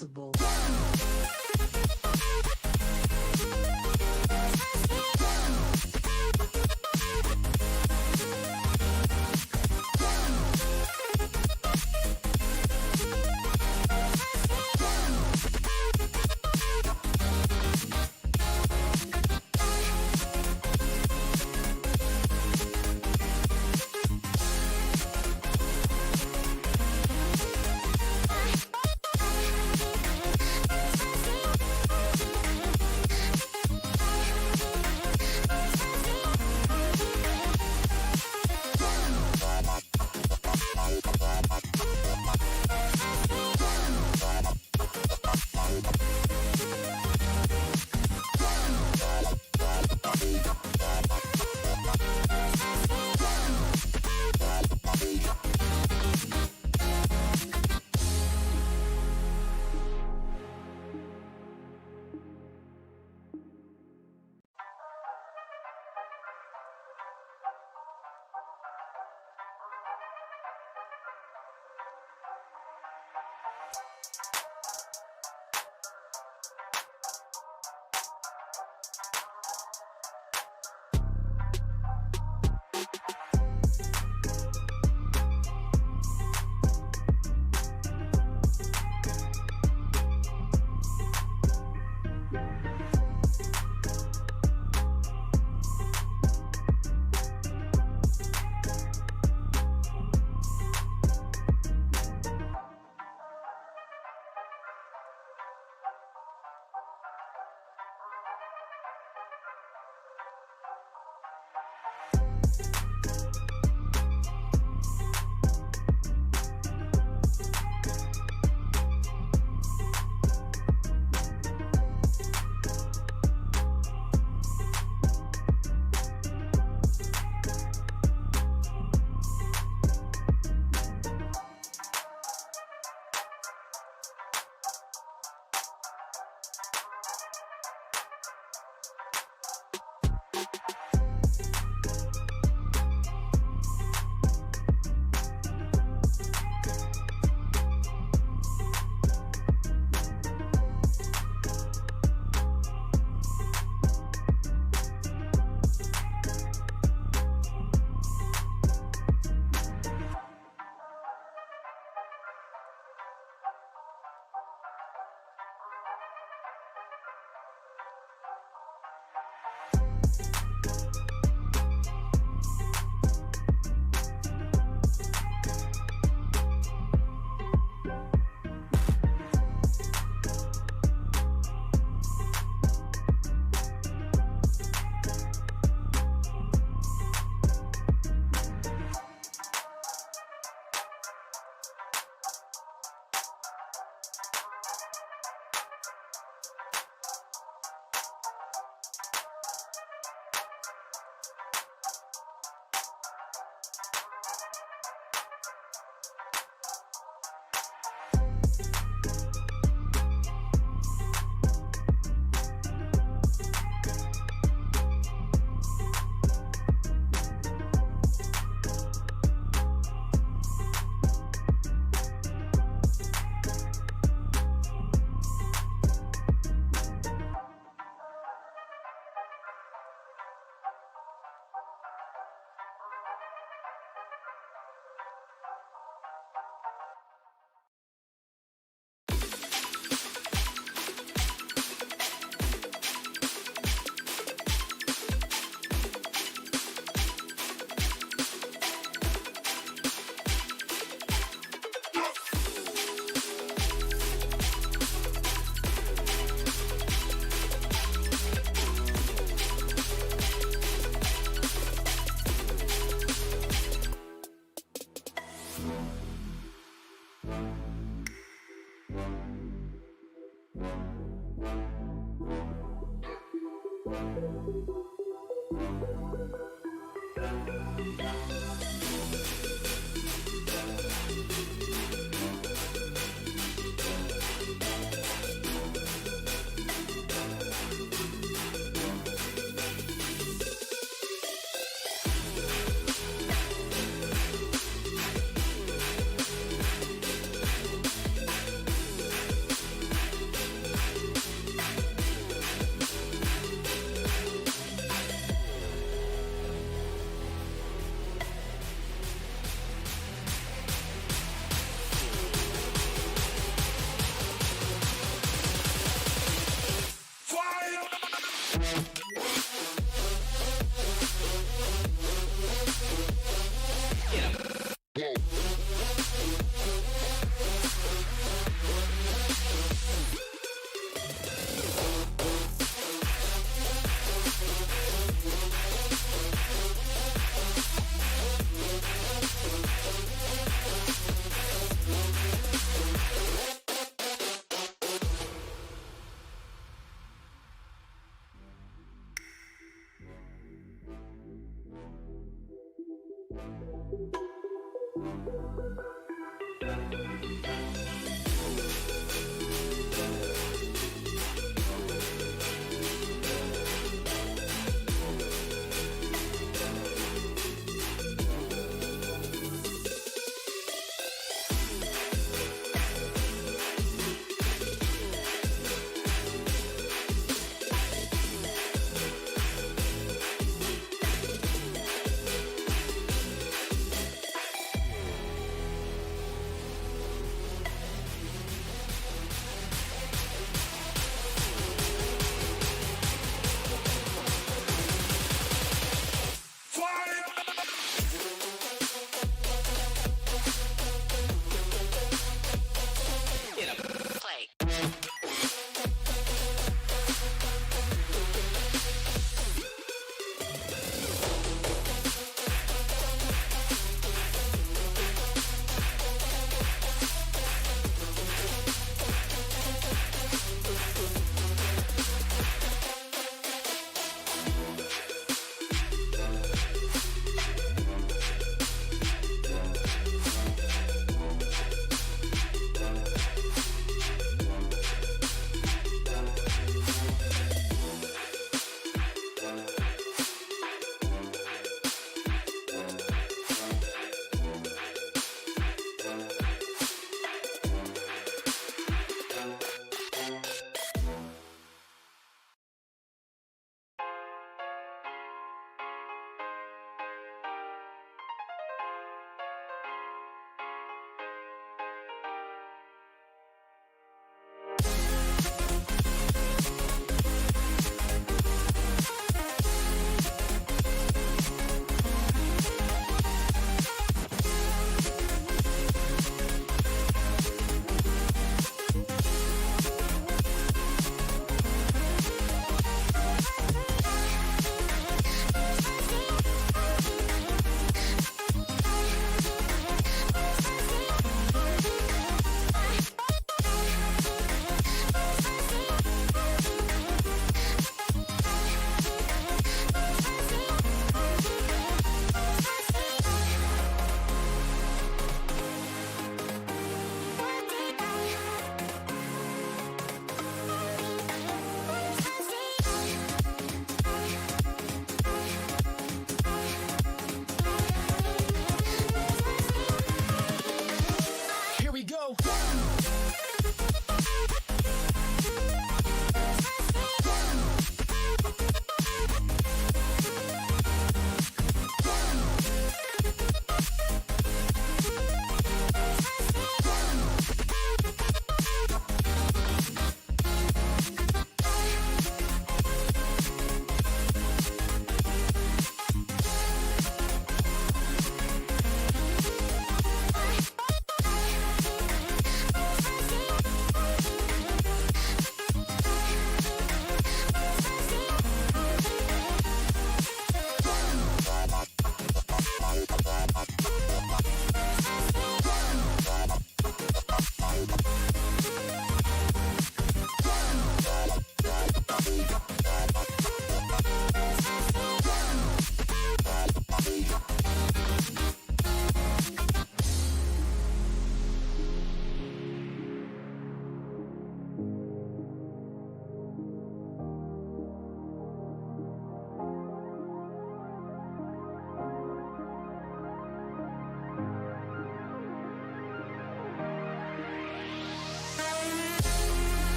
possible.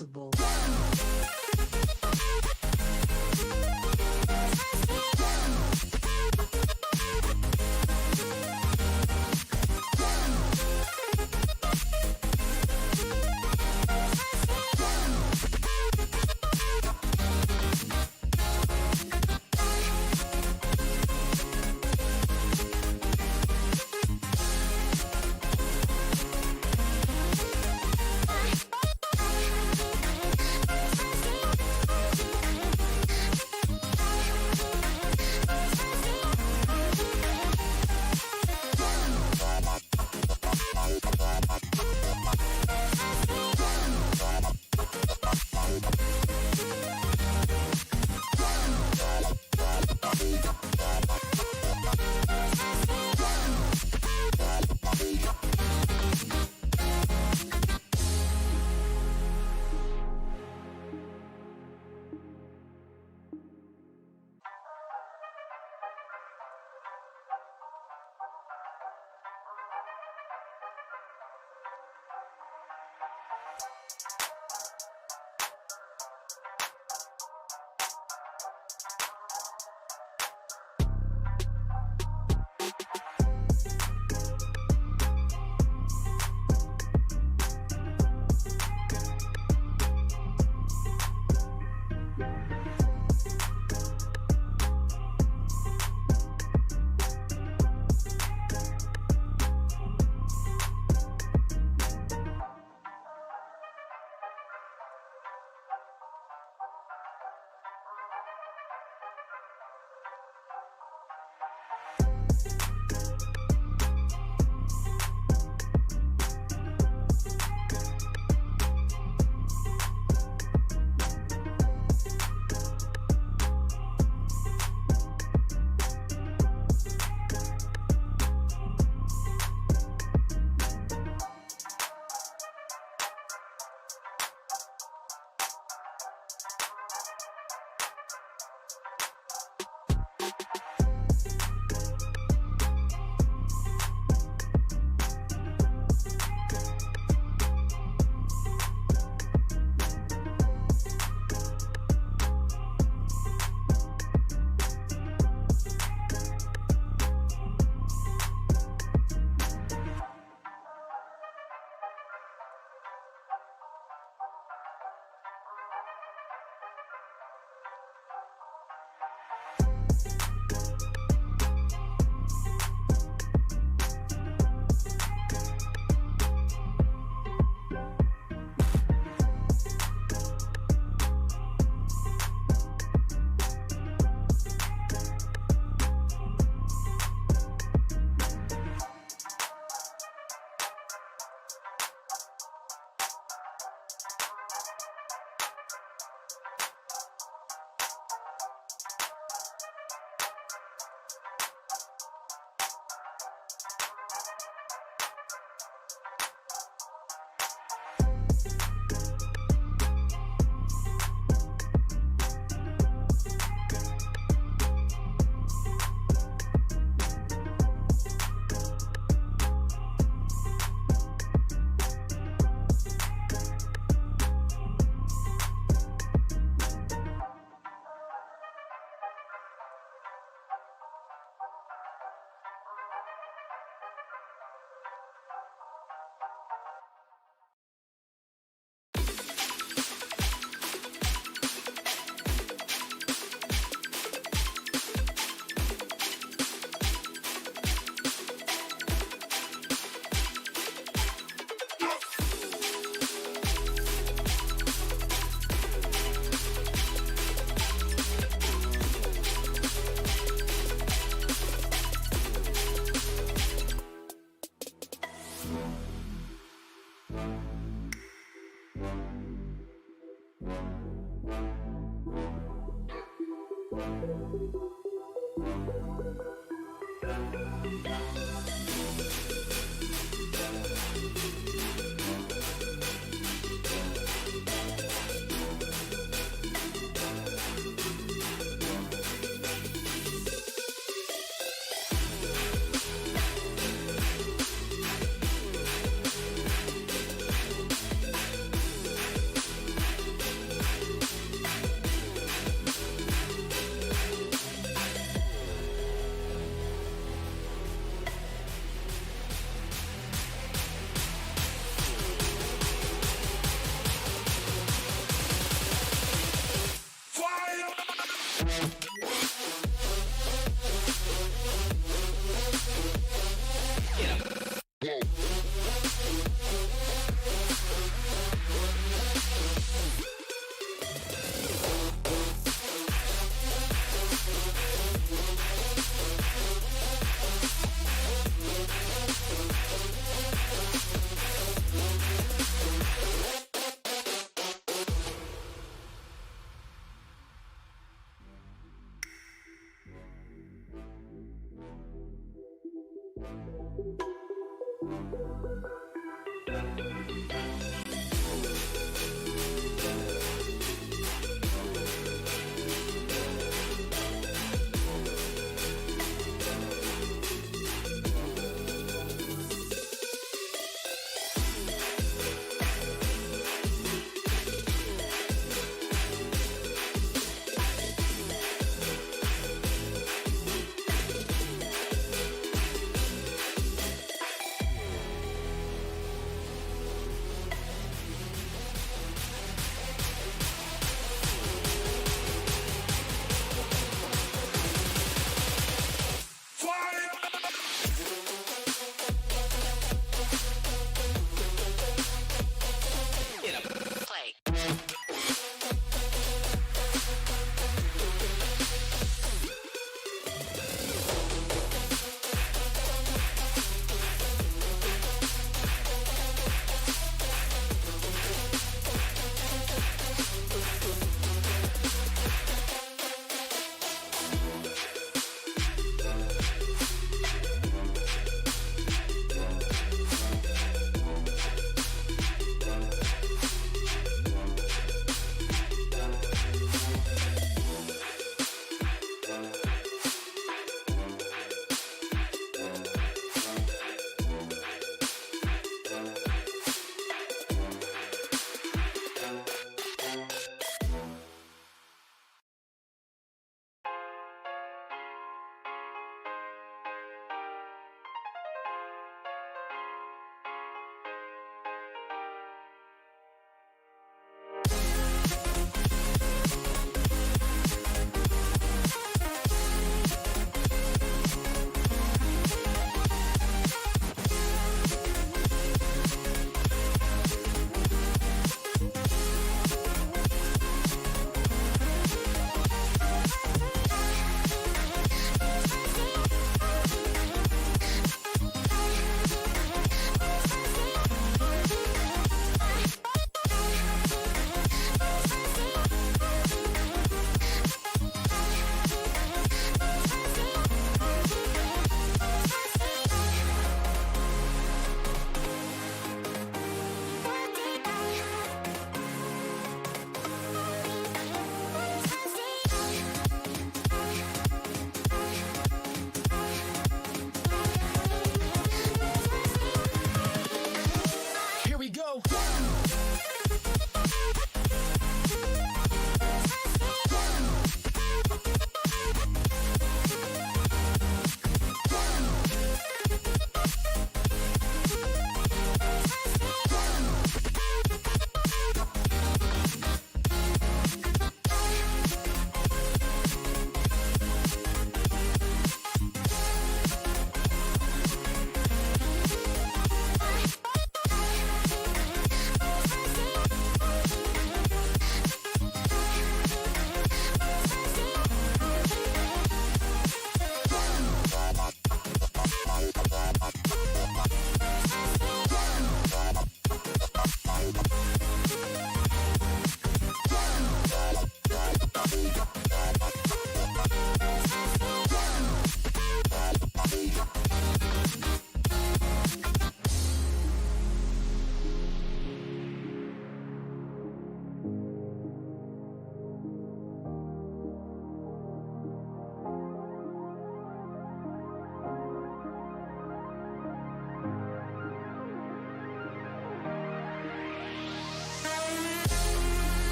responsible.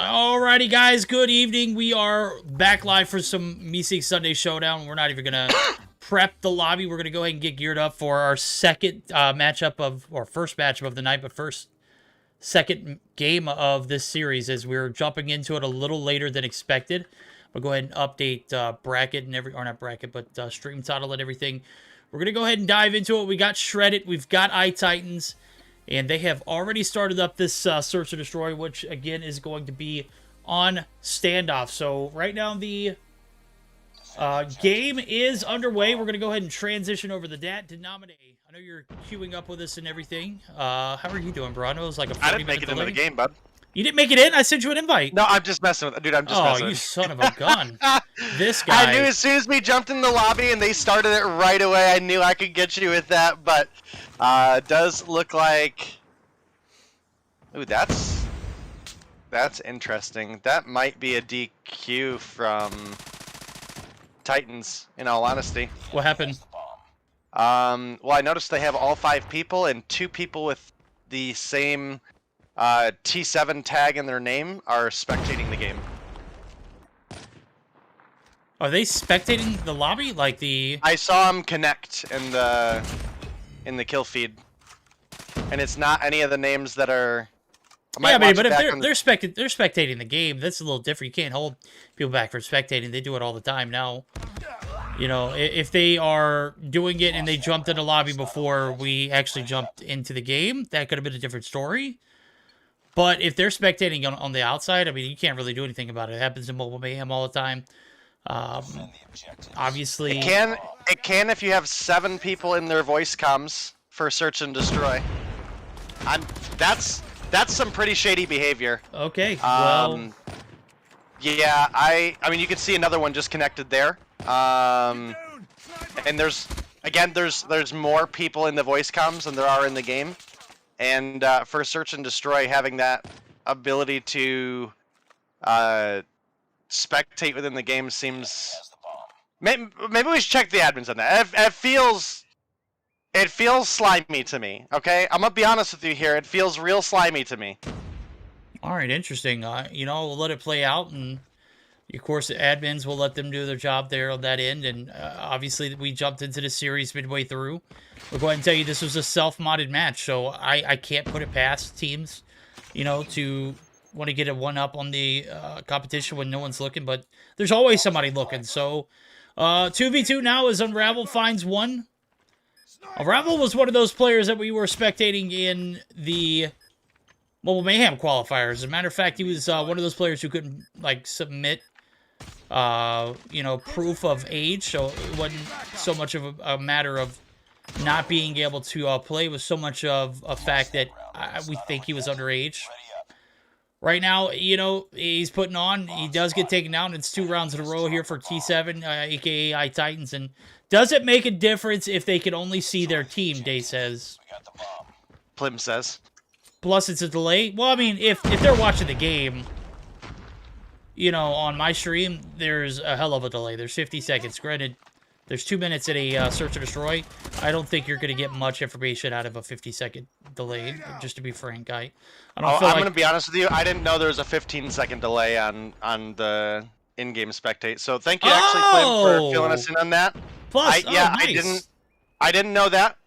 Alrighty, guys. Good evening. We are back live for some Meseeks Sunday Showdown. We're not even gonna prep the lobby. We're gonna go ahead and get geared up for our second matchup of, or first matchup of the night, but second game of this series, as we're jumping into it a little later than expected. We'll go ahead and update bracket and or not bracket, but stream title and everything. We're gonna go ahead and dive into it. We got Shredded. We've got iTitans. And they have already started up this Search and Destroy, which, again, is going to be on standoff. So, right now, the game is underway. We're going to go ahead and transition over the denominator. I know you're queuing up with us and everything. How are you doing, bro? I know it was like a 40-minute I didn't make it into the game, bud. You didn't make it in? I sent you an invite. No, I'm just messing with... Dude, I'm just messing with you. with Son of a gun. This guy. I knew as soon as we jumped in the lobby and they started it right away, I knew I could get you with that, but it does look like... Ooh, that's interesting. That might be a DQ from Titans, in all honesty. What happened? Well, I noticed they have all 5 people, and 2 people with the same... T7 tag in their name are spectating the game. Are they spectating the lobby? Like the... I saw them connect in the kill feed. And it's not any of the names that are... Yeah, but if they're spectating the game, that's a little different. You can't hold people back for spectating. They do it all the time now. You know, if they are doing it and they jumped in the lobby before we actually jumped into the game, that could have been a different story. But if they're spectating on the outside, I mean, you can't really do anything about it. It happens in Mobile Mayhem all the time. Obviously... It can if you have 7 people in their voice comms for Search and Destroy. That's some pretty shady behavior. Okay, well... Yeah, I mean, you can see another one just connected there. And there's more people in the voice comms than there are in the game. And for Search and Destroy, having that ability to spectate within the game seems... Maybe we should check the admins on that. It feels slimy to me, okay? I'm going to be honest with you here. It feels real slimy to me. All right, interesting. You know, we'll let it play out, and of course, the admins will let them do their job there on that end. And obviously, we jumped into the series midway through. We'll go ahead and tell you this was a self-modded match, so I can't put it past teams, you know, to want to get a one-up on the competition when no one's looking. But there's always somebody looking. So 2v2 now as Unravel finds one. Unravel was one of those players that we were spectating in the Mobile Mayhem qualifiers. As a matter of fact, he was one of those players who couldn't, like, submit, you know, proof of age. So it wasn't so much of a matter of not being able to play. It was so much of a fact that we think he was underage. Right now, you know, he's putting on. He does get taken down. It's 2 rounds in a row here for T7, a.k.a. iTitans. And does it make a difference if they can only see their team, Day says. Plim says. Plus, it's a delay. Well, I mean, if they're watching the game, you know, on my stream, there's a hell of a delay. There's 50 seconds. Granted, there's 2 minutes at a Search and Destroy. I don't think you're going to get much information out of a 50-second delay, just to be frank, I'm going to be honest with you. I didn't know there was a 15-second delay on the in-game spectate. So thank you, actually, Plim, for filling us in on that. Plus, nice. I didn't know that.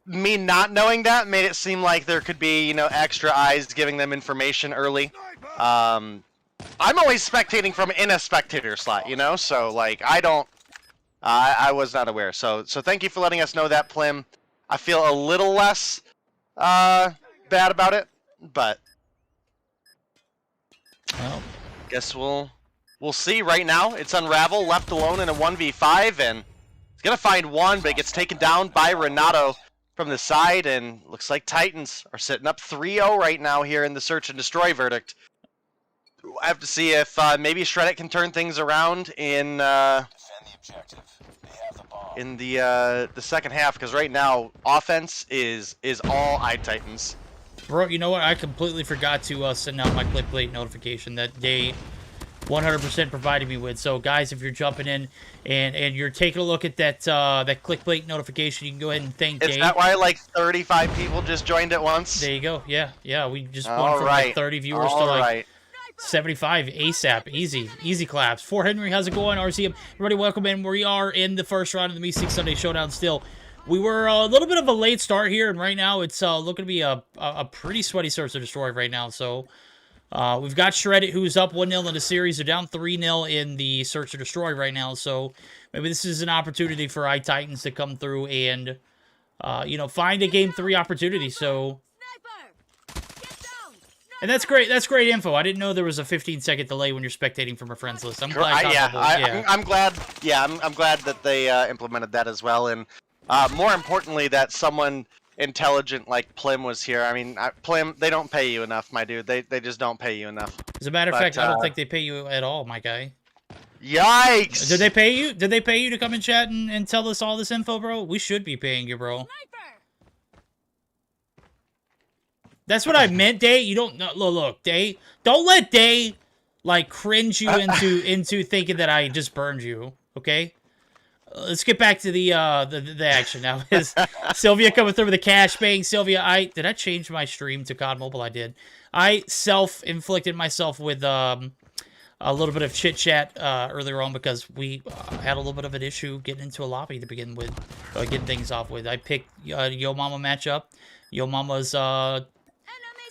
Me not knowing that made it seem like there could be, you know, extra eyes giving them information early. I'm always spectating from in a spectator slot, you know, so like I was not aware. So thank you for letting us know that, Plim. I feel a little less bad about it, but well, guess we'll see. Right now, it's Unravel left alone in a 1v5, and he's gonna find one, but it gets taken down by Renato from the side, and looks like Titans are sitting up 3-0 right now here in the Search and Destroy verdict. I have to see if maybe Shredded can turn things around in the second half, because right now offense is all iTitans. Bro, you know what? I completely forgot to send out my clip plate notification that Day 100% provided me with. So, guys, if you're jumping in and you're taking a look at that that clickbait notification, you can go ahead and thank Dave. Is that why like 35 people just joined at once? There you go. Yeah, we just went from like 30 viewers to like 75 ASAP. Easy claps. For Henry, how's it going? RCM, everybody, welcome in. We are in the first round of the Meseeks Sunday Showdown still. We were a little bit of a late start here, and right now it's looking to be a pretty sweaty Search to Destroy right now. So we've got Shreddit, who's up 1-0 in the series. They're down 3-0 in the Search to Destroy right now. So maybe this is an opportunity for iTitans to come through and, you know, find a Game 3 opportunity. So, and that's great. That's great info. I didn't know there was a 15-second delay when you're spectating from a friends list. I'm glad. I'm glad. Yeah, I'm glad that they implemented that as well. And more importantly, that someone intelligent like Plim was here. I mean, Plim, they don't pay you enough, my dude. They just don't pay you enough. As a matter of fact, I don't think they pay you at all, my guy. Yikes! Did they pay you? Did they pay you to come and chat and tell us all this info, bro? We should be paying you, bro. That's what I meant, Day. You don't know. Look, Day. Don't let Day like cringe you into thinking that I just burned you. Okay. Let's get back to the action now. Is Sylvia coming through with a cash bang? Sylvia, did I change my stream to COD Mobile? I did. I self-inflicted myself with a little bit of chit-chat earlier on because we had a little bit of an issue getting into a lobby to begin with, getting things off with. I picked Yo Mama matchup. Yo Mama's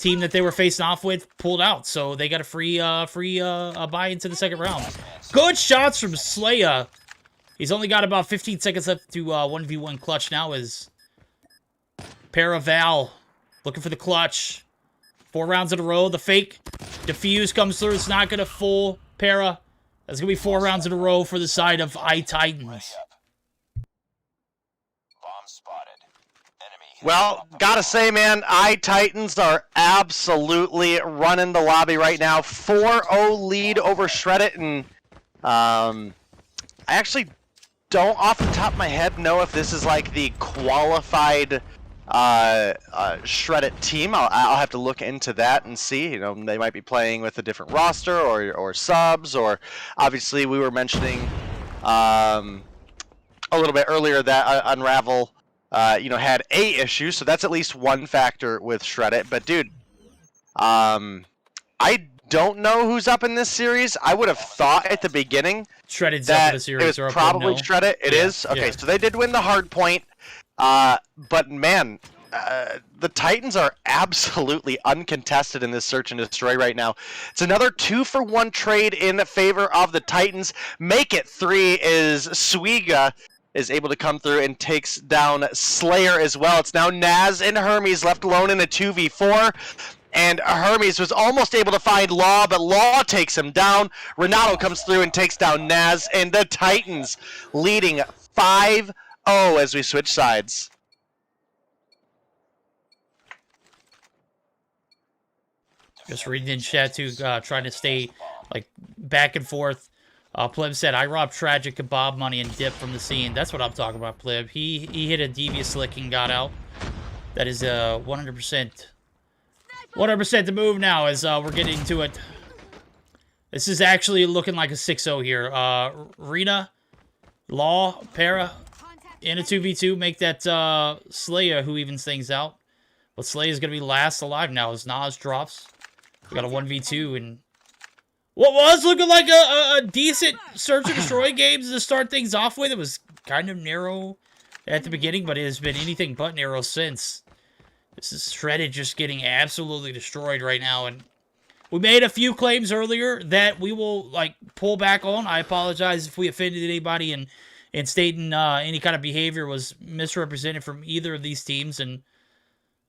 team that they were facing off with pulled out, so they got a free buy into the second round. Good shots from Slaya. He's only got about 15 seconds left to 1v1 clutch now as Paraval looking for the clutch. 4 rounds in a row. The fake defuse comes through. It's not going to fool Para. That's going to be 4 rounds in a row for the side of iTitans. Well, gotta say, man, iTitans are absolutely running the lobby right now. 4-0 lead over Shreddit, and I actually don't off the top of my head know if this is like the qualified Shreddit team. I'll have to look into that and see. You know, they might be playing with a different roster or subs, or obviously we were mentioning a little bit earlier that Unravel you know, had a issue, so that's at least one factor with Shreddit. But dude, I don't know who's up in this series. I would have thought at the beginning Shreddit's up in the series. It was probably Shreddit. It is? Okay, so they did win the hard point. But man, the Titans are absolutely uncontested in this Search and Destroy right now. It's another 2-for-1 trade in favor of the Titans. Make it 3 is Swiga is able to come through and takes down Slayer as well. It's now Naz and Hermes left alone in a 2v4. And Hermes was almost able to find Law, but Law takes him down. Renato comes through and takes down Naz, and the Titans leading 5-0 as we switch sides. Just reading in chat too, trying to stay like back and forth. Pleb said, I robbed Tragic Kebab money and dipped from the scene. That's what I'm talking about, Pleb. He hit a devious slick and got out. That is 100%. 100% the move now as we're getting to it. This is actually looking like a 6-0 here. Rena, Law, Para in a 2v2. Make that Slaya who evens things out. But Slaya is going to be last alive now as Nas drops. We got a 1v2 and what was looking like a decent Search and Destroy game to start things off with. It was kind of narrow at the beginning, but it has been anything but narrow since. This is Shredded just getting absolutely destroyed right now, and we made a few claims earlier that we will like pull back on. I apologize if we offended anybody and stating any kind of behavior was misrepresented from either of these teams. And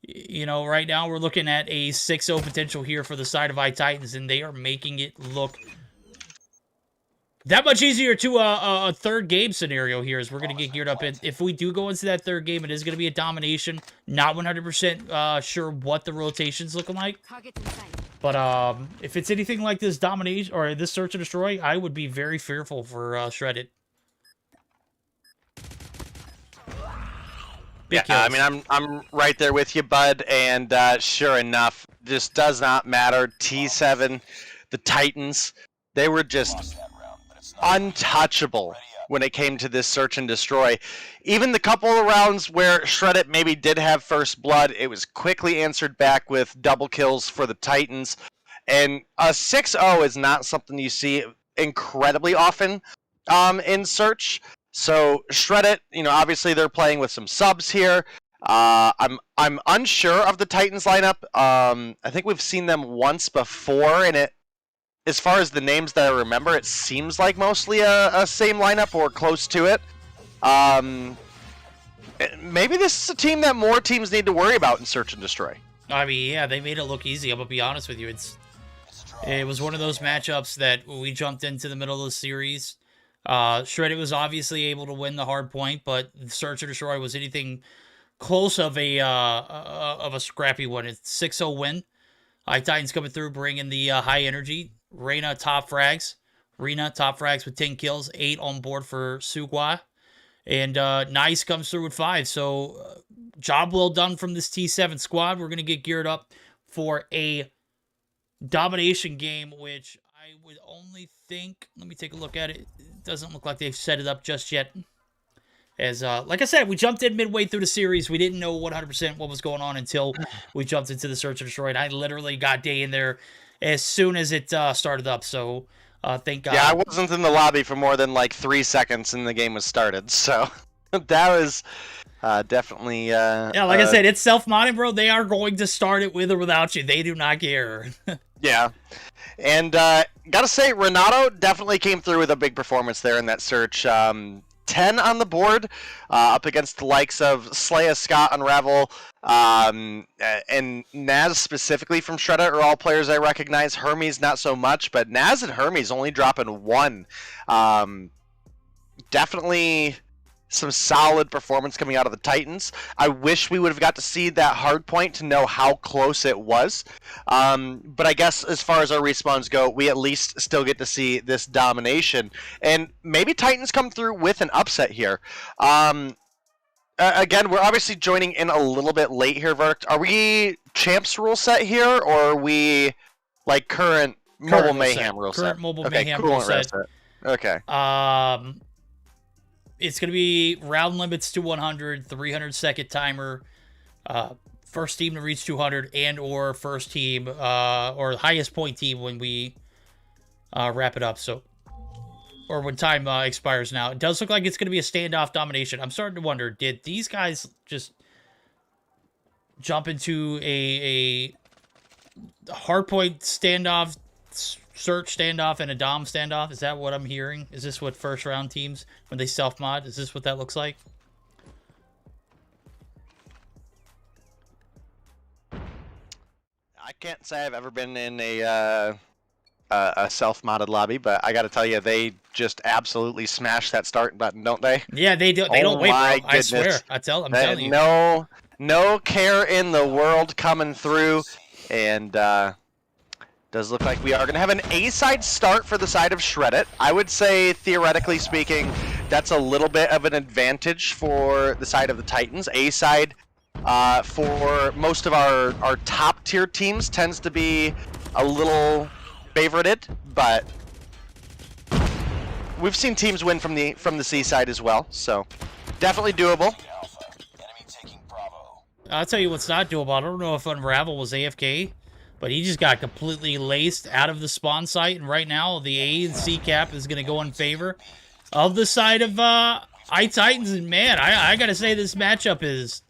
you know, right now we're looking at a 6-0 potential here for the side of iTitans, and they are making it look that much easier to a third game scenario here as we're going to get geared up. And if we do go into that third game, it is going to be a domination. Not 100% sure what the rotation's looking like. But if it's anything like this domination or this Search and Destroy, I would be very fearful for Shredded. Yeah, I mean, I'm right there with you, bud. And sure enough, this does not matter. T7, the Titans They were just untouchable when it came to this search and destroy. Even the couple of rounds where Shreddit maybe did have first blood, it was quickly answered back with double kills for the Titans. And a 6-0 is not something you see incredibly often in search. So Shreddit, obviously they're playing with some subs here. I'm unsure of the Titans lineup. I think we've seen them once before, and as far as the names that I remember, it seems like mostly a same lineup or close to it. Maybe this is a team that more teams need to worry about in Search and Destroy. I mean, yeah, they made it look easy. I'm gonna be honest with you. It was one of those matchups that we jumped into the middle of the series. Shreddit was obviously able to win the hard point, but Search and Destroy was anything close of a scrappy one. It's 6-0 win. Titans coming through, bringing the high energy. Reyna top frags. With 10 kills, 8 on board for Sugwa. And Nice comes through with 5. So job well done from this T7 squad. We're going to get geared up for a domination game, which I would only think, let me take a look at it. It doesn't look like they've set it up just yet. As like I said, we jumped in midway through the series. We didn't know 100% what was going on until we jumped into the Search and Destroy. And I literally got day in there as soon as it started up. So thank God. Yeah, I wasn't in the lobby for more than like 3 seconds and the game was started. So that was definitely... yeah, like I said, it's self-modding, bro. They are going to start it with or without you. They do not care. Yeah. And gotta say, Renato definitely came through with a big performance there in that search. 10 on the board, up against the likes of Slaya, Scott, Unravel, and Naz specifically from Shredder are all players I recognize. Hermes not so much, but Naz and Hermes only dropping 1. Definitely some solid performance coming out of the Titans. I wish we would have got to see that hard point to know how close it was. But I guess as far as our respawns go, we at least still get to see this domination. And maybe Titans come through with an upset here. Again, we're obviously joining in a little bit late here, Verdict. Are we Champs rule set here, or are we like current Mobile Mayhem rule set? Current Mobile Mayhem rule set. Okay. It's going to be round limits to 100, 300-second timer, first team to reach 200, and or first team, or highest point team when we wrap it up. So, or when time expires now. It does look like it's going to be a standoff domination. I'm starting to wonder, did these guys just jump into a hardpoint standoff, search standoff, and a dom standoff? Is that what I'm hearing? Is this what first round teams, when they self-mod, is this what that looks like? I can't say I've ever been in a self-modded lobby, but I got to tell you, they just absolutely smash that start button, don't they? Yeah, they do. They don't wait, bro. I swear. I'm telling you. No care in the world coming through, and does look like we are going to have an A-side start for the side of Shreddit. I would say, theoretically speaking, that's a little bit of an advantage for the side of the Titans. A-side, for most of our top-tier teams, tends to be a little favorited, but we've seen teams win from the C side as well, so definitely doable. I'll tell you what's not doable. I don't know if Unravel was AFK, but he just got completely laced out of the spawn site, and right now the A and C cap is going to go in favor of the side of iTitans, and man, I got to say this matchup is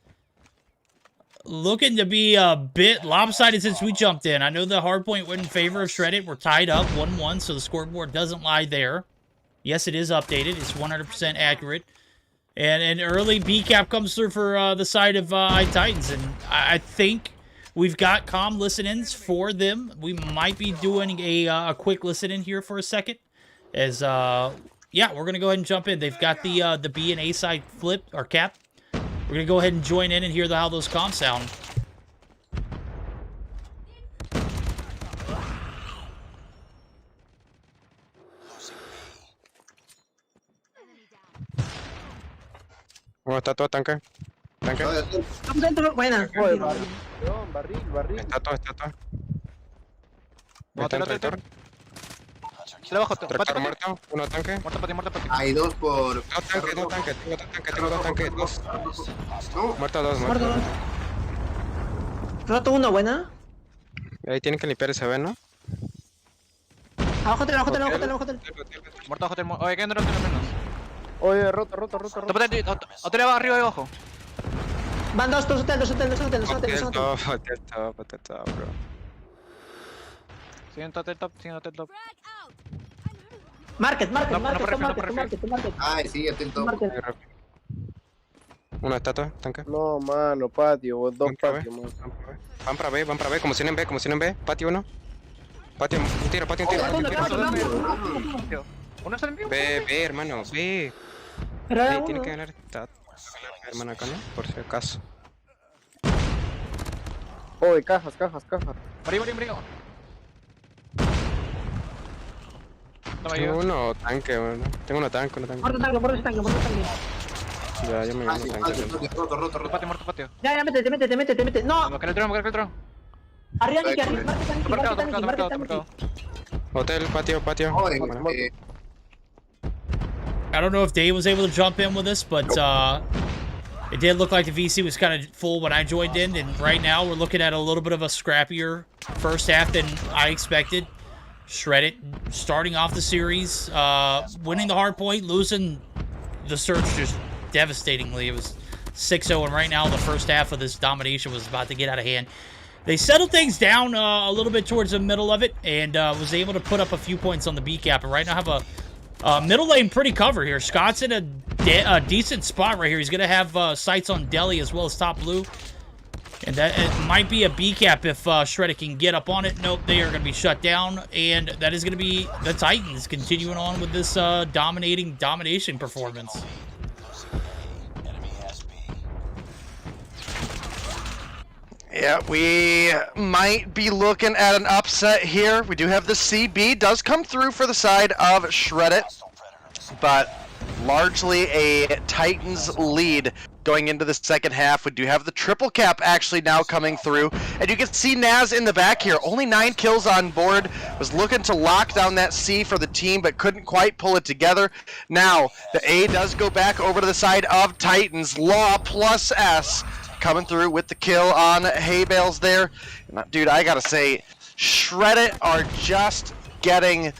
looking to be a bit lopsided since we jumped in. I know the hardpoint went in favor of Shreddit. We're tied up 1-1, so the scoreboard doesn't lie there. Yes, it is updated. It's 100% accurate. And an early B cap comes through for the side of iTitans, and I think we've got comm listen-ins for them. We might be doing a quick listen-in here for a second, as yeah, we're gonna go ahead and jump in. They've got the B and A side flip or cap. We're going to go ahead and join in and hear how those comms sound. ¿Cómo está todo, tanque? ¿Tanque? Buena. Está todo. Bota. Está abajo. Pati, Tractor pati. muerto, uno tanque. Muerto, pati, muerto, pati. Hay dos por. Dos tanques, tengo dos tanques, dos. No, Muerto dos, Muerto. muerto. Roto uno, buena. Ahí tienen que limpiar ese B, ¿no? Abajo, abajo, abajo. Muerto hotel. Oye, ¿qué no menos? Oye, roto. Hotel arriba y abajo. Van dos hotel. Hotel top, bro. Siguen hotel top. Market. No, no, ay, sí, atento. Una estatua, tanque. No, mano, patio, dos Van para B, patios, mano. van para B, como si en B, patio uno. Patio, un tiro. Uno está en vivo. B, hermano, B. Pero era Sí, tiene uno. que ganar esta. Hermano, acá, ¿no? Por si acaso. Oye, cajas. Morí. Toma Tengo yo. uno tanque, bueno. Tengo uno tanque. Muerto tanque. Ya me Ah, gano sí, tanque. roto. Muerto patio. Ya, métete. No, Me cae el tron. arriba Nicky, arriba. Marcado. Hotel, patio. Oye, Bueno. I don't know if Dave was able to jump in with us, but it did look like the VC was kind of full when I joined in, and right now we're looking at a little bit of a scrappier first half than I expected. Shredded, starting off the series, winning the hard point, losing the search just devastatingly. It was 6-0, and right now the first half of this domination was about to get out of hand. They settled things down a little bit towards the middle of it, and was able to put up a few points on the B cap, and right now have a middle lane pretty cover here. Scott's in a decent spot right here. He's going to have sights on Delhi as well as top blue. And that it might be a B cap if Shredder can get up on it. Nope, they are going to be shut down. And that is going to be the Titans continuing on with this domination performance. Yeah, we might be looking at an upset here. We do have the CB does come through for the side of Shreddit, but largely a Titans lead going into the second half. We do have the triple cap actually now coming through, and you can see Naz in the back here. Only 9 kills on board. Was looking to lock down that C for the team, but couldn't quite pull it together. Now the A does go back over to the side of Titans. Law plus S coming through with the kill on Hay Bales there. Dude, I gotta say, Shreddit are just getting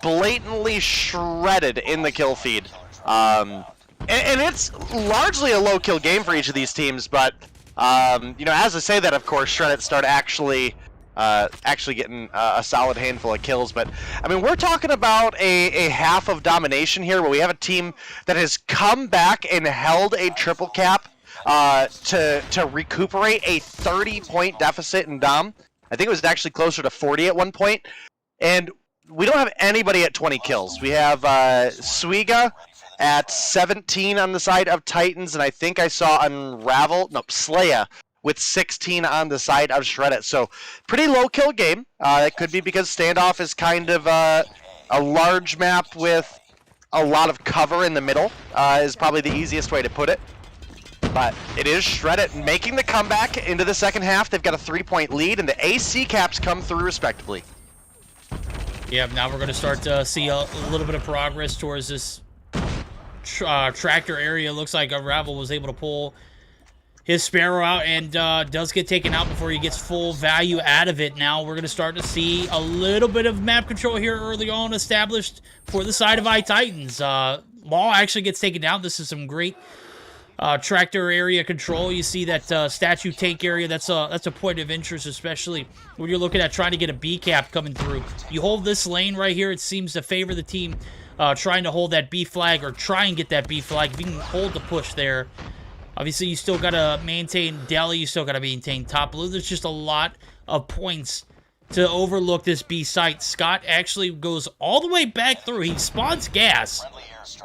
blatantly shredded in the kill feed. And it's largely a low kill game for each of these teams, but you know, as I say that, of course, Shreddit start actually getting a solid handful of kills. But I mean, we're talking about a half of domination here, where we have a team that has come back and held a triple cap to recuperate a 30-point deficit in Dom. I think it was actually closer to 40 at one point. And we don't have anybody at 20 kills. We have Swiga at 17 on the side of Titans, and I think I saw Slaya with 16 on the side of Shreddit. So pretty low kill game. It could be because Standoff is kind of a large map with a lot of cover in the middle, is probably the easiest way to put it. But it is Shreddit making the comeback into the second half. They've got a 3-point lead, and the AC caps come through respectively. Yeah, now we're going to start to see a little bit of progress towards this tractor area. Looks like Ravel was able to pull his Sparrow out and does get taken out before he gets full value out of it. Now we're going to start to see a little bit of map control here early on established for the side of iTitans. Law actually gets taken down. This is some great tractor area control. You see that statue tank area. That's a point of interest, especially when you're looking at trying to get a B cap coming through. You hold this lane right here, it seems to favor the team trying to hold that B flag or try and get that B flag. If you can hold the push there, obviously you still got to maintain Delhi, you still got to maintain top blue. There's just a lot of points to overlook this B site. Scott actually goes all the way back through. He spawns gas.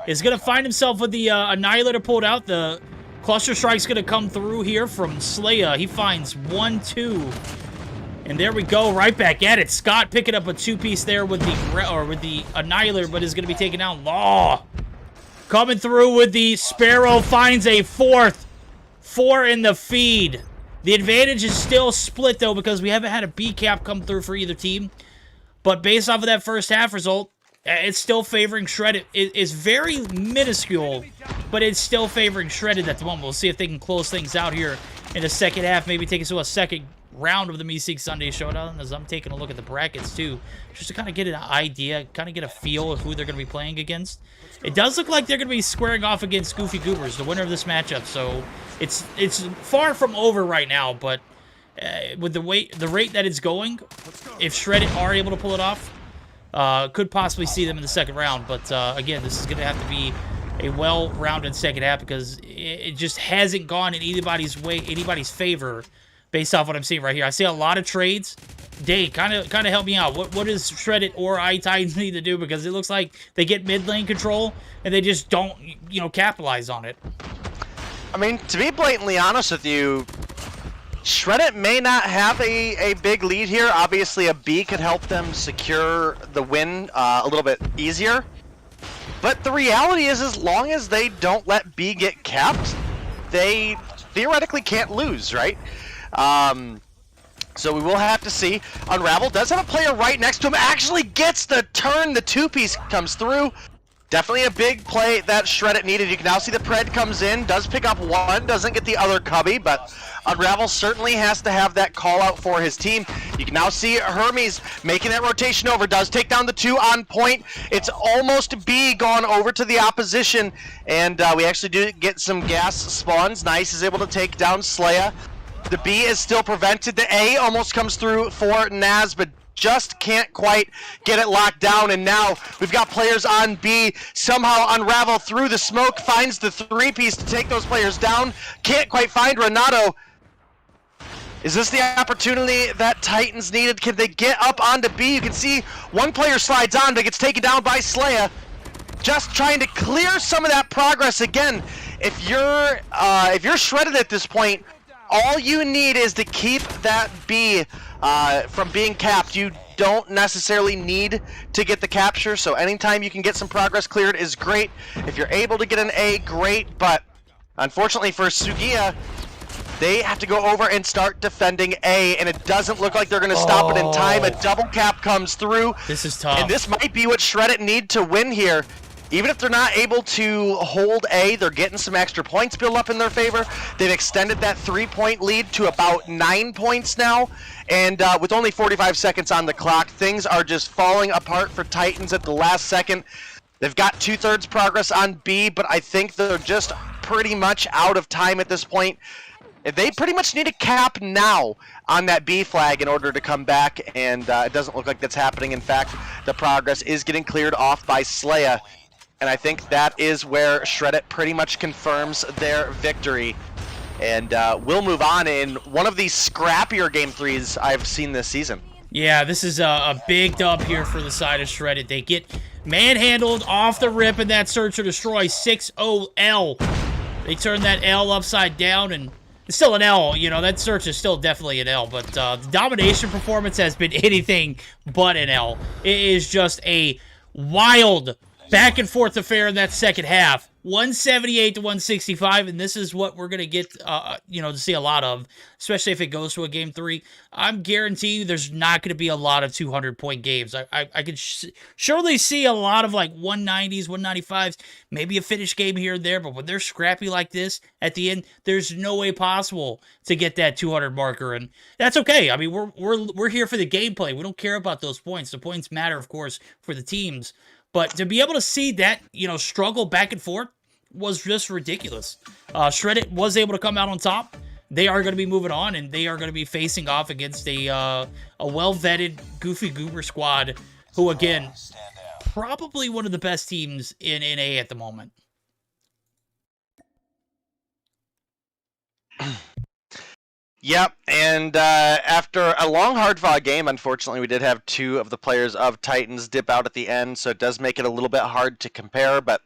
Is going to find himself with the Annihilator pulled out. The Cluster Strike's going to come through here from Slaya. He finds 1-2. And there we go, right back at it. Scott picking up a 2-piece there with the Annihilator, but is going to be taken down. Law coming through with the Sparrow, finds a 4th. 4 in the feed. The advantage is still split, though, because we haven't had a B cap come through for either team. But based off of that first half result, It's still favoring Shredded. It's very minuscule, but it's still favoring Shredded at the moment. We'll see if they can close things out here in the second half. Maybe take us to a second round of the Meseeks Sunday Showdown, as I'm taking a look at the brackets too, just to kind of get an idea, kind of get a feel of who they're going to be playing against. It does look like they're going to be squaring off against Goofy Goobers, the winner of this matchup. So it's far from over right now, but with the rate that it's going, if Shredded are able to pull it off, could possibly see them in the second round. But again, this is going to have to be a well-rounded second half because it just hasn't gone in anybody's favor based off what I'm seeing right here. I see a lot of trades. Dave, kind of help me out. What does Shredded or iTitans need to do? Because it looks like they get mid lane control and they just don't, capitalize on it. I mean, to be blatantly honest with you, Shredded may not have a big lead here. Obviously, a B could help them secure the win a little bit easier. But the reality is, as long as they don't let B get capped, they theoretically can't lose, right? So we will have to see. Unravel does have a player right next to him. Actually gets the turn. The two-piece comes through. Definitely a big play that Shredded needed. You can now see the Pred comes in, does pick up one, doesn't get the other cubby, but Unravel certainly has to have that call out for his team. You can now see Hermes making that rotation over, does take down the two on point. It's almost B gone over to the opposition, and we actually do get some gas spawns. Nice is able to take down Slaya. The B is still prevented. The A almost comes through for Naz, but just can't quite get it locked down. And now we've got players on B. Somehow Unravel through the smoke, finds the three-piece to take those players down. Can't quite find Renato. Is this the opportunity that Titans needed? Can they get up onto B? You can see one player slides on, but gets taken down by Slaya. Just trying to clear some of that progress again. If you're Shredded at this point, all you need is to keep that B from being capped. You don't necessarily need to get the capture, so anytime you can get some progress cleared is great. If you're able to get an A, great, but unfortunately for Sugiya, they have to go over and start defending A, and it doesn't look like they're going to stop it in time. A double cap comes through. This is tough. And this might be what Shredded need to win here. Even if they're not able to hold A, they're getting some extra points built up in their favor. They've extended that 3-point lead to about 9 points now. And with only 45 seconds on the clock, things are just falling apart for Titans at the last second. They've got 2/3 progress on B, but I think they're just pretty much out of time at this point. They pretty much need a cap now on that B flag in order to come back, and it doesn't look like that's happening. In fact, the progress is getting cleared off by Slaya. And I think that is where Shredded pretty much confirms their victory. And we'll move on in one of the scrappier Game 3s I've seen this season. Yeah, this is a big dub here for the side of Shredded. They get manhandled off the rip in that Search or Destroy 6-0 L. They turn that L upside down, and it's still an L. That Search is still definitely an L. But the domination performance has been anything but an L. It is just a wild back and forth affair in that second half. 178 to 165, and this is what we're going to get, to see a lot of, especially if it goes to a Game 3. I'm guaranteeing you there's not going to be a lot of 200-point games. I could surely see a lot of, 190s, 195s, maybe a finish game here and there, but when they're scrappy like this at the end, there's no way possible to get that 200 marker, and that's okay. I mean, we're here for the gameplay. We don't care about those points. The points matter, of course, for the teams. But to be able to see that, struggle back and forth was just ridiculous. Shredded was able to come out on top. They are going to be moving on, and they are going to be facing off against a well-vetted Goofy Goober squad, who, again, probably one of the best teams in NA at the moment. Yep, and after a long, hard-fought game, unfortunately, we did have 2 of the players of Titans dip out at the end, so it does make it a little bit hard to compare, but,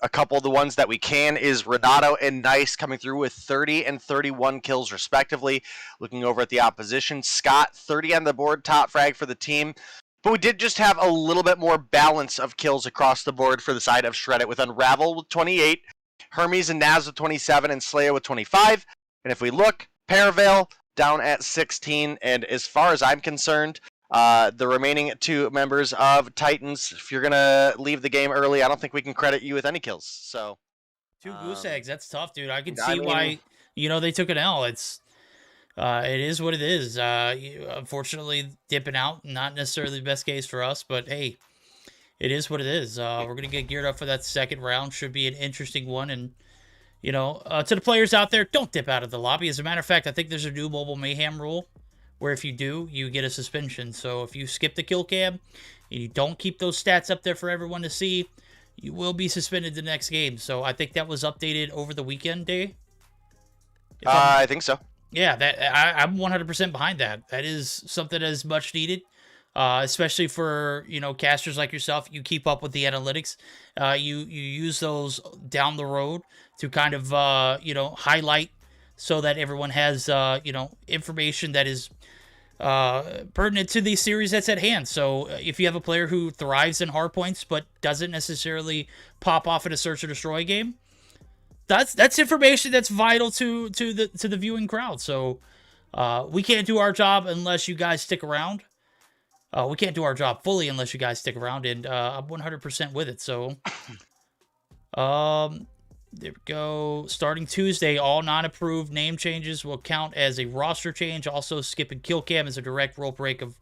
a couple of the ones that we can is Renato and Nice coming through with 30 and 31 kills, respectively. Looking over at the opposition, Scott, 30 on the board, top frag for the team, but we did just have a little bit more balance of kills across the board for the side of Shredded, with Unravel with 28, Hermes and Naz with 27, and Slaya with 25, and if we look, Paraveil down at 16, and as far as I'm concerned, The remaining 2 members of Titans, if you're gonna leave the game early, I don't think we can credit you with any kills. So 2 goose eggs. That's tough, dude. I can I see mean- why they took an L. It is what it is. Unfortunately, dipping out, not necessarily the best case for us, but hey, it is what it is. We're gonna get geared up for that second round. Should be an interesting one. And to the players out there, don't dip out of the lobby. As a matter of fact, I think there's a new mobile mayhem rule where if you do, you get a suspension. So if you skip the kill cam and you don't keep those stats up there for everyone to see, you will be suspended the next game. So I think that was updated over the weekend day. I think so. Yeah, I'm 100% behind that. That is something that is much needed, especially for casters like yourself. You keep up with the analytics. You use those down the road to kind of highlight so that everyone has information that is pertinent to the series that's at hand. So if you have a player who thrives in hardpoints but doesn't necessarily pop off in a search or destroy game, that's information that's vital to the viewing crowd. So we can't do our job unless you guys stick around. We can't do our job fully unless you guys stick around, and I'm 100% with it. So there we go. Starting Tuesday, all non-approved name changes will count as a roster change. Also, skipping kill cam is a direct rule break of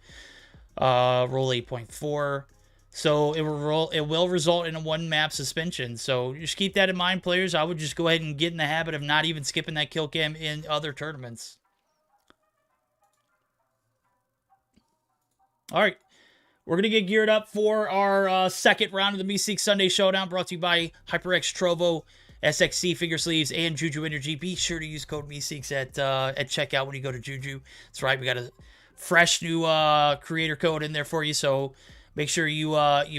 rule 8.4. So it will result in a 1-map suspension. So just keep that in mind, players. I would just go ahead and get in the habit of not even skipping that kill cam in other tournaments. All right. We're going to get geared up for our second round of the Meseeks Sunday Showdown, brought to you by HyperX, Trovo, SXC, Finger Sleeves, and JuJu Energy. Be sure to use code Meseeks at checkout when you go to JuJu. That's right. We got a fresh new creator code in there for you. So make sure you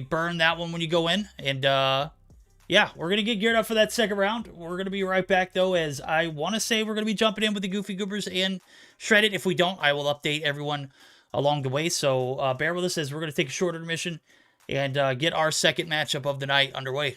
burn that one when you go in. And yeah, we're going to get geared up for that second round. We're going to be right back, though, as I want to say we're going to be jumping in with the Goofy Goobers and Shredded. If we don't, I will update everyone along the way. So bear with us as we're going to take a short intermission and get our second matchup of the night underway.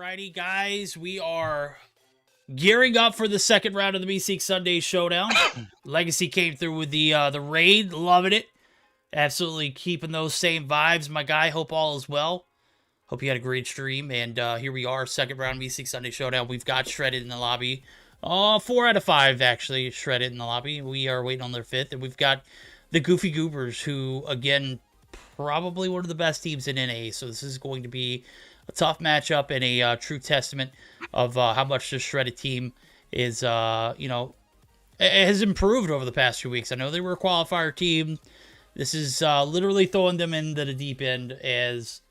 Alrighty, guys, we are gearing up for the second round of the Meseeks Sunday Showdown. Legacy came through with the raid, loving it. Absolutely keeping those same vibes, my guy. Hope all is well. Hope you had a great stream, and here we are, second round Meseeks Sunday Showdown. We've got Shredded in the lobby. 4 out of 5, actually, Shredded in the lobby. We are waiting on their 5th, and we've got the Goofy Goobers, who, again, probably one of the best teams in NA, so this is going to be a tough matchup and a true testament of how much this Shredded team is, you know, it has improved over the past few weeks. I know they were a qualifier team. This is literally throwing them into the deep end. As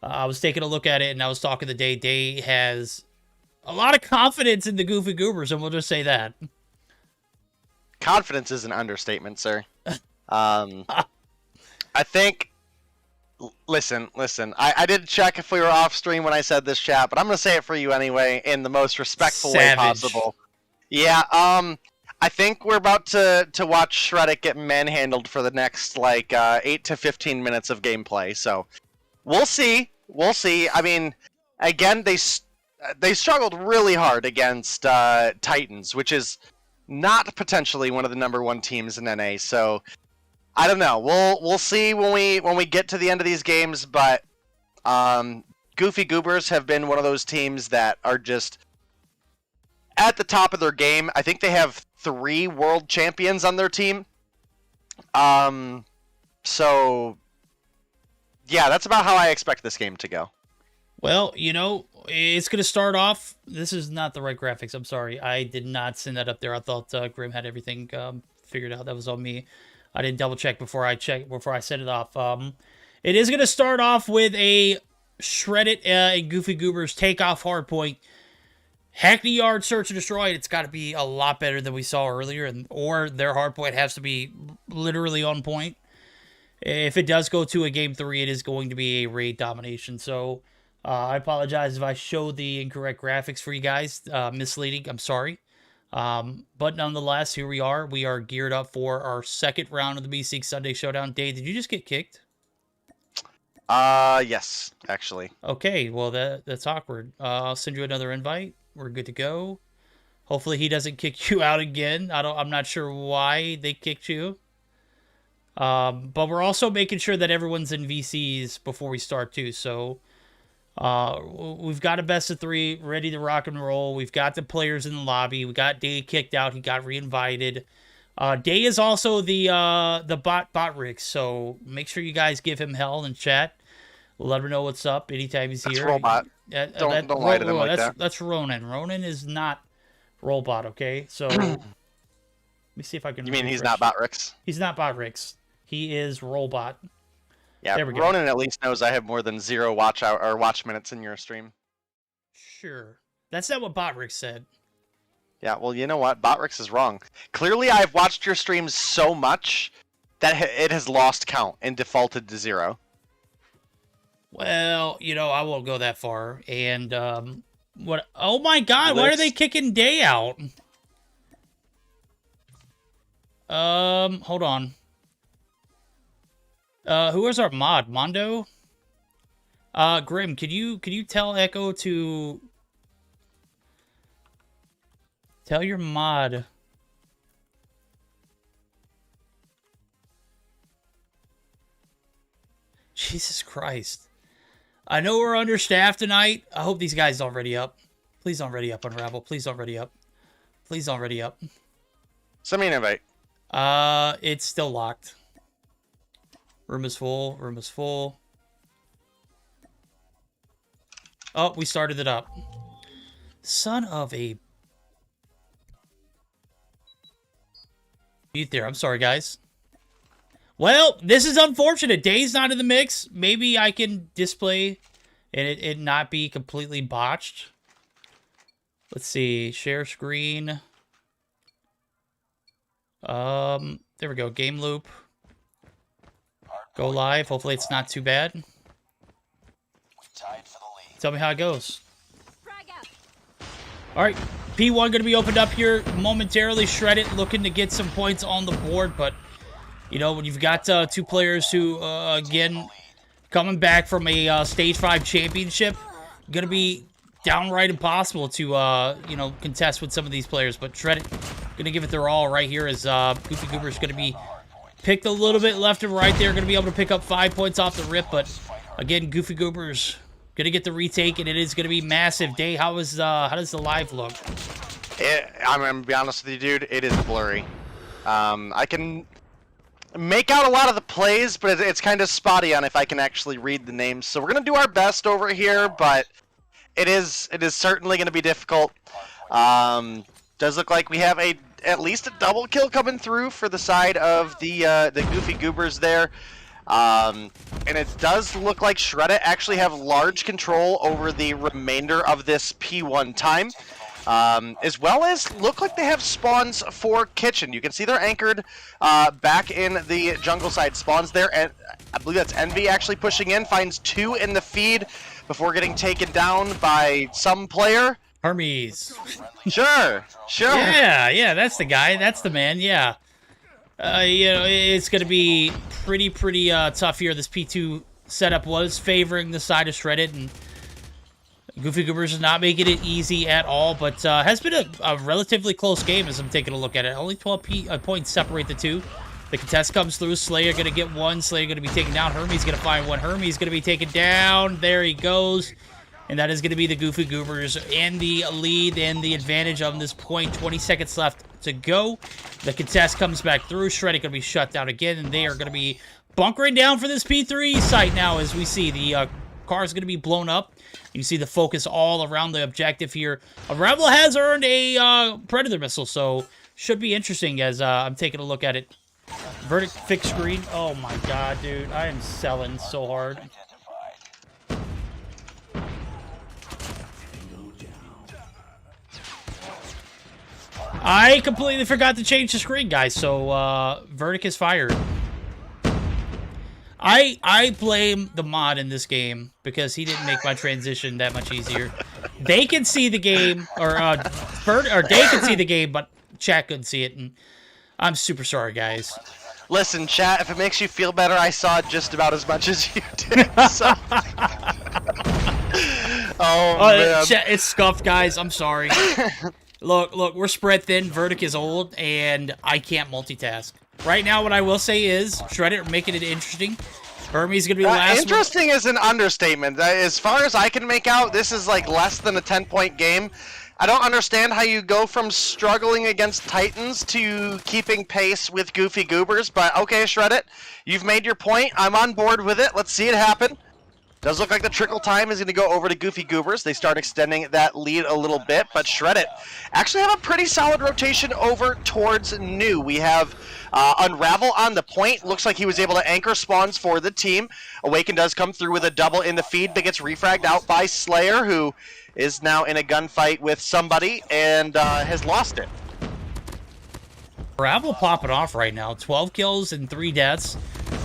I was taking a look at it and I was talking to Day. Day has a lot of confidence in the Goofy Goobers, and we'll just say that. Confidence is an understatement, sir. I think... Listen. I did check if we were off stream when I said this, chat, but I'm going to say it for you anyway in the most respectful way possible. Yeah, I think we're about to watch Shredded get manhandled for the next, like, 8 to 15 minutes of gameplay, so we'll see. We'll see. I mean, again, they struggled really hard against Titans, which is not potentially one of the #1 teams in NA, so... I don't know. We'll see when we get to the end of these games, but Goofy Goobers have been one of those teams that are just at the top of their game. I think they have 3 world champions on their team. So yeah, that's about how I expect this game to go. Well, you know, it's going to start off. This is not the right graphics. I'm sorry. I did not send that up there. I thought Grim had everything figured out. That was on me. I didn't double check before I set it off. It is going to start off with a Shredded and Goofy Goobers take off hardpoint. Hackney Yard search and destroy. It's got to be a lot better than we saw earlier, or their hardpoint has to be literally on point. If it does go to a game 3, it is going to be a raid domination. So I apologize if I showed the incorrect graphics for you guys. Misleading. I'm sorry. But nonetheless, here we are. We are geared up for our second round of the Meseeks Sunday Showdown. Dave, did you just get kicked? Yes, actually. Okay, well that's awkward. I'll send you another invite. We're good to go. Hopefully he doesn't kick you out again. I'm not sure why they kicked you. But we're also making sure that everyone's in VCs before we start too. So we've got a best of 3 ready to rock and roll. We've got the players in the lobby. We got Day kicked out. He got reinvited. Day is also the bot Rick, so make sure you guys give him hell in chat. Let him know what's up anytime he's That's here. Robot. Don't lie to them like that. That's Ronan. Ronan is not Robot, okay? So let me see if I can... You mean he's not Bot Ricks? He's not Bot Ricks. He is Robot. Yeah, there we go. Ronan at least knows I have more than 0 watch minutes in your stream. Sure. That's not what Botrix said. Yeah, well, you know what? Botrix is wrong. Clearly, I've watched your streams so much that it has lost count and defaulted to 0. Well, you know, I won't go that far. And, what? Oh my god, why are they kicking Day out? Hold on. Who is our mod? Mondo? Grim, could you tell Echo to tell your mod? Jesus Christ. I know we're understaffed tonight. I hope these guys don't ready up. Please don't ready up, Unravel. Please don't ready up. Please don't ready up. Send me an invite. It's still locked. Room is full. Room is full. Oh, we started it up. Son of a... Mute there. I'm sorry, guys. Well, this is unfortunate. Day's not in the mix. Maybe I can display and it not be completely botched. Let's see. Share screen. There we go. Game loop. Go live. Hopefully it's not too bad. Tell me how it goes. Alright, P1 going to be opened up here momentarily. Shredded looking to get some points on the board, but, you know, when you've got 2 players who, again, coming back from a Stage 5 championship, going to be downright impossible to, you know, contest with some of these players. But Shredded going to give it their all right here as Goofy Goober's going to be picked a little bit left and right there. Going to be able to pick up 5 points off the rip. But, again, Goofy Goober's going to get the retake, and it is going to be massive. Day, how does the live look? I'm going to be honest with you, dude. It is blurry. I can make out a lot of the plays, but it's kind of spotty on if I can actually read the names. So we're going to do our best over here, but it is certainly going to be difficult. Does look like we have at least a double kill coming through for the side of the Goofy Goobers there. And it does look like Shreddit actually have large control over the remainder of this P1 time. As well as look like they have spawns for kitchen. You can see they're anchored back in the jungle side spawns there, and I believe that's Envy actually pushing in, finds 2 in the feed before getting taken down by some player. Hermes. Sure. Yeah, that's the guy. That's the man, yeah. You know, it's going to be pretty tough here. This P2 setup was favoring the side of Shredded, and Goofy Goobers is not making it easy at all, but has been a relatively close game as I'm taking a look at it. Only 12 points separate the two. The contest comes through. Slayer going to get one. Slayer going to be taken down. Hermes going to find one. Hermes going to be taken down. There he goes. And that is going to be the Goofy Goobers in the lead and the advantage on this point. 20 seconds left to go. The contest comes back through. Shredded going to be shut down again, and they are going to be bunkering down for this P3 site now as we see the car is going to be blown up. You see the focus all around the objective here. A Rebel has earned a Predator missile, so should be interesting as I'm taking a look at it. Verdict fixed screen. Oh my god, dude. I am selling so hard. I completely forgot to change the screen, guys, so Verdict is fired. I blame the mod in this game because he didn't make my transition that much easier. They can see the game, or they can see the game, but chat couldn't see it, and I'm super sorry, guys. Listen, chat, if it makes you feel better, I saw it just about as much as you did, so... Oh, man. Chat, it's scuffed, guys. I'm sorry. Look, we're spread thin. Verdict is old, and I can't multitask. Right now, what I will say is, Shreddit making it interesting. Hermes going to be the last interesting is an understatement. As far as I can make out, this is like less than a 10-point game. I don't understand how you go from struggling against Titans to keeping pace with Goofy Goobers, but okay, Shreddit, you've made your point. I'm on board with it. Let's see it happen. Does look like the trickle time is going to go over to Goofy Goobers. They start extending that lead a little bit, but Shreddit actually have a pretty solid rotation over towards New. We have Unravel on the point. Looks like he was able to anchor spawns for the team. Awaken does come through with a double in the feed, but gets refragged out by Slayer, who is now in a gunfight with somebody and has lost it. Unravel popping off right now. 12 kills and 3 deaths.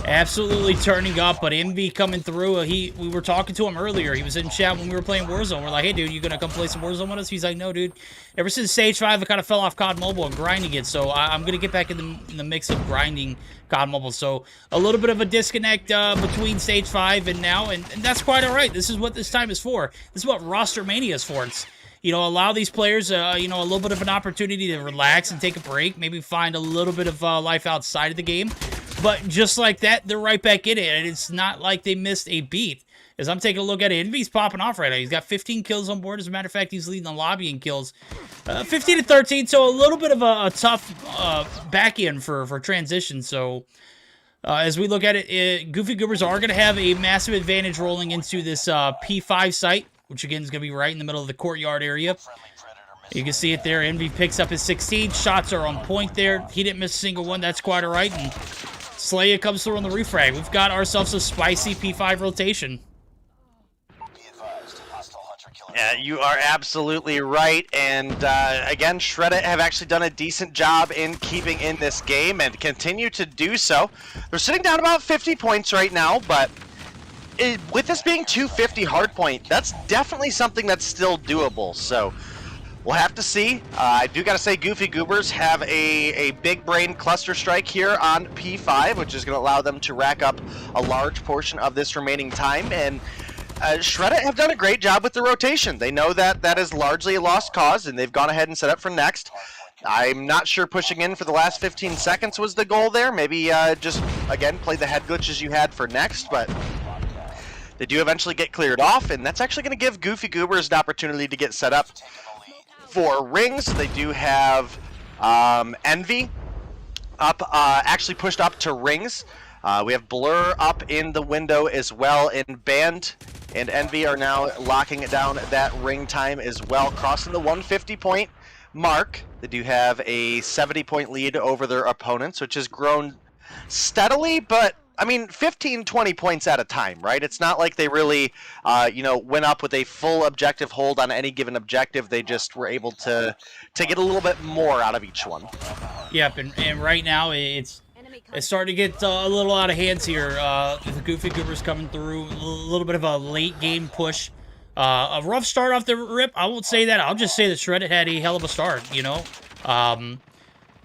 Absolutely turning up, but Envy coming through. We were talking to him earlier. He was in chat when we were playing Warzone. We're like, hey, dude, you gonna come play some Warzone with us? He's like, no, dude. Ever since Stage 5, I kind of fell off COD Mobile and grinding it, so I'm gonna get back in the mix of grinding COD Mobile. So a little bit of a disconnect between Stage 5 and now, and that's quite all right. This is what this time is for. This is what Roster Mania is for. It's, you know, allow these players, you know, a little bit of an opportunity to relax and take a break, maybe find a little bit of life outside of the game. But just like that, they're right back in it, and it's not like they missed a beat. As I'm taking a look at it, Envy's popping off right now. He's got 15 kills on board. As a matter of fact, he's leading the lobby in kills. 15 to 13, so a little bit of a tough back end for transition. So as we look at it, Goofy Goobers are going to have a massive advantage rolling into this P5 site, which again is going to be right in the middle of the courtyard area. You can see it there. Envy picks up his 16. Shots are on point there. He didn't miss a single one. That's quite all right. And Slayer comes through on the refrag. We've got ourselves a spicy P5 rotation. Yeah, you are absolutely right. And again, Shreddit have actually done a decent job in keeping in this game and continue to do so. They're sitting down about 50 points right now, but with this being 250 hardpoint, that's definitely something that's still doable. So we'll have to see. I do got to say, Goofy Goobers have a big brain cluster strike here on P5, which is going to allow them to rack up a large portion of this remaining time. And Shreddit have done a great job with the rotation. They know that that is largely a lost cause, and they've gone ahead and set up for next. I'm not sure pushing in for the last 15 seconds was the goal there. Maybe just, again, play the head glitches you had for next, but they do eventually get cleared off, and that's actually going to give Goofy Goobers an opportunity to get set up for rings. They do have Envy up, actually pushed up to rings. We have Blur up in the window as well, and Band and Envy are now locking it down at that ring time as well, crossing the 150-point mark. They do have a 70-point lead over their opponents, which has grown steadily, but I mean, 15, 20 points at a time, right? It's not like they really, went up with a full objective hold on any given objective. They just were able to get a little bit more out of each one. Yep, and right now it's starting to get a little out of hands here. The Goofy Goobers coming through, a little bit of a late game push. A rough start off the rip. I won't say that. I'll just say that Shreddit had a hell of a start,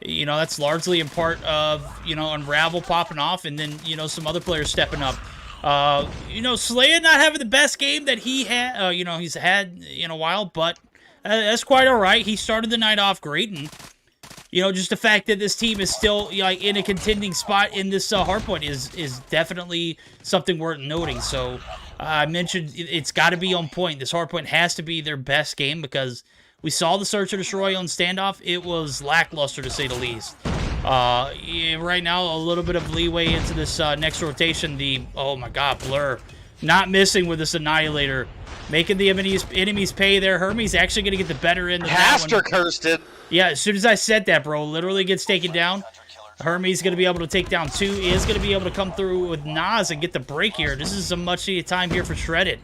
that's largely in part of, Unravel popping off and then, some other players stepping up. Slaya not having the best game that he had, he's had in a while, but that's quite all right. He started the night off great, and, just the fact that this team is still, in a contending spot in this hardpoint is definitely something worth noting. So, I mentioned it's got to be on point. This hardpoint has to be their best game because we saw the Search and Destroy on standoff. It was lackluster, to say the least. Right now, a little bit of leeway into this next rotation. Oh my god, Blur. Not missing with this Annihilator. Making the enemies pay there. Hermes actually going to get the better end of that one. Caster cursed it. Yeah, as soon as I said that, bro, literally gets taken down. Hermes going to be able to take down 2. Is going to be able to come through with Nas and get the break here. This is a much-needed time here for Shreddit.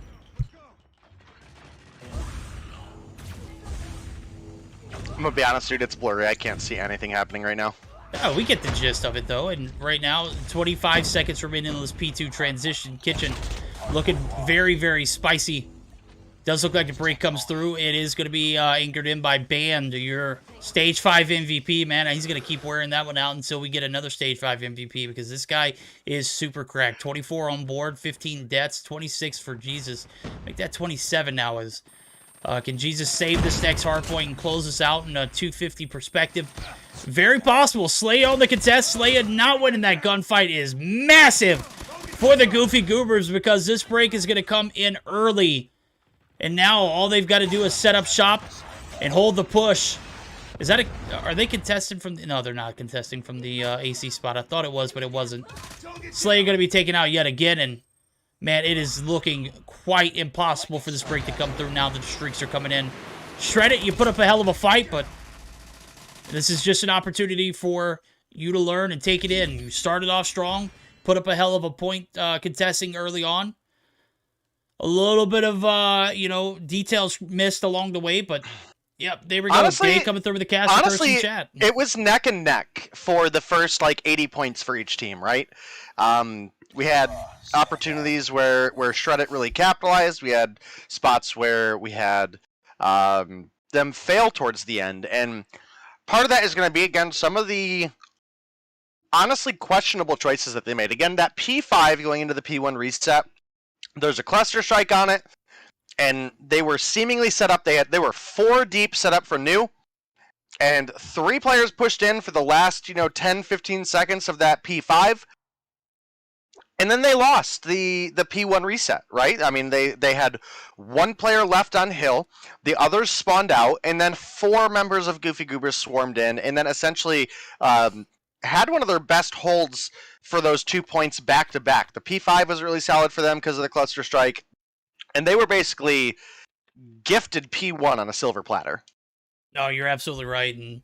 I'm going to be honest, dude, it's blurry. I can't see anything happening right now. Oh, we get the gist of it, though. And right now, 25 seconds remaining in this P2 transition. Kitchen looking very, very spicy. Does look like the break comes through. It is going to be anchored in by Band, your Stage 5 MVP, man. He's going to keep wearing that one out until we get another Stage 5 MVP because this guy is super cracked. 24 on board, 15 deaths, 26 for Jesus. Make that 27 now. Can Jesus save this next hardpoint and close us out in a 250 perspective? Very possible. Slaya on the contest. Slaya not winning that gunfight is massive for the Goofy Goobers because this break is going to come in early. And now all they've got to do is set up shop and hold the push. Are they contesting from no, they're not contesting from the AC spot. I thought it was, but it wasn't. Slaya going to be taken out yet again, and man, it is looking quite impossible for this break to come through now that the streaks are coming in. Shreddit, you put up a hell of a fight, but this is just an opportunity for you to learn and take it in. You started off strong, put up a hell of a point contesting early on. A little bit of, details missed along the way, but, yep, there we go. Honestly, Day coming through with the cast honestly, chat. It was neck and neck for the first, 80 points for each team, right? We had opportunities where Shreddit really capitalized. We had spots where we had them fail towards the end. And part of that is going to be, again, some of the honestly questionable choices that they made. Again, that P5 going into the P1 reset, there's a cluster strike on it, and they were seemingly set up. They were 4 deep set up for new, and 3 players pushed in for the last 10, 15 seconds of that P5, and then they lost the P1 reset, right? I mean, they had 1 player left on hill, the others spawned out, and then 4 members of Goofy Goobers swarmed in, and then essentially had one of their best holds for those 2 points back to back. The P5 was really solid for them because of the cluster strike, and they were basically gifted P1 on a silver platter. No, you're absolutely right, and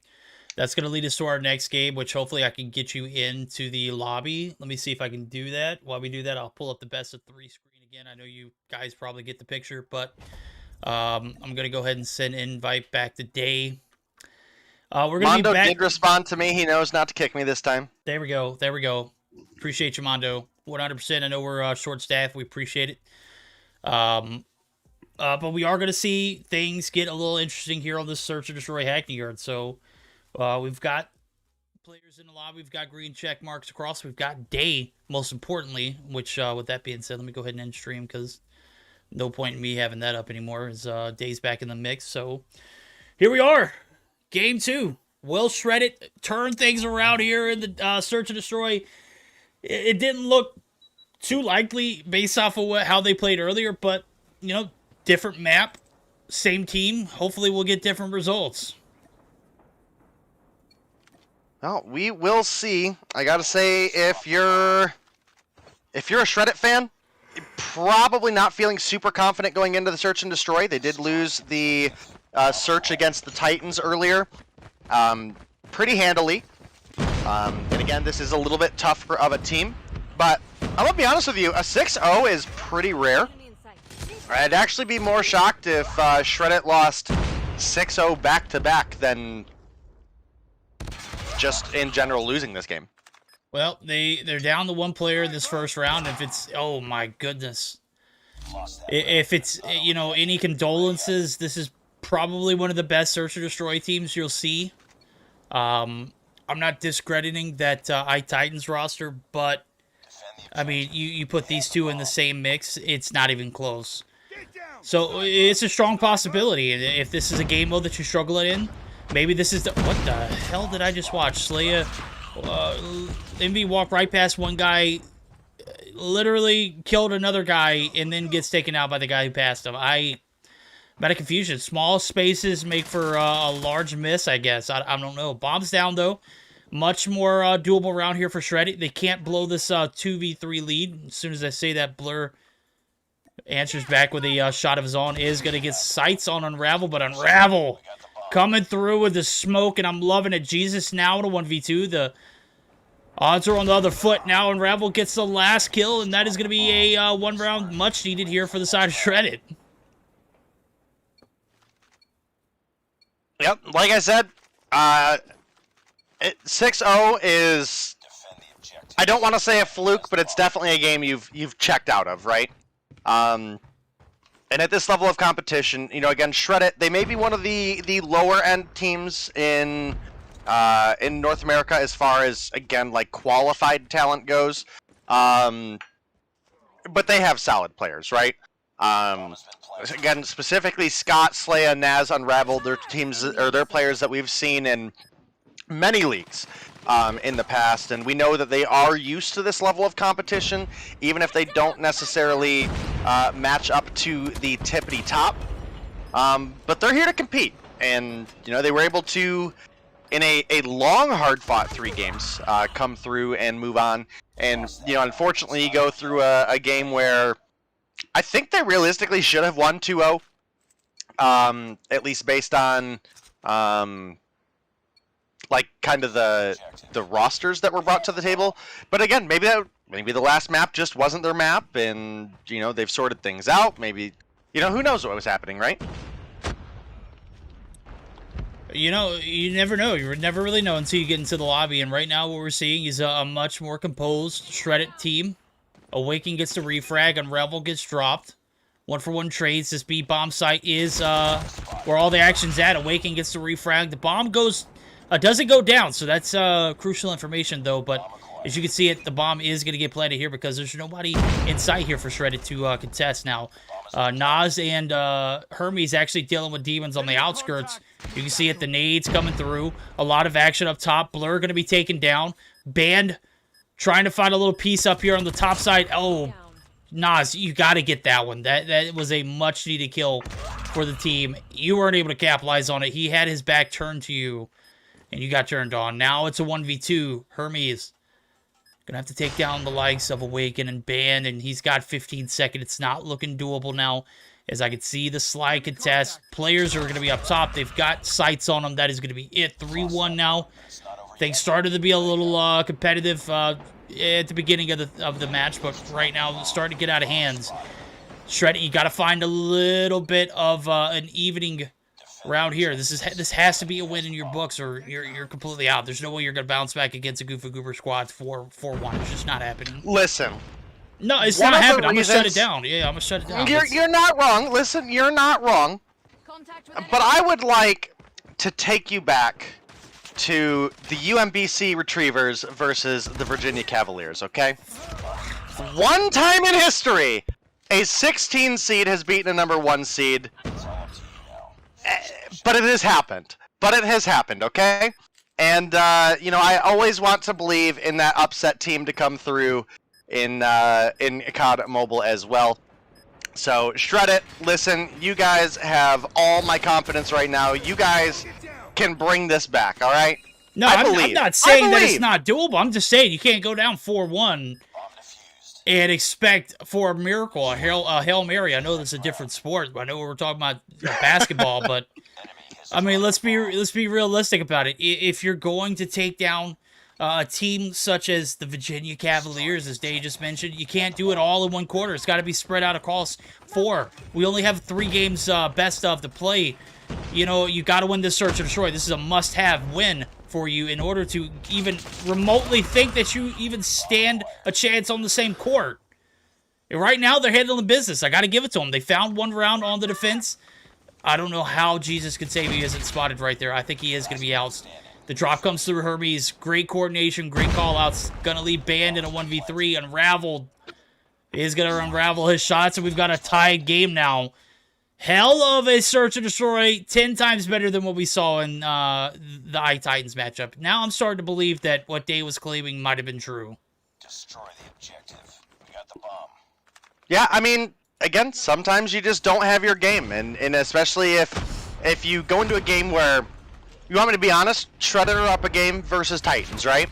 that's going to lead us to our next game, which hopefully I can get you into the lobby. Let me see if I can do that. While we do that, I'll pull up the best of 3 screen again. I know you guys probably get the picture, but I'm going to go ahead and send an invite back to Day. We're going to be Mondo back. did respond to me. He knows not to kick me this time. There we go. There we go. Appreciate you, Mondo. 100%. I know we're short staffed. We appreciate it. But we are going to see things get a little interesting here on this Search and Destroy Hackney Yard. So we've got players in the lobby. We've got green check marks across. We've got Day, most importantly, which with that being said, let me go ahead and end stream because no point in me having that up anymore. As Days back in the mix. So here we are, game 2. Will Shreddit turn things around here in the Search and Destroy? It didn't look too likely based off of how they played earlier, but you know, different map, same team. Hopefully, we'll get different results. Well, we will see. I gotta say, if you're a Shreddit fan, you're probably not feeling super confident going into the Search and Destroy. They did lose the search against the Titans earlier, pretty handily. And again, this is a little bit tougher of a team, but I'm gonna be honest with you, a 6-0 is pretty rare. I'd actually be more shocked if Shreddit lost 6-0 back-to-back than just in general losing this game. Well, they're down to one player in this first round. If it's, oh my goodness, if it's, you know, any condolences, this is probably one of the best Search and Destroy teams you'll see. I'm not discrediting that iTitans roster, but I mean, you put these two in the same mix, it's not even close. So it's a strong possibility. If this is a game mode that you're struggling in, maybe this is the... What the hell did I just watch? Slaya, Envy walked right past one guy, literally killed another guy, and then gets taken out by the guy who passed him. I'm out of confusion. Small spaces make for a large miss, I guess. I don't know. Bombs down, though. Much more doable round here for Shreddit. They can't blow this 2v3 lead. As soon as I say that, Blur answers back with a shot of his own. Is going to get sights on Unravel, but Unravel coming through with the smoke, and I'm loving it. Jesus now to 1v2. The odds are on the other foot. Now Unravel gets the last kill, and that is going to be a one round much needed here for the side of Shreddit. Yep, like I said, 6-0 is, I don't want to say a fluke, but it's definitely a game you've checked out of, right? And at this level of competition, you know, again, Shreddit, they may be one of the lower end teams in North America as far as, again, like qualified talent goes. But they have solid players, right? Again, specifically Scott, Slaya, Naz, Unravel, their teams or their players that we've seen in many leagues in the past, and we know that they are used to this level of competition, even if they don't necessarily match up to the tippity top. But they're here to compete, and you know, they were able to, in a long, hard-fought 3 games, come through and move on. And you know, unfortunately, you go through a game where I think they realistically should have won 2-0, at least based on like kind of the rosters that were brought to the table. But again, maybe the last map just wasn't their map, and you know, they've sorted things out. Maybe, you know, who knows what was happening, right? You know, you never know. You would never really know until you get into the lobby. And right now, what we're seeing is a much more composed, Shreddit team. Awaken gets the refrag, Unravel gets dropped. 1-for-1 trades. This B bomb site is where all the action's at. Awaken gets the refrag. The bomb goes, doesn't go down, so that's crucial information though. But as you can see, the bomb is going to get planted here because there's nobody in sight here for Shreddit to contest now. Nas and Hermes actually dealing with demons on the outskirts. You can see the nades coming through. A lot of action up top. Blur going to be taken down. Band trying to find a little piece up here on the top side. Oh, Nas, you got to get that one. That was a much-needed kill for the team. You weren't able to capitalize on it. He had his back turned to you, and you got turned on. Now it's a 1v2. Hermes gonna have to take down the likes of Awaken and Band, and he's got 15 seconds. It's not looking doable now, as I can see the slide contest. Players are going to be up top. They've got sights on them. That is going to be it. 3-1 now. Things started to be a little competitive at the beginning of the match, but right now it's starting to get out of hands. Shreddit, you got to find a little bit of an evening round here. This has to be a win in your books, or you're completely out. There's no way you're going to bounce back against a Goofa Goober squad 4-1. It's just not happening. Listen. No, it's not happening. I'm going to shut it down. Yeah, I'm going to shut it down. You're not wrong. Listen, you're not wrong. But I would like to take you back to the UMBC Retrievers versus the Virginia Cavaliers, okay? One time in history, A 16 seed has beaten a number 1 seed. But it has happened. Okay? And, you know, I always want to believe in that upset team to come through in COD Mobile as well. So, Shred It, listen, you guys have all my confidence right now. You guys can bring this back, all right? No, I'm not saying that it's not doable. I'm just saying you can't go down 4-1 and expect for a miracle, a Hail Mary. I know this is a different sport. I know we're talking about basketball, but I mean, let's be realistic about it. If you're going to take down a team such as the Virginia Cavaliers, as Dave just mentioned, you can't do it all in one quarter. It's got to be spread out across 4. We only have 3 games best of to play. You know, you got to win this search and destroy. This is a must-have win for you in order to even remotely think that you even stand a chance on the same court. And right now, they're handling business. I got to give it to them. They found one round on the defense. I don't know how Jesus could save he isn't spotted right there. I think he is going to be out. The drop comes through Hermes. Great coordination, great call-outs. Going to leave Band in a 1v3. Unraveled is going to unravel his shots, and we've got a tied game now. Hell of a search and destroy. 10 times better than what we saw in the iTitans matchup. Now I'm starting to believe that what Dave was claiming might have been true. Destroy the objective. We got the bomb. Yeah, I mean, again, sometimes you just don't have your game, and especially if you go into a game where, you want me to be honest, Shredder are up a game versus Titans, right?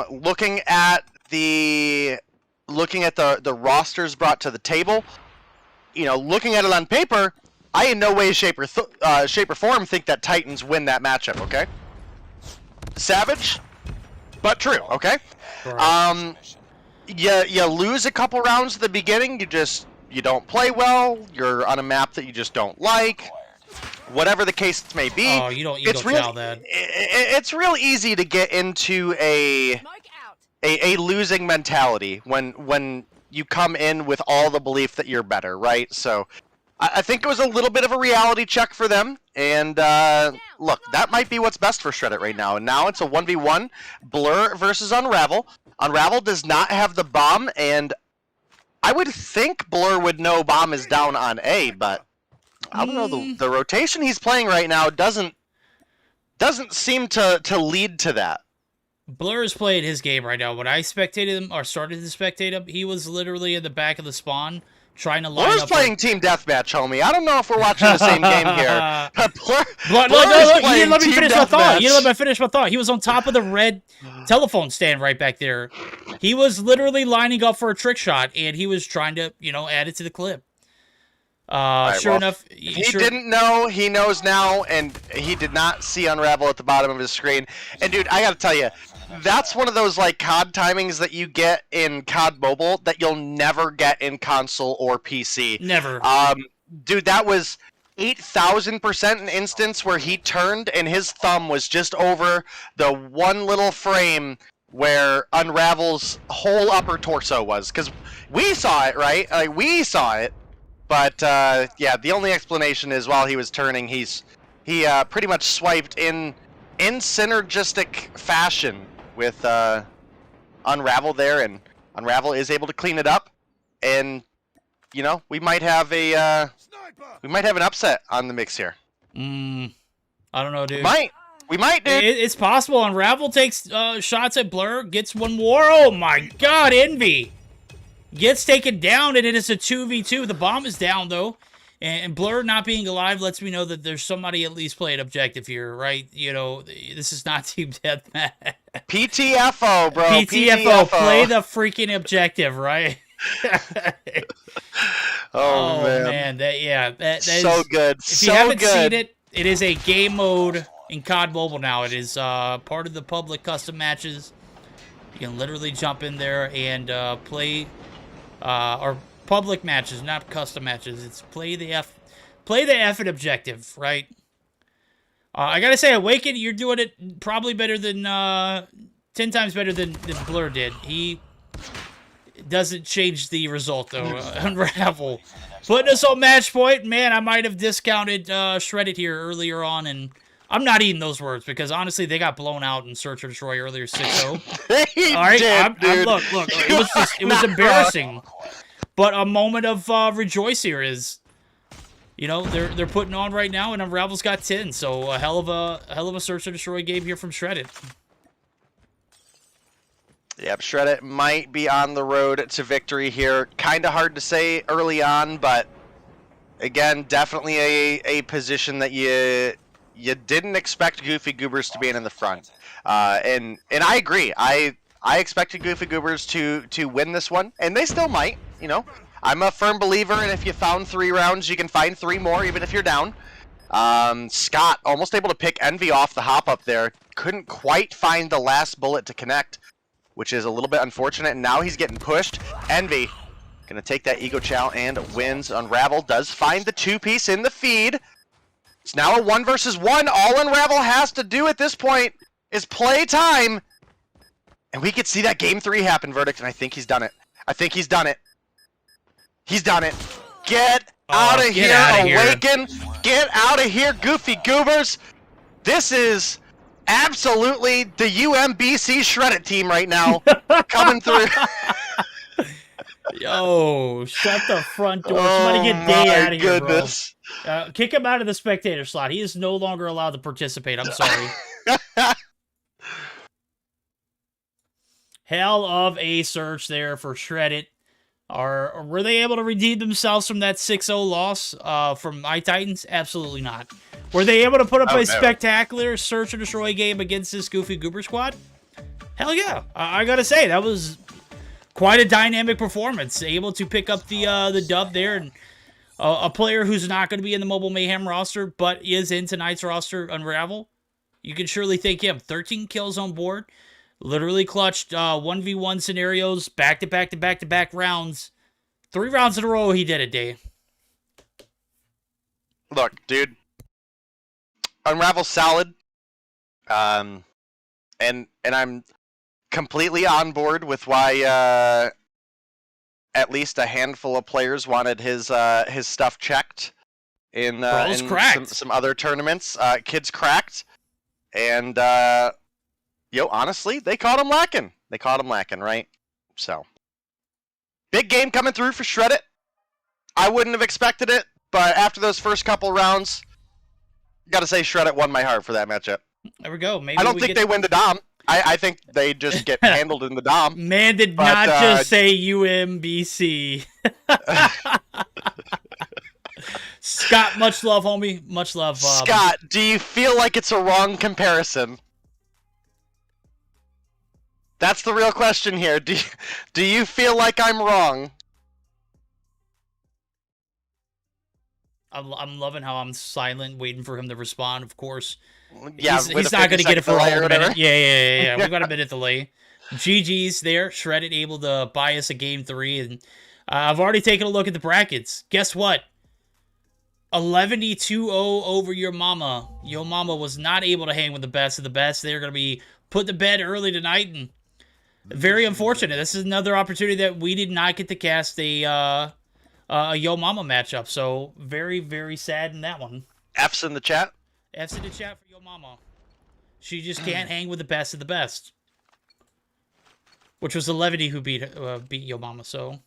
Looking at the rosters brought to the table, you know, looking at it on paper, I in no way, shape, or form think that Titans win that matchup, okay? Savage, but true, okay? Right. You lose a couple rounds at the beginning, you don't play well, you're on a map that you just don't like, whatever the case may be. Oh, you don't tell that. It's real easy to get into a losing mentality when you come in with all the belief that you're better, right? So I think it was a little bit of a reality check for them, and look, that might be what's best for Shred It right now. And now it's a 1v1, Blur versus Unravel. Unravel does not have the bomb, and I would think Blur would know bomb is down on A, but I don't know, the rotation he's playing right now doesn't seem to lead to that. Blur is playing his game right now. When I spectated him, or started to spectate him, he was literally in the back of the spawn, trying to line Blur's up... playing Team Deathmatch, homie. I don't know if we're watching the same game here. Blur you didn't let me finish my thought. You didn't let me finish my thought. He was on top of the red telephone stand right back there. He was literally lining up for a trick shot, and he was trying to, you know, add it to the clip. Sure enough... He didn't know, he knows now, and he did not see Unravel at the bottom of his screen. And dude, I gotta tell you, that's one of those like COD timings that you get in COD Mobile that you'll never get in console or PC. Never. Dude, that was 8,000% an instance where he turned and his thumb was just over the one little frame where Unravel's whole upper torso was. Because we saw it, right? Like, we saw it. But, yeah, the only explanation is while he was turning, he pretty much swiped in synergistic fashion with Unravel there, and Unravel is able to clean it up, and you know, we might have an upset on the mix here. I don't know, dude. We might, dude. It's possible. Unravel takes shots at Blur, gets one more. Oh my God, Envy gets taken down, and it is a 2v2. The bomb is down though. And Blur not being alive lets me know that there's somebody at least playing objective here, right? You know, this is not Team Deathmatch. PTFO, bro. PTFO. Play the freaking objective, right? Oh man. That so is, good. If you haven't seen it, it is a game mode in COD Mobile now. It is part of the public custom matches. You can literally jump in there and play, or public matches, not custom matches. It's play the effing objective, right? I gotta say, Awaken, you're doing it probably better than 10 times better than Blur did. He doesn't change the result though. Unravel putting us on match point. Man, I might have discounted Shredded here earlier on, and I'm not eating those words because honestly, they got blown out in Search or Destroy earlier 6-0. All right, dude. look, it was embarrassing. But a moment of rejoice here is, you know, they're putting on right now, and Unravel's got 10. So a hell of a search and destroy game here from Shredded. Yep, Shredded might be on the road to victory here. Kind of hard to say early on, but again, definitely a position that you didn't expect Goofy Goobers to be in the front. And I agree. I expected Goofy Goobers to win this one, and they still might. You know, I'm a firm believer, and if you found 3 rounds, you can find 3 more, even if you're down. Scott almost able to pick Envy off the hop up there. Couldn't quite find the last bullet to connect, which is a little bit unfortunate, and now he's getting pushed. Envy gonna take that ego chow and wins. Unravel does find the 2-piece in the feed. It's now a 1 versus 1. All Unravel has to do at this point is play time, and we could see that game 3 happen, Verdict, and I think he's done it. I think he's done it. He's done it. Get out of here, Awaken. Get out of here, Goofy Goobers. This is absolutely the UMBC Shredded team right now coming through. Yo, shut the front door. Somebody get Day out of here, goodness. bro. Kick him out of the spectator slot. He is no longer allowed to participate. I'm sorry. Hell of a search there for Shredded. Were they able to redeem themselves from that 6-0 loss from iTitans? Absolutely not. Were they able to put up a spectacular search and destroy game against this Goofy Goober squad? Hell yeah. I gotta say, that was quite a dynamic performance. Able to pick up the dub there, and a player who's not going to be in the Mobile Mayhem roster, but is in tonight's roster, Unravel. You can surely thank him. 13 kills on board. Literally clutched 1v1 scenarios, back-to-back rounds. 3 rounds in a row he did it, Day. Look, dude. Unravel's solid. And I'm completely on board with why at least a handful of players wanted his stuff checked in some other tournaments. Kid's cracked. And honestly, they caught him lacking. They caught him lacking, right? So, big game coming through for Shredded. I wouldn't have expected it, but after those first couple rounds, gotta say Shredded won my heart for that matchup. There we go. Maybe I don't think they win the Dom. I think they just get handled in the Dom. Man did not just say UMBC. Scott, much love, homie. Much love. Scott, do you feel like it's a wrong comparison? That's the real question here. Do you feel like I'm wrong? I'm loving how I'm silent, waiting for him to respond, of course. Yeah, he's not going to get it for a whole minute. Yeah. We got a minute delay. GG's there. Shredded able to buy us a game 3. And I've already taken a look at the brackets. Guess what? 11-2-0 over your mama. Your mama was not able to hang with the best of the best. They're going to be put to bed early tonight. And very unfortunate. This is another opportunity that we did not get to cast a Yo Mama matchup. So very, very sad in that one. F's in the chat. F's in the chat for Yo Mama. She just can't hang with the best of the best. Which was the Levity who beat Yo Mama. So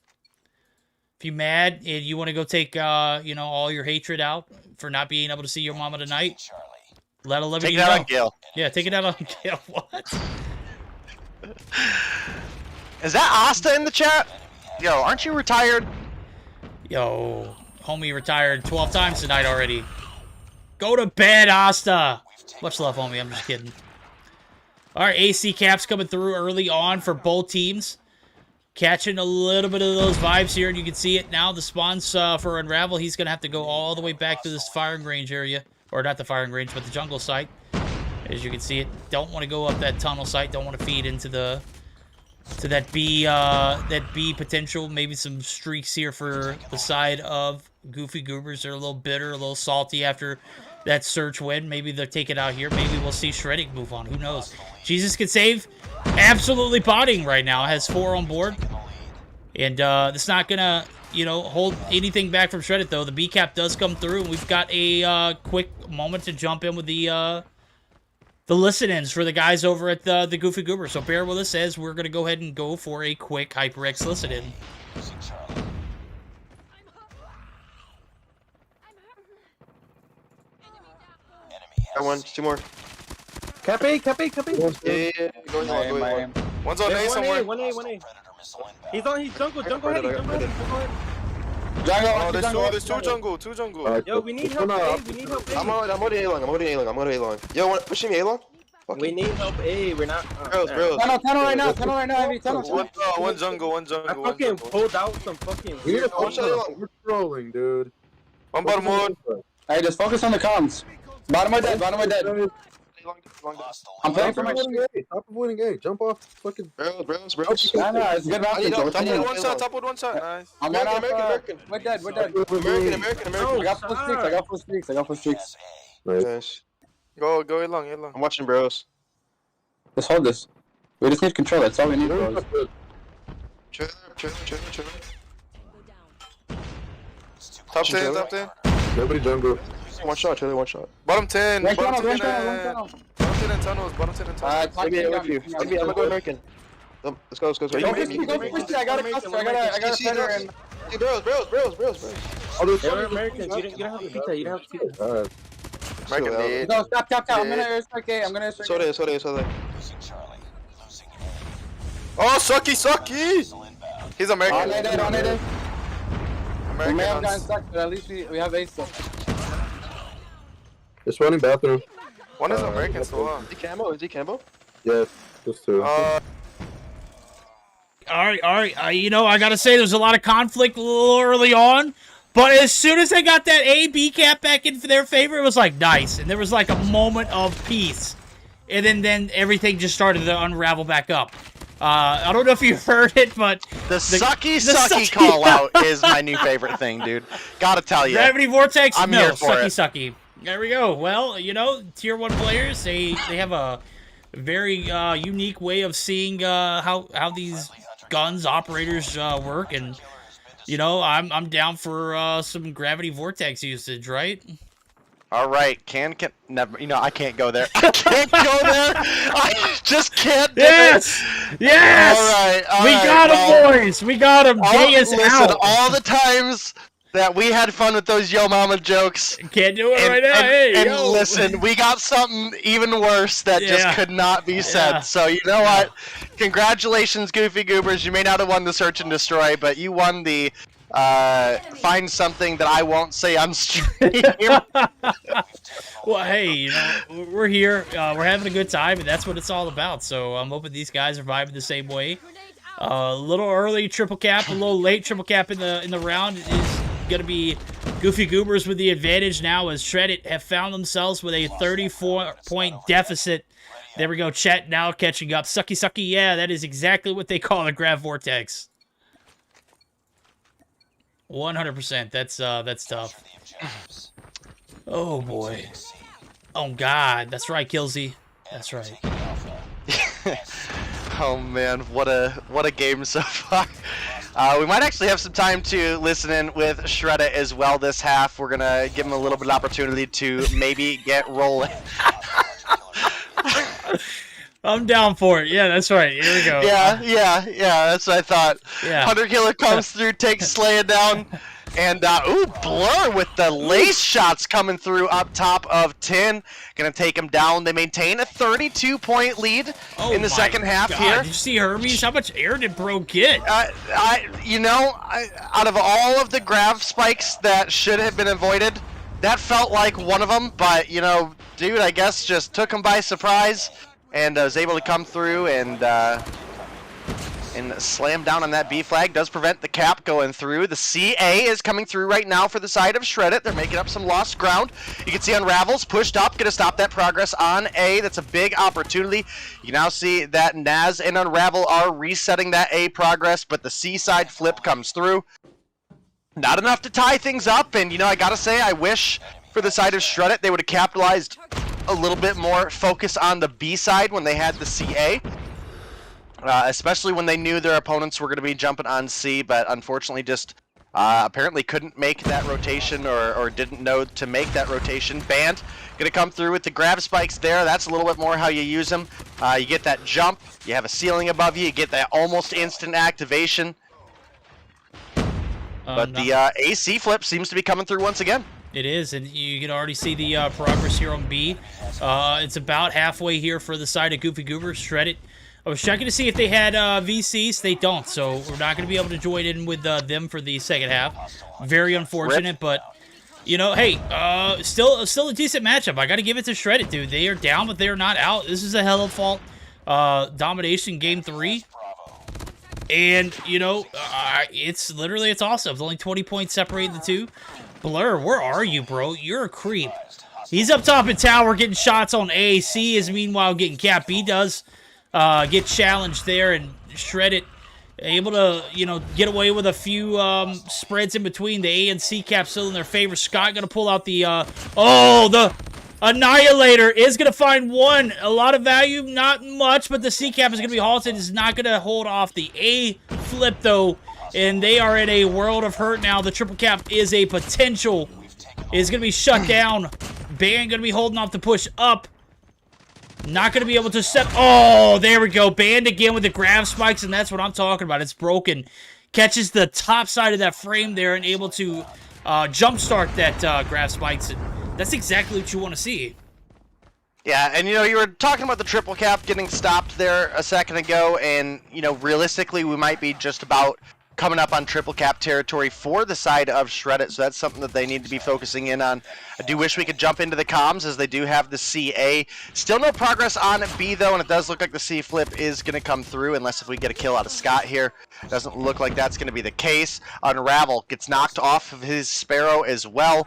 if you're mad and you want to go take all your hatred out for not being able to see Your Mama tonight, let a Levity take it out on Gale. Yeah, take it out on Gale. What? Is that Asta in the chat? Yo, aren't you retired? Yo, homie retired 12 times tonight already. Go to bed, Asta. Much love, homie. I'm just kidding. All right, AC caps coming through early on for both teams. Catching a little bit of those vibes here, and you can see it now. The spawns for Unravel, he's going to have to go all the way back to this firing range area. Or not the firing range, but the jungle site. As you can see it, don't want to go up that tunnel site. Don't want to feed into that B potential. Maybe some streaks here for the side of Goofy Goobers. They're a little bitter, a little salty after that search win. Maybe they'll take it out here. Maybe we'll see Shredding move on. Who knows? Jesus can save. Absolutely potting right now. Has 4 on board. And it's not going to, hold anything back from Shredded, though. The B cap does come through. And we've got a quick moment to jump in with the listen-ins for the guys over at the Goofy Goober. So bear with us as we're going to go ahead and go for a quick HyperX listen-in. Got one, 2 more. Cap A. Yeah. Going on, going on. One's on A somewhere. 1A. Predator missile inbound. He's jungle I got Predator. Oh, there's two jungle. Yo, we need help A. I'm already A-long. Yo, pushing me A-long? Fuck We it. need help A. We're not. Bros. Tunnel right now, heavy, tunnel. One jungle. I fucking pulled out some fucking. One shot A-long. We're trolling, dude. One bottom one. Hey, just focus on the comms. Bottom are dead. Hostile I'm playing for my Stop avoiding A. Jump off. Fucking. Bros. Nah, it's good I need help. round. Top with one shot. Nice. I'm one off. American. We're dead. American. I got full streaks. Nice. Go A-long. I'm watching bros. Let's hold this. We just need control. That's all we need, bros. Trailer. Top 10. Nobody jungle. One shot, Trailer, one shot. Bottom 10. Rank Bottom 10 tunnel. Bottom 10 and tunnels. Maybe I'm gonna go American. Let's go. Go push it. I got a cluster. I got a feather and... Hey, bros. Oh, there's Americans. You don't have to pizza. You don't have to pizza. American dead. No, stop. I'm gonna airstrike A. So there. losing Charlie. Losing A. Oh, Sucky! Missile inbound. He's American. On it. We may have American. gotten stuck, but at least we have ace still. It's running bathroom. One is American, so Is he Cambo? Yes, just two. All right. I gotta say, there's a lot of conflict a little early on, but as soon as they got that A/B cap back in for their favor, it was like nice, and there was like a moment of peace, and then everything just started to unravel back up. I don't know if you heard it, but The sucky call out is my new favorite thing, dude. Gotta tell you. Gravity Vortex, I'm no, here for sucky. There we go. Well, tier 1 players, they have a very unique way of seeing how these guns operators work, and I'm down for some Gravity Vortex usage, right? All right, never. I can't go there. I can't go there. I just can't do it. Yes. All right. We got him, boys. We got him. Day is out. All the times that we had fun with those Yo Mama jokes. Can't do it right now. Listen, we got something even worse that just could not be said. Yeah. So you know what? Congratulations, Goofy Goobers. You may not have won the Search and Destroy, but you won the find something that I won't say on stream. Well, hey, we're here. We're having a good time, and that's what it's all about. So I'm hoping these guys are vibing the same way. A little early triple cap, a little late triple cap in the round is going to be Goofy Goobers with the advantage now, as Shreddit have found themselves with a 34-point deficit. There we go, Chet now catching up. Sucky, yeah, that is exactly what they call a Grav Vortex. 100%. That's tough. Oh boy. Oh God, that's right, Killsy. That's right. Oh man, what a game so far. We might actually have some time to listen in with Shredda as well this half. We're gonna give him a little bit of opportunity to maybe get rolling. I'm down for it. Yeah, that's right. Here we go. Yeah, that's what I thought. Yeah. Hunter Killer comes through, takes Slaya down, and Blur with the lace shots coming through up top of 10. Gonna take him down. They maintain a 32-point lead in the second half here. Did you see Hermes? How much air did Bro get? Out of all of the grav spikes that should have been avoided, that felt like one of them, but, dude, I guess just took him by surprise and was able to come through and slam down on that B flag. Does prevent the cap going through. The CA is coming through right now for the side of Shreddit. They're making up some lost ground. You can see Unravels pushed up, going to stop that progress on A. That's a big opportunity. You now see that Naz and Unravel are resetting that A progress, but the C side flip comes through. Not enough to tie things up, and I gotta say, I wish for the side of Shreddit they would have capitalized a little bit more focus on the B side when they had the CA. Especially when they knew their opponents were going to be jumping on C, but unfortunately just apparently couldn't make that rotation or didn't know to make that rotation. Band going to come through with the grab spikes there. That's a little bit more how you use them. You get that jump, you have a ceiling above you, you get that almost instant activation. But the AC flip seems to be coming through once again. It is, and you can already see the progress here on B. It's about halfway here for the side of Goofy Goober. Shredded. I was checking to see if they had VCs. They don't, so we're not going to be able to join in with them for the second half. Very unfortunate, but, you know, hey, still a decent matchup. I got to give it to Shredded, dude. They are down, but they are not out. This is a hell of fault domination game 3. And, you know, it's awesome. It's only 20 points separating the two. Blur, where are you, bro? You're a creep. He's up top in tower getting shots on A. C is meanwhile getting capped. B does get challenged there, and Shredded able to, you know, get away with a few spreads in between. The A and C cap still in their favor. Scott gonna pull out the, the Annihilator is going to find one. A lot of value, not much, but the C-Cap is going to be halted. It's not going to hold off the A-flip, though, and they are in a world of hurt now. The triple cap is a potential. It's going to be shut down. Band going to be holding off the push up. Not going to be able to step. Oh, there we go. Band again with the grab spikes, and that's what I'm talking about. It's broken. Catches the top side of that frame there and able to jumpstart that grab spikes. And that's exactly what you want to see. Yeah, and you know, you were talking about the triple cap getting stopped there a second ago, and you know, realistically, we might be just about coming up on triple cap territory for the side of Shredded, so that's something that they need to be focusing in on. I do wish we could jump into the comms, as they do have the CA. Still no progress on B, though, and it does look like the C flip is going to come through, unless if we get a kill out of Scott here. Doesn't look like that's going to be the case. Unravel gets knocked off of his Sparrow as well.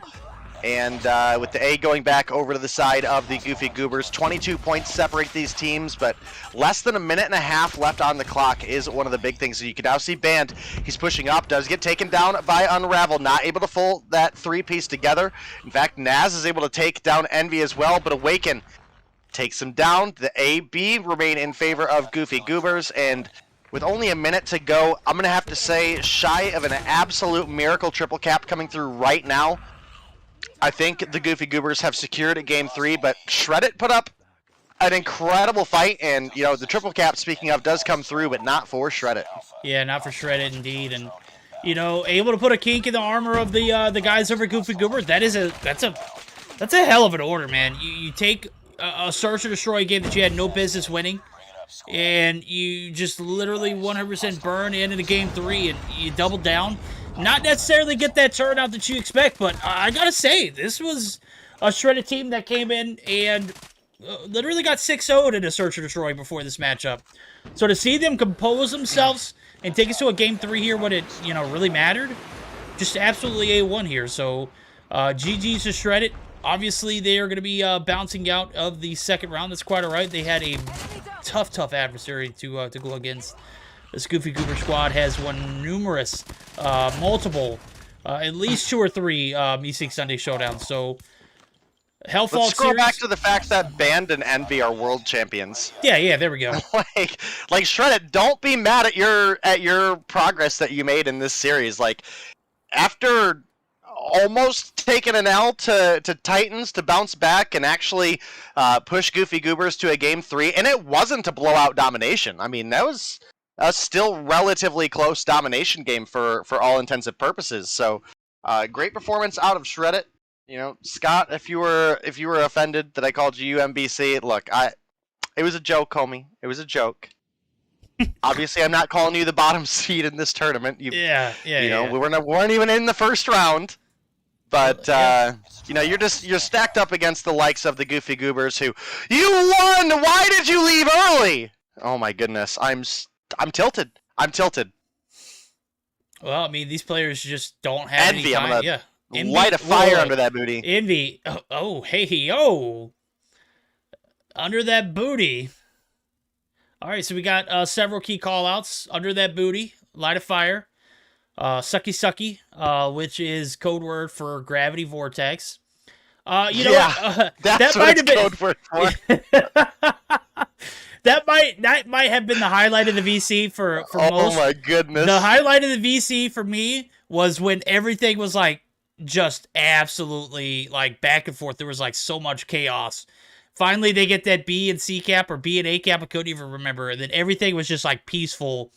And with the A going back over to the side of the Goofy Goobers, 22 points separate these teams, but less than a minute and a half left on the clock is one of the big things. So you can now see Band, he's pushing up, does get taken down by Unravel, not able to pull that three-piece together. In fact, Naz is able to take down Envy as well, but Awaken takes him down. The A, B remain in favor of Goofy Goobers, and with only a minute to go, I'm going to have to say, shy of an absolute miracle triple cap coming through right now. I think the Goofy Goobers have secured a game 3, but Shredded put up an incredible fight, and you know, the triple cap, speaking of, does come through, but not for Shredded. Yeah, not for Shredded indeed, and you know, able to put a kink in the armor of the guys over Goofy Goober. That's a hell of an order, man. You take a search and destroy game that you had no business winning, and you just literally 100% burn into the game 3, and you double down. Not necessarily get that turnout that you expect, but I gotta say, this was a Shredded team that came in and literally got 6-0'd in a search and destroy before this matchup. So to see them compose themselves and take us to a game 3 here when it, you know, really mattered, just absolutely A1 here. So GG's to Shredded. Obviously, they are going to be bouncing out of the second round. That's quite all right. They had a tough adversary to go against. This Goofy Goober squad has won numerous, multiple, at least 2 or 3 Meseeks Sunday Showdowns. So, Hellfall Let's scroll series. back to the fact that Band and Envy are world champions. Yeah, there we go. like Shredded, don't be mad at your progress that you made in this series. Like, after almost taking an L to Titans to bounce back and actually push Goofy Goobers to a game 3, and it wasn't a blowout domination. I mean, that was a still relatively close domination game for all intents and purposes. So, great performance out of Shredded. You know, Scott, if you were offended that I called you UMBC, look, it was a joke, homie. It was a joke. Obviously, I'm not calling you the bottom seed in this tournament. We weren't even in the first round. But you know, you're stacked up against the likes of the Goofy Goobers who, you won. Why did you leave early? Oh my goodness, I'm tilted. I'm tilted. Well, I mean, these players just don't have Envy. any time. Yeah. Envy, light a fire under that booty. Envy. Oh, hey, yo. Under that booty. All right, so we got several key call-outs. Under that booty, light a fire. Sucky Sucky, which is code word for gravity vortex. You know what? That's that what might it's code word for. That might have been the highlight of the VC for most. Oh my goodness. The highlight of the VC for me was when everything was like just absolutely like back and forth. There was like so much chaos. Finally, they get that B and C cap or B and A cap. I couldn't even remember. And then everything was just like peaceful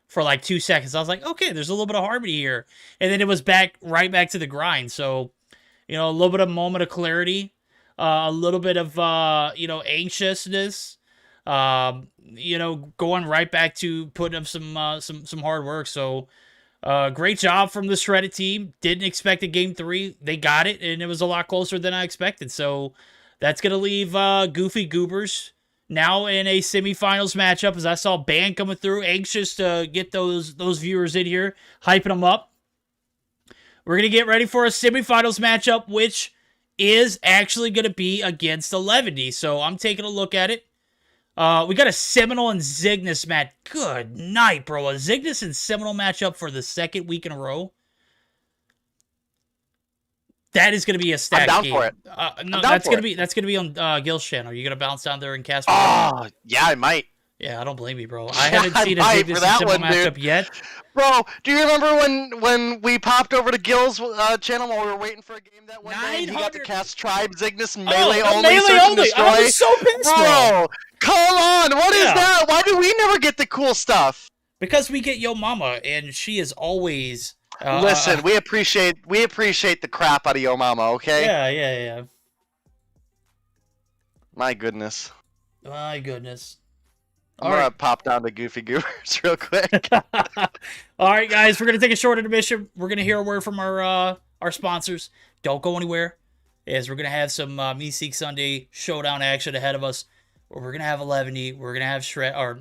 for like 2 seconds. I was like, okay, there's a little bit of harmony here. And then it was right back to the grind. So You know, a little bit of moment of clarity, a little bit of you know, anxiousness. You know, going right back to putting up some hard work. So, great job from the Shredded team. Didn't expect a game 3. They got it, and it was a lot closer than I expected. So, that's gonna leave Goofy Goobers now in a semifinals matchup. As I saw Ban coming through, anxious to get those viewers in here, hyping them up. We're going to get ready for a semifinals matchup, which is actually going to be against 11D. So I'm taking a look at it. We got a Seminole and Zygnus match. Good night, bro. A Zygnus and Seminole matchup for the second week in a row. That is going to be a stacked I'm down game. for it. No, down that's for going to it. be on Gil's channel. Are you going to bounce down there and cast? Oh, yeah, I might. Yeah, I don't blame you, bro. I haven't I seen a might Zygnus for and that Seminole one, dude. matchup yet. Bro, do you remember when we popped over to Gil's channel while we were waiting for a game that one day? And he got to 900. cast Tribe, Zygnus, melee Oh, only, melee search and only. destroy. I was so pissed, bro. Bro, come on, what is Yeah. that? Why do we never get the cool stuff? Because we get Yo Mama, and she is always... Listen, we appreciate the crap out of Yo Mama, okay? Yeah. My goodness. My goodness. I'm gonna pop down to Goofy Goobers real quick. All right, guys, we're gonna take a short intermission. We're gonna hear a word from our sponsors. Don't go anywhere, as we're gonna have some Meseeks Sunday showdown action ahead of us. Where we're gonna have 11E. We're gonna have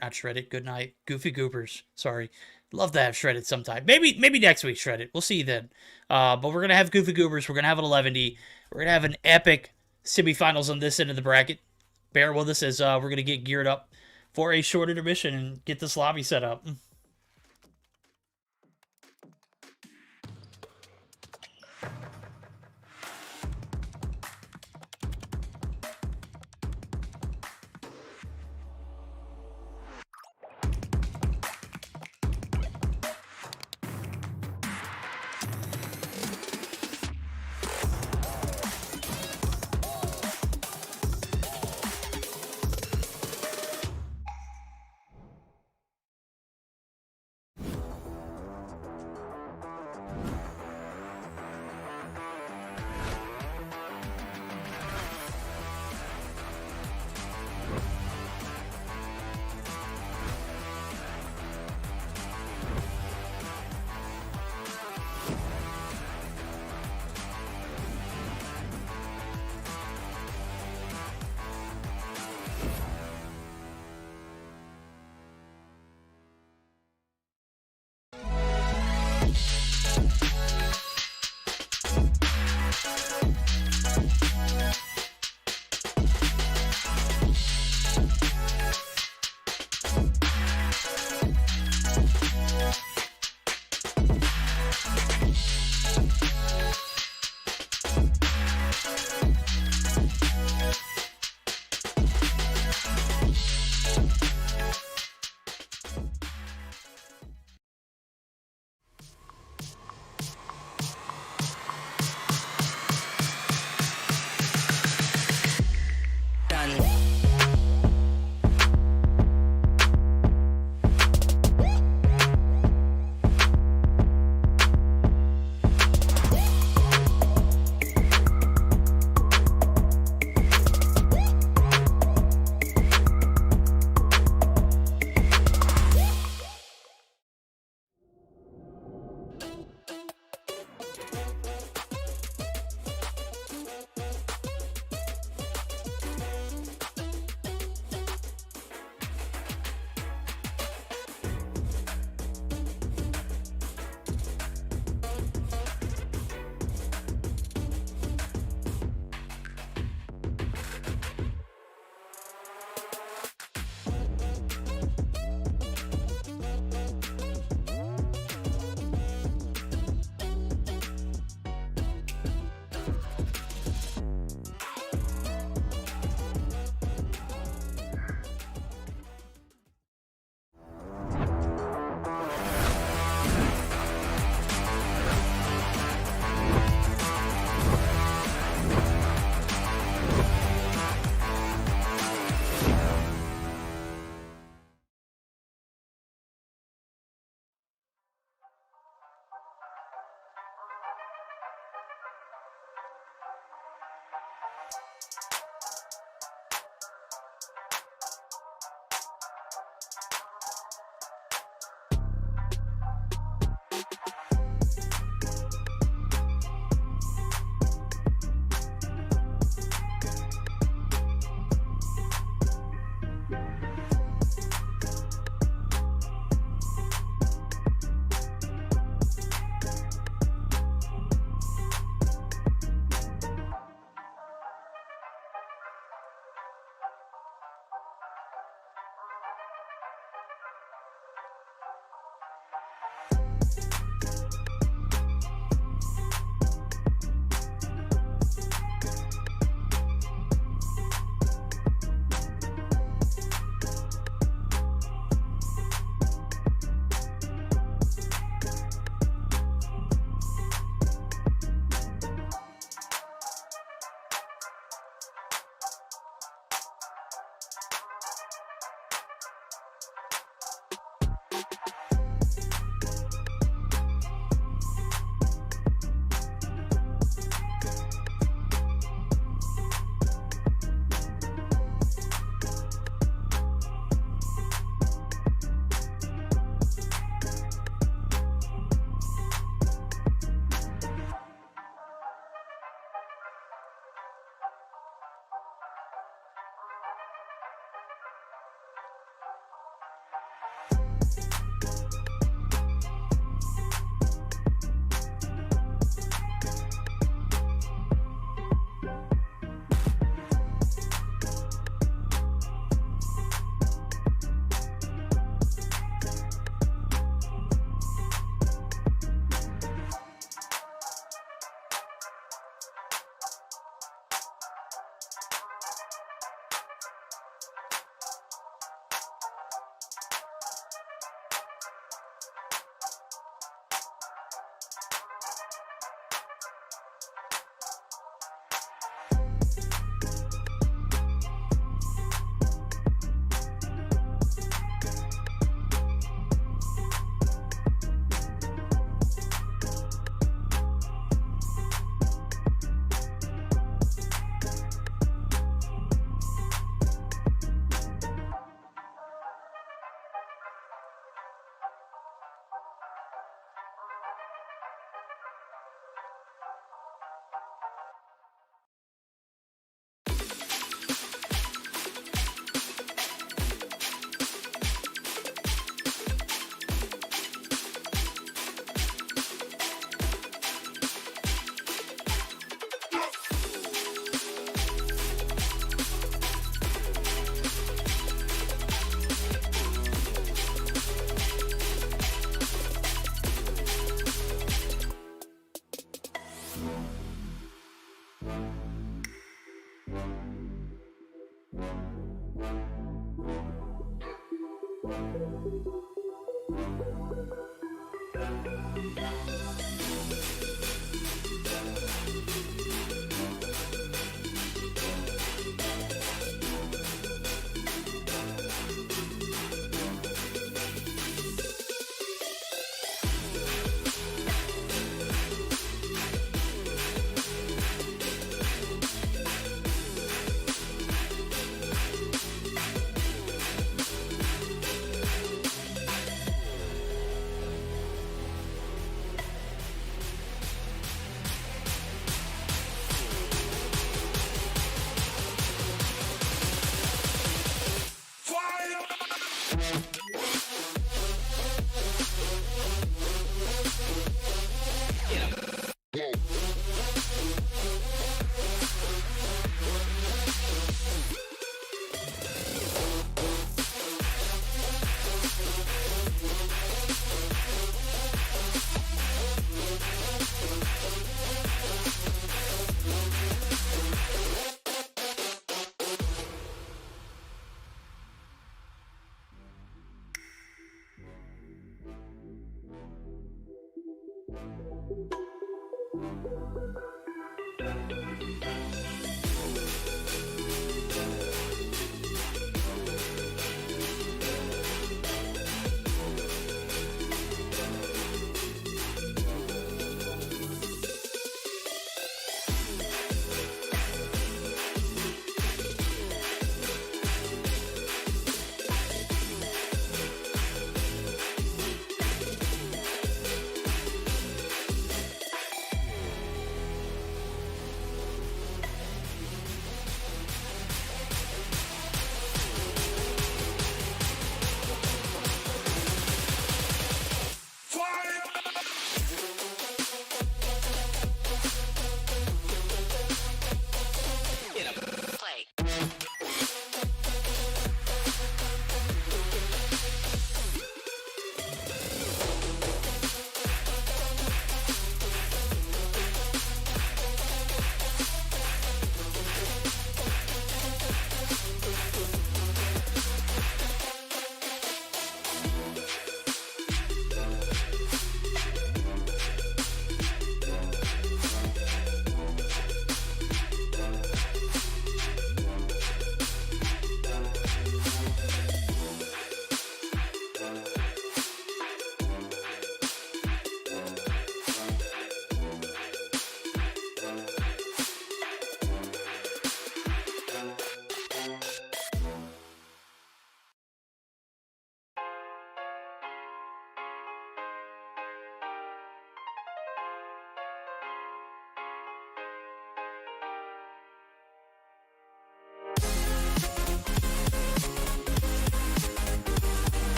not Shredded. Good night, Goofy Goobers. Sorry, love to have Shredded sometime. Maybe next week Shredded. We'll see you then. But we're gonna have Goofy Goobers. We're gonna have an 11E. We're gonna have an epic semifinals on this end of the bracket. Bear with us as we're gonna get geared up for a short intermission and get this lobby set up.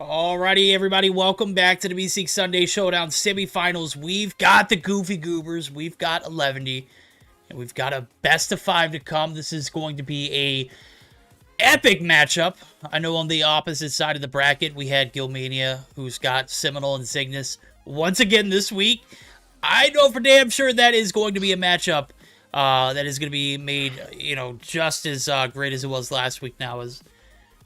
Alrighty, everybody, welcome back to the Meseeks Sunday Showdown semifinals. We've got the Goofy Goobers, we've got 11, and we've got a best of 5 to come. This is going to be a epic matchup. I know on the opposite side of the bracket, we had Gilmania, who's got Seminole and Cygnus once again this week. I know for damn sure that is going to be a matchup that is going to be made, you know, just as great as it was last week now. As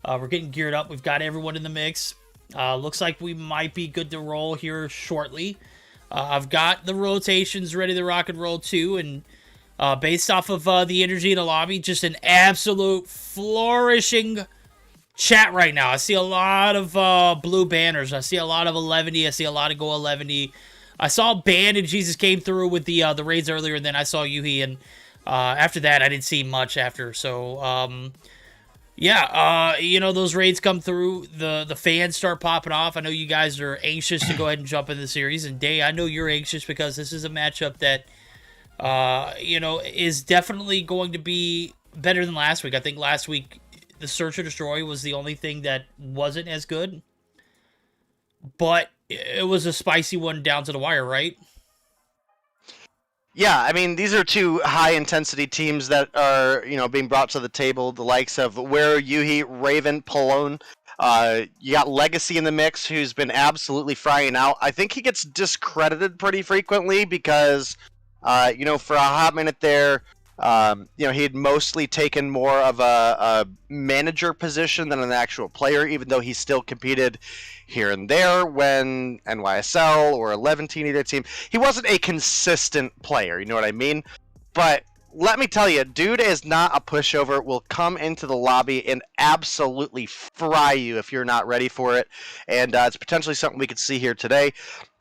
we're getting geared up. We've got everyone in the mix. Looks like we might be good to roll here shortly. I've got the rotations ready to rock and roll too, and based off of the energy in the lobby, just an absolute flourishing chat right now. I see a lot of blue banners. I see a lot of 11. I see a lot of go 11. I saw Band and Jesus came through with the raids earlier, and then I saw Yuhi, and after that, I didn't see much after. So, yeah, you know, those raids come through, the fans start popping off. I know you guys are anxious to go ahead and jump in the series, and Day, I know you're anxious because this is a matchup that, you know, is definitely going to be better than last week. I think last week, the Search or Destroy was the only thing that wasn't as good, but it was a spicy one down to the wire, right? Yeah, I mean, these are two high-intensity teams that are, you know, being brought to the table, the likes of Where, Yuhi, Raven, Polone. You got Legacy in the mix, who's been absolutely frying out. I think he gets discredited pretty frequently because, you know, for a hot minute there, you know, he had mostly taken more of a manager position than an actual player, even though he still competed here and there when NYSL or 11 either team. He wasn't a consistent player, you know what I mean? But let me tell you, dude is not a pushover, will come into the lobby and absolutely fry you if you're not ready for it. And it's potentially something we could see here today.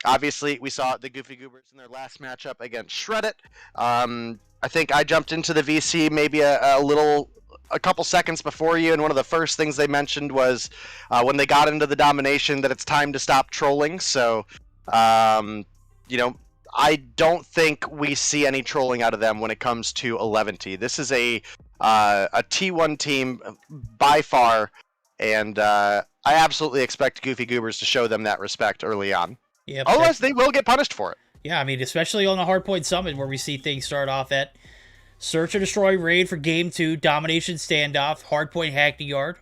Obviously, we saw the Goofy Goobers in their last matchup against Shreddit. I think I jumped into the VC maybe a couple seconds before you, and one of the first things they mentioned was when they got into the domination that it's time to stop trolling. So, you know, I don't think we see any trolling out of them when it comes to 11T. This is a T1 team by far, and I absolutely expect Goofy Goobers to show them that respect early on. Yep, otherwise, they will get punished for it. Yeah, I mean, especially on the Hardpoint Summit where we see things start off at Search or Destroy raid for Game 2, Domination Standoff, Hardpoint Hackney Yard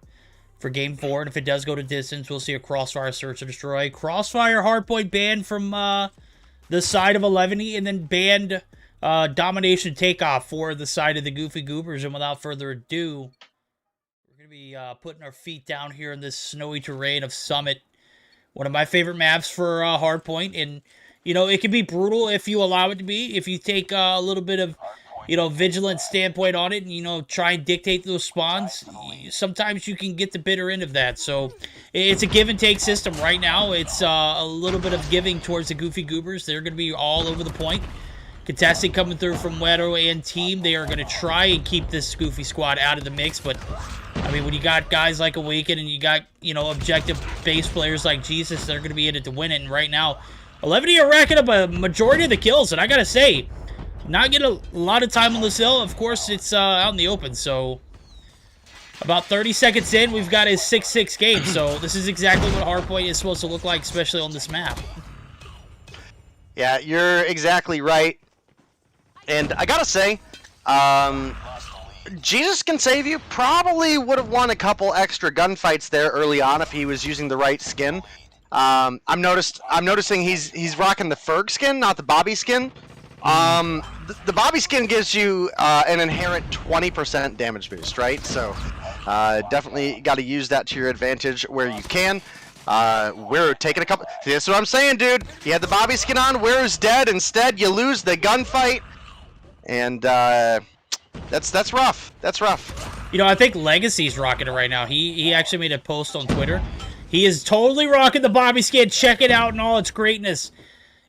for Game 4, and if it does go to distance, we'll see a Crossfire Search or Destroy. Crossfire Hardpoint banned from the side of 11, and then banned Domination Takeoff for the side of the Goofy Goobers. And without further ado, we're going to be putting our feet down here in this snowy terrain of Summit. One of my favorite maps for Hardpoint, and you know, it can be brutal if you allow it to be. If you take a little bit of, you know, vigilant standpoint on it and, you know, try and dictate those spawns, sometimes you can get the bitter end of that. So it's a give and take system right now. It's a little bit of giving towards the Goofy Goobers. They're going to be all over the point. Contesting coming through from Wedo and team. They are going to try and keep this Goofy squad out of the mix. But, I mean, when you got guys like Awaken and you got, you know, objective base players like Jesus, they're going to be in it to win it. And right now, 11 are racking up a majority of the kills, and I gotta say, not getting a lot of time on this hill. Of course, it's out in the open, so about 30 seconds in, we've got a 6-6 game, so this is exactly what Hardpoint is supposed to look like, especially on this map. Yeah, you're exactly right, and I gotta say, Jesus Can Save You probably would have won a couple extra gunfights there early on if he was using the right skin. I'm noticing he's rocking the Ferg skin, not the Bobby skin. The Bobby skin gives you an inherent 20% damage boost, right? So definitely got to use that to your advantage where you can. We're taking a couple. That's what I'm saying, dude. You had the Bobby skin on. Where's dead? Instead, you lose the gunfight, and that's rough. That's rough. You know, I think Legacy's rocking it right now. He actually made a post on Twitter. He is totally rocking the Bobby skin. Check it out in all its greatness.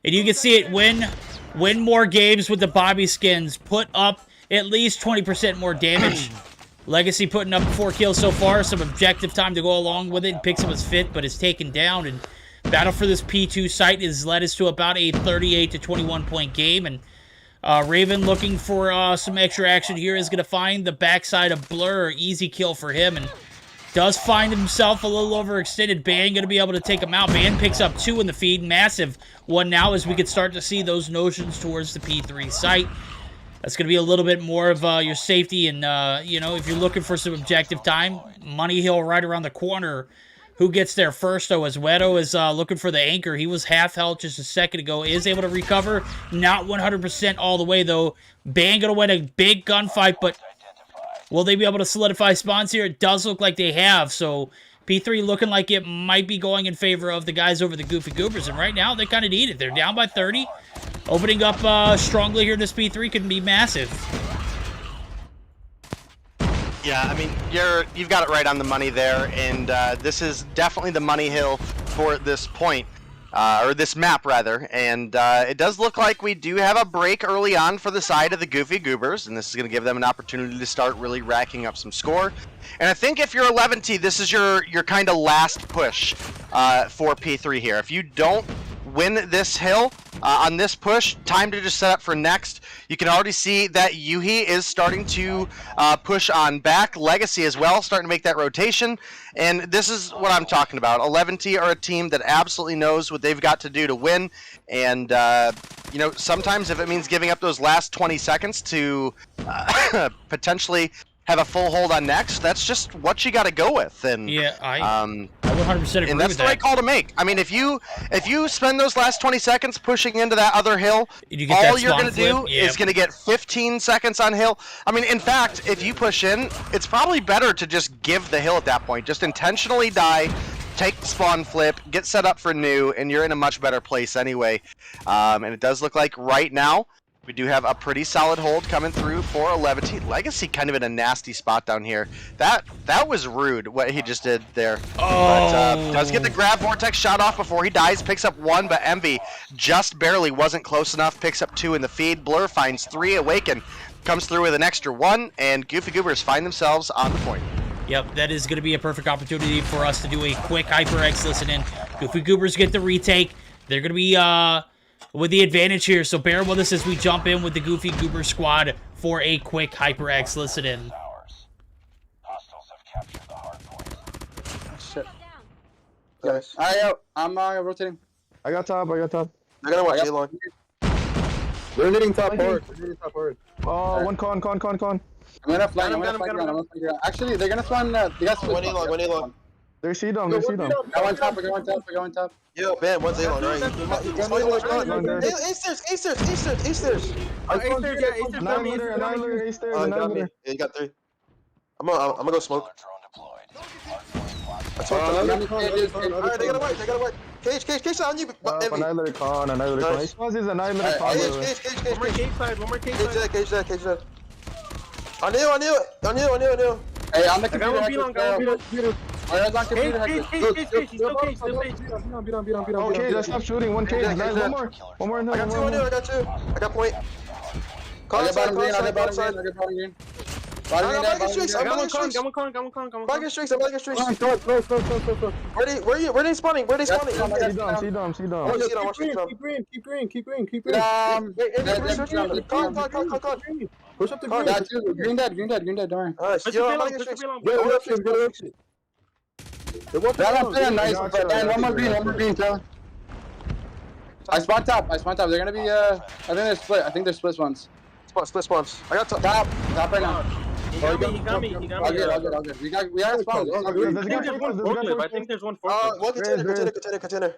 And you can see it win more games with the Bobby skins. Put up at least 20% more damage. Legacy putting up 4 kills so far. Some objective time to go along with it. Picks up his fifth, but is taken down. And battle for this P2 site has led us to about a 38 to 21 point game. And Raven looking for some extra action here is going to find the backside of Blur. Easy kill for him. And does find himself a little overextended. Ban going to be able to take him out. Ban picks up 2 in the feed. Massive one now as we could start to see those notions towards the P3 site. That's going to be a little bit more of your safety. And, you know, if you're looking for some objective time, Money Hill right around the corner. Who gets there first, though, as Wedo is looking for the anchor. He was half health just a second ago. Is able to recover. Not 100% all the way, though. Bang going to win a big gunfight, but will they be able to solidify spawns here? It does look like they have, so P3 looking like it might be going in favor of the guys over the Goofy Goobers, and right now they kind of need it. They're down by 30. Opening up strongly here in this P3 can be massive. Yeah, I mean, you've got it right on the money there, and this is definitely the money hill for this point, or this map rather. And it does look like we do have a break early on for the side of the Goofy Goobers, and this is going to give them an opportunity to start really racking up some score. And I think if you're 11T, this is your kind of last push for P3 here. If you don't win this hill on this push, time to just set up for next. You can already see that Yuhi is starting to push on back. Legacy as well, starting to make that rotation. And this is what I'm talking about. 11T are a team that absolutely knows what they've got to do to win. And, you know, sometimes if it means giving up those last 20 seconds to potentially have a full hold on next, that's just what you got to go with. And yeah, I 100% agree and that's with the that. right call to make. I mean, if you spend those last 20 seconds pushing into that other hill, all you're going to do is going to get 15 seconds on hill. I mean, in fact, if you push in, it's probably better to just give the hill at that point. Just intentionally die, take the spawn flip, get set up for new, and you're in a much better place anyway. And it does look like right now, we do have a pretty solid hold coming through for 11T. Legacy kind of in a nasty spot down here. That was rude, what he just did there. Oh. But does get the grab vortex shot off before he dies. Picks up 1, but Envy just barely wasn't close enough. Picks up 2 in the feed. Blur finds 3. Awaken comes through with an extra 1, and Goofy Goobers find themselves on the point. Yep, that is going to be a perfect opportunity for us to do a quick HyperX listen in. Goofy Goobers get the retake. They're going to be with the advantage here, so bear with us as we jump in with the Goofy Goober squad for a quick HyperX listen in. Hostiles have captured the hard point. Shit. Yes. I'm rotating. I got top. I gotta watch Elon. They're hitting top hard. Oh, one con. I'm gonna fly. I'm gonna fly ground. Actually, they're gonna spawn. They got one Elon. They see them. They see them. I go on top. Yo, man, one's Elon, right? Ace stairs. Annihilator, ace stairs, annihilator. Yeah, you got 3. I'm gonna go smoke. Alright, they gotta wipe. Cage on you. Annihilator con. He spawns his annihilator con. One more cage side. Cage that. I knew. Hey, I'm the computer. Okay, let's stop shooting. One cage, guys. One more. I got 2. I got point. I got bottom green. I'm bagging streaks. Got one con. Where they spawning? See them. Keep green. Push up the green. Green dead, don't worry. Alright, I'm bagging streaks. I'm playing nice, but one more green, Taylor. I spawned top. They're gonna be, I think they're split ones. Split spawns. I got top. Top right now. He got me. All good. We got spawns. I think there's one forklift. One container.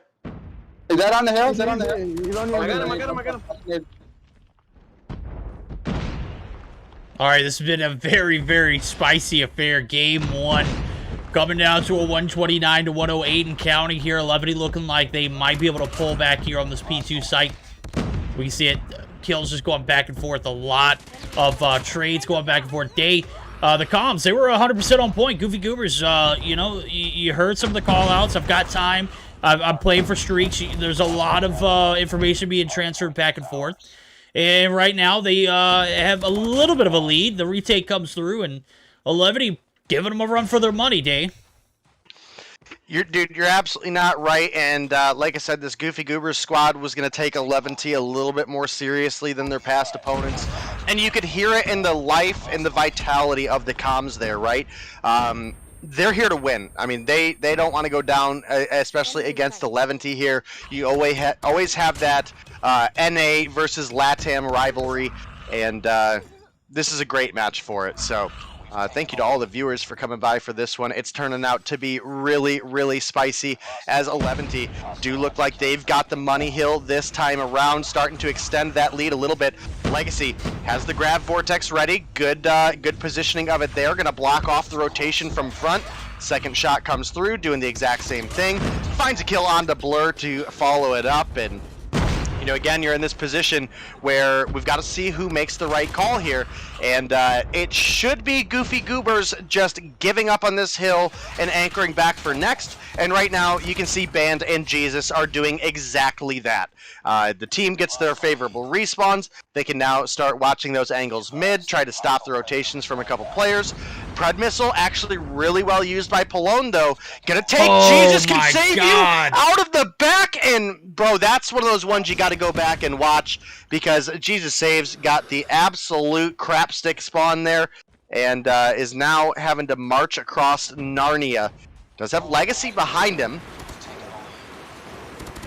Is that on the hill? He's on I got him. All right, this has been a very, very spicy affair. Game 1 coming down to a 129 to 108 and counting here. 11 looking like they might be able to pull back here on this P2 site. We can see it. Kills just going back and forth. A lot of trades going back and forth. The comms, they were 100% on point. Goofy Goobers, you know, you heard some of the call-outs. I've got time. I'm playing for streaks. There's a lot of information being transferred back and forth. And right now, they have a little bit of a lead. The retake comes through, and 11 giving them a run for their money, Day. Dude, you're absolutely not right. And like I said, this Goofy Goobers squad was going to take 11T a little bit more seriously than their past opponents. And you could hear it in the life and the vitality of the comms there, right? They're here to win. I mean, they don't want to go down, especially against 11T here. You always have that NA versus LATAM rivalry. and this is a great match for it. So thank you to all the viewers for coming by for this one. It's turning out to be really, really spicy, as 11T do look like they've got the money hill this time around, starting to extend that lead a little bit. Legacy has the grab vortex ready. Good positioning of it there. Going to block off the rotation from front. Second shot comes through, doing the exact same thing. Finds a kill onto Blur to follow it up, and again, you're in this position where we've got to see who makes the right call here, and it should be Goofy Goobers just giving up on this hill and anchoring back for next, and right now you can see Band and Jesus are doing exactly that. The team gets their favorable respawns. They can now start watching those angles mid, try to stop the rotations from a couple players. Pred Missile actually really well used by Pallone, though. Gonna take Jesus can save you out of the back, and bro, that's one of those ones you got to go back and watch, because Jesus saves, got the absolute crapstick spawn there, and is now having to march across Narnia. Does have Legacy behind him.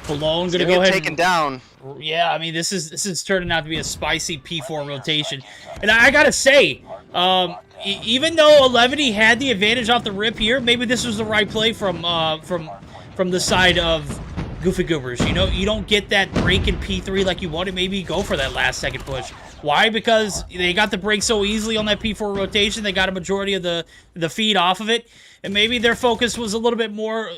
Pallone gonna go ahead taken down. Yeah, I mean, this is turning out to be a spicy P4 rotation, and I gotta say, even though 11 had the advantage off the rip here, maybe this was the right play from the side of Goofy Goobers. You don't get that break in P3 like you wanted. Maybe go for that last second push. Why? Because they got the break so easily on that P4 rotation. They got a majority of the feed off of it. And maybe their focus was a little bit more,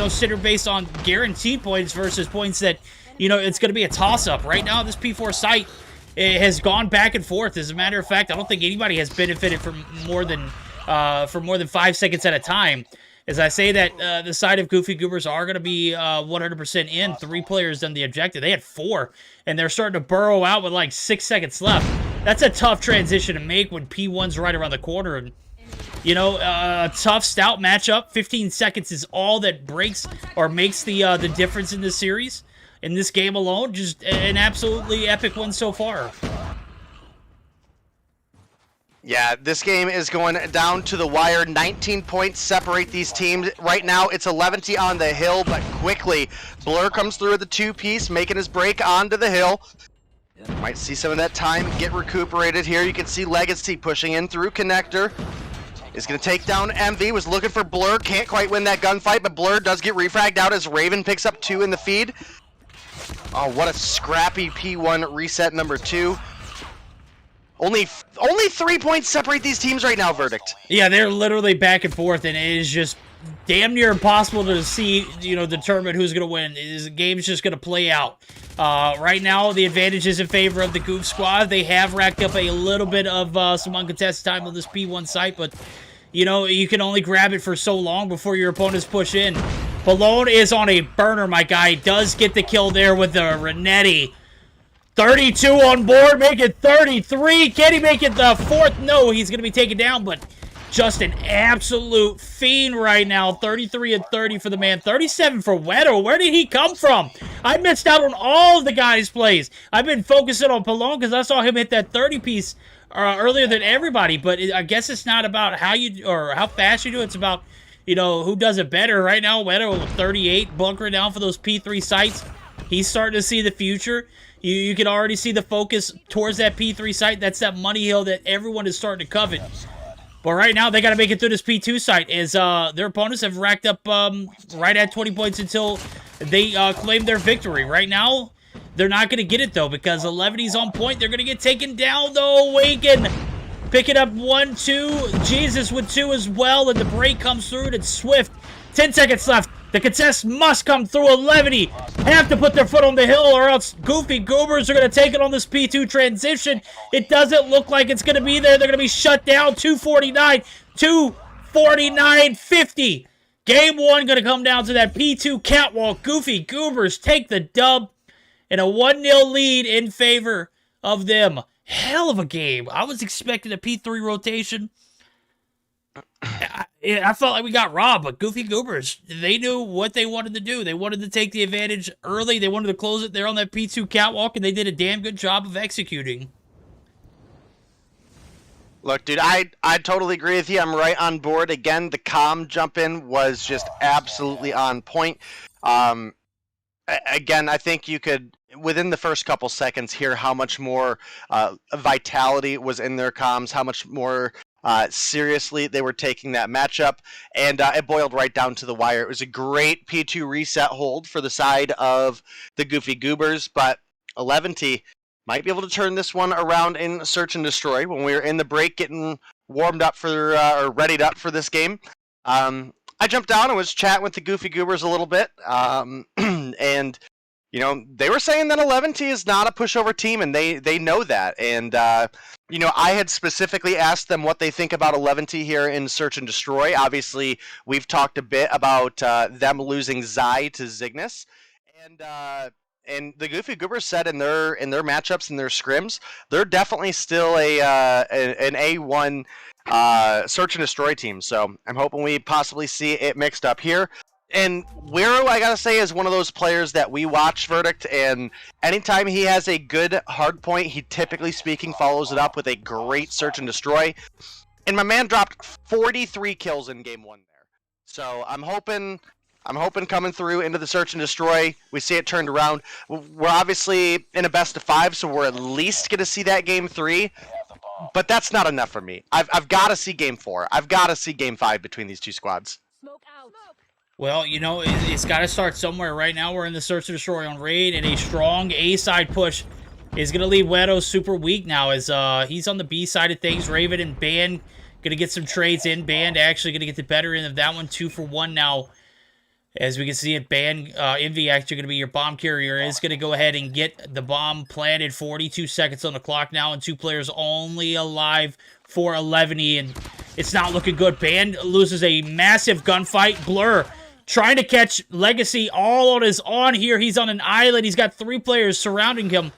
centered based on guaranteed points versus points that, it's going to be a toss-up. Right now, this P4 site has gone back and forth. As a matter of fact, I don't think anybody has benefited from more than 5 seconds at a time. As I say that, the side of Goofy Goobers are going to be 100% in. 3 players done the objective. They had 4, and they're starting to burrow out with like 6 seconds left. That's a tough transition to make when P1's right around the corner. And, a tough, stout matchup. 15 seconds is all that breaks or makes the difference in this series. In this game alone, just an absolutely epic one so far. Yeah, this game is going down to the wire. 19 points separate these teams. Right now, it's 11T on the hill, but quickly, Blur comes through with the 2-piece, making his break onto the hill. Might see some of that time get recuperated here. You can see Legacy pushing in through Connector. Is going to take down MV, was looking for Blur, can't quite win that gunfight, but Blur does get refragged out as Raven picks up 2 in the feed. Oh, what a scrappy P1 reset number 2. Only 3 points separate these teams right now, Verdict. Yeah, they're literally back and forth, and it is just damn near impossible to see, determine who's going to win. The game's just going to play out. Right now, the advantage is in favor of the Goof Squad. They have racked up a little bit of some uncontested time on this P1 site, but, you can only grab it for so long before your opponents push in. Pallone is on a burner, my guy. Does get the kill there with the Renetti. 32 on board, make it 33. Can he make it the 4th? No, he's going to be taken down, but just an absolute fiend right now. 33 and 30 for the man. 37 for Wedo. Where did he come from? I missed out on all of the guys' plays. I've been focusing on Pallone because I saw him hit that 30-piece earlier than everybody, but I guess it's not about how fast you do it. It's about, who does it better. Right now, Wedo with 38, bunkering down for those P3 sites. He's starting to see the future. You can already see the focus towards that P3 site. That's that money hill that everyone is starting to covet. But right now, they got to make it through this P2 site, as their opponents have racked up right at 20 points until they claim their victory. Right now, they're not going to get it, though, because 11's on point. They're going to get taken down, though. Awaken picking up 1, 2. Jesus with 2 as well, and the break comes through, and it's Swift. 10 seconds left. The contest must come through. 11 have to put their foot on the hill, or else Goofy Goobers are going to take it on this P2 transition. It doesn't look like it's going to be there. They're going to be shut down. 249, 249, 50. Game 1 going to come down to that P2 catwalk. Goofy Goobers take the dub, and a 1-0 lead in favor of them. Hell of a game. I was expecting a P3 rotation. I felt like we got robbed, but Goofy Goobers, they knew what they wanted to do. They wanted to take the advantage early. They wanted to close it there on that P2 catwalk, and they did a damn good job of executing. Look, dude, I totally agree with you. I'm right on board. Again, the comm jump in was just absolutely on point. again, I think you could, within the first couple seconds, hear how much more vitality was in their comms, how much more seriously they were taking that matchup, and it boiled right down to the wire. It was a great P2 reset hold for the side of the Goofy Goobers, but 11T might be able to turn this one around in Search and Destroy. When we were in the break getting warmed up for, or readied up for this game, I jumped down and was chatting with the Goofy Goobers a little bit, and you know, they were saying that 11T is not a pushover team, and they know that. And you know, I had specifically asked them what they think about 11T here in Search and Destroy. Obviously, we've talked a bit about them losing Zai to Zygnus, and the Goofy Goobers said in their matchups and their scrims, they're definitely still an A1 Search and Destroy team. So I'm hoping we possibly see it mixed up here. And Wero, I gotta say, is one of those players that we watch, Verdict, and anytime he has a good hard point, he typically speaking follows it up with a great Search and Destroy. And my man dropped 43 kills in game 1 there. So I'm hoping coming through into the Search and Destroy, we see it turned around. We're obviously in a best of 5, so we're at least gonna see that game 3. But that's not enough for me. I've got to see game 4. I've got to see game 5 between these two squads. Smoke out. Well, you know, it's got to start somewhere. Right now, we're in the Search and Destroy on Raid, and a strong A-side push is going to leave Wedo super weak now as he's on the B side of things. Raven and Band going to get some trades in. Band actually going to get the better end of that one, 2 for 1 now. As we can see it, Band, Envy actually going to be your bomb carrier, is going to go ahead and get the bomb planted. 42 seconds on the clock now, and 2 players only alive for 11E, and it's not looking good. Band loses a massive gunfight. Blur trying to catch Legacy all on his own here. He's on an island. He's got 3 players surrounding him.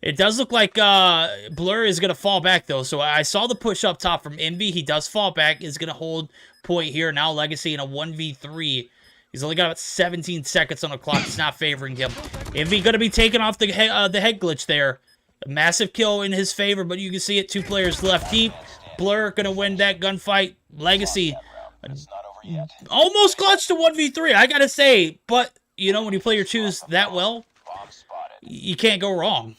It does look like Blur is going to fall back, though. So I saw the push up top from Envy. He does fall back. Is going to hold point here. Now Legacy in a 1v3. He's only got about 17 seconds on the clock. It's not favoring him. Envy going to be taking off the head glitch there. A massive kill in his favor, but you can see it. 2 players left deep. Blur going to win that gunfight. Legacy almost clutched to 1v3, I gotta say. But, you know, when you play your 2s that well, you can't go wrong.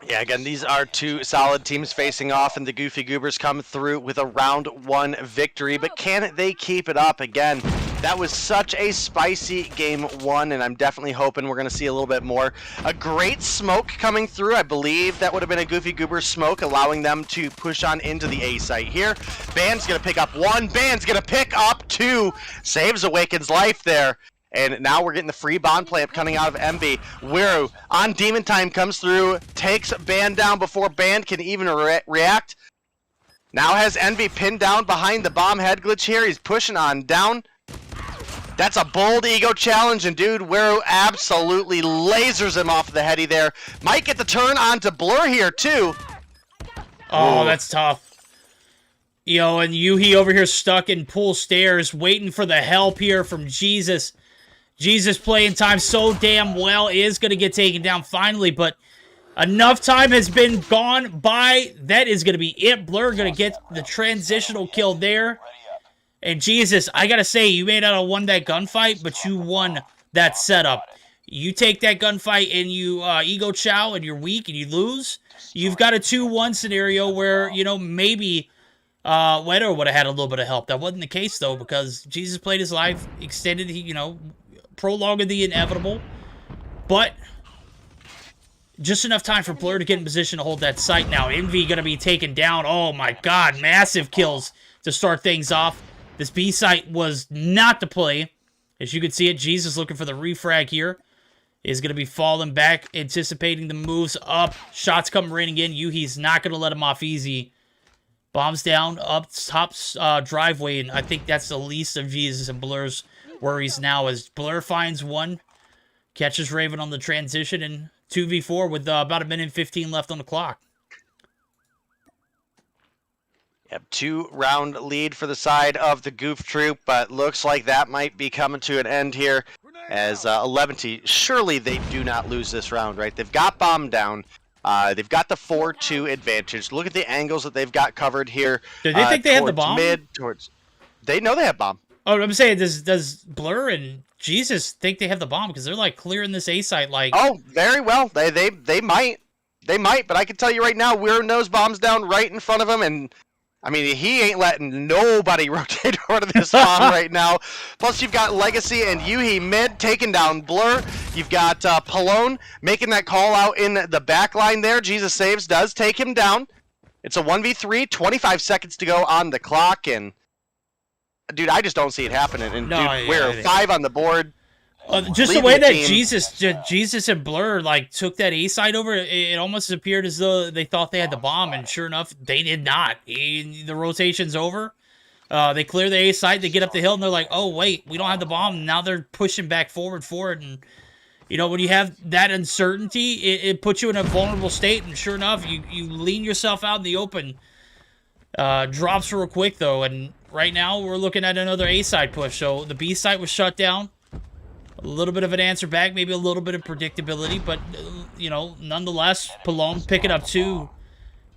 Yeah, again, these are 2 solid teams facing off, and the Goofy Goobers come through with a round 1 victory. But can they keep it up? Again, that was such a spicy game 1, and I'm definitely hoping we're going to see a little bit more. A great smoke coming through. I believe that would have been a Goofy Goober smoke, allowing them to push on into the A site here. Band's going to pick up 1. Band's going to pick up 2. Saves Awaken's life there. And now we're getting the free bond plant coming out of MB. Wiru on Demon Time comes through, takes Band down before Band can even react. Now has Envy pinned down behind the bomb head glitch here. He's pushing on down. That's a bold ego challenge, and dude, Wiru absolutely lasers him off the heady there. Might get the turn onto Blur here too. Oh, that's tough. Yo, and Yuhi over here stuck in pool stairs, waiting for the help here from Jesus. Jesus playing time so damn well, is going to get taken down finally, but enough time has been gone by. That is going to be it. Blur going to get the transitional kill there. And Jesus, I got to say, you may not have won that gunfight, but you won that setup. You take that gunfight and you ego chow and you're weak and you lose. You've got a 2-1 scenario where, you know, maybe Wedo would have had a little bit of help. That wasn't the case, though, because Jesus played his life, extended, you know, prolonged the inevitable. But just enough time for Blur to get in position to hold that site now. Envy going to be taken down. Oh, my God. Massive kills to start things off. This B site was not to play. As you can see it, Jesus looking for the refrag here. Is going to be falling back, anticipating the moves up. Shots come raining in. Yuhi's not going to let him off easy. Bombs down, up top driveway, and I think that's the least of Jesus and Blur's worries now as Blur finds 1, catches Raven on the transition, and 2v4 with about 1 minute and 15 left on the clock. Yep, 2-round lead for the side of the Goof Troop, but looks like that might be coming to an end here as 11T. Surely they do not lose this round, right? They've got bomb down. They've got the 4-2 advantage. Look at the angles that they've got covered here. Do they think they have the bomb? They know they have bomb. Oh, I'm saying, does Blur and Jesus think they have the bomb? Because they're, like, clearing this A site, like... Oh, very well. They might. They might, but I can tell you right now, Weird knows bombs down right in front of him, and... I mean, he ain't letting nobody rotate over to this bomb right now. Plus, you've got Legacy and Yuhi mid taking down Blur. You've got Pallone making that call out in the back line there. Jesus saves, does take him down. It's a 1v3, 25 seconds to go on the clock, and... Dude, I just don't see it happening. And No, dude, we're 5 on the board. Just the Leading way that team. Jesus and Blur like took that A side over, it almost appeared as though they thought they had the bomb, and sure enough, they did not. The rotation's over. They clear the A side, they get up the hill, and they're like, "Oh wait, we don't have the bomb." Now they're pushing back forward for it, and you know when you have that uncertainty, it puts you in a vulnerable state. And sure enough, you lean yourself out in the open. Drops real quick though, and right now we're looking at another A side push. So the B side was shut down. A little bit of an answer back, maybe a little bit of predictability, but, you know, nonetheless, Pallone picking up 2.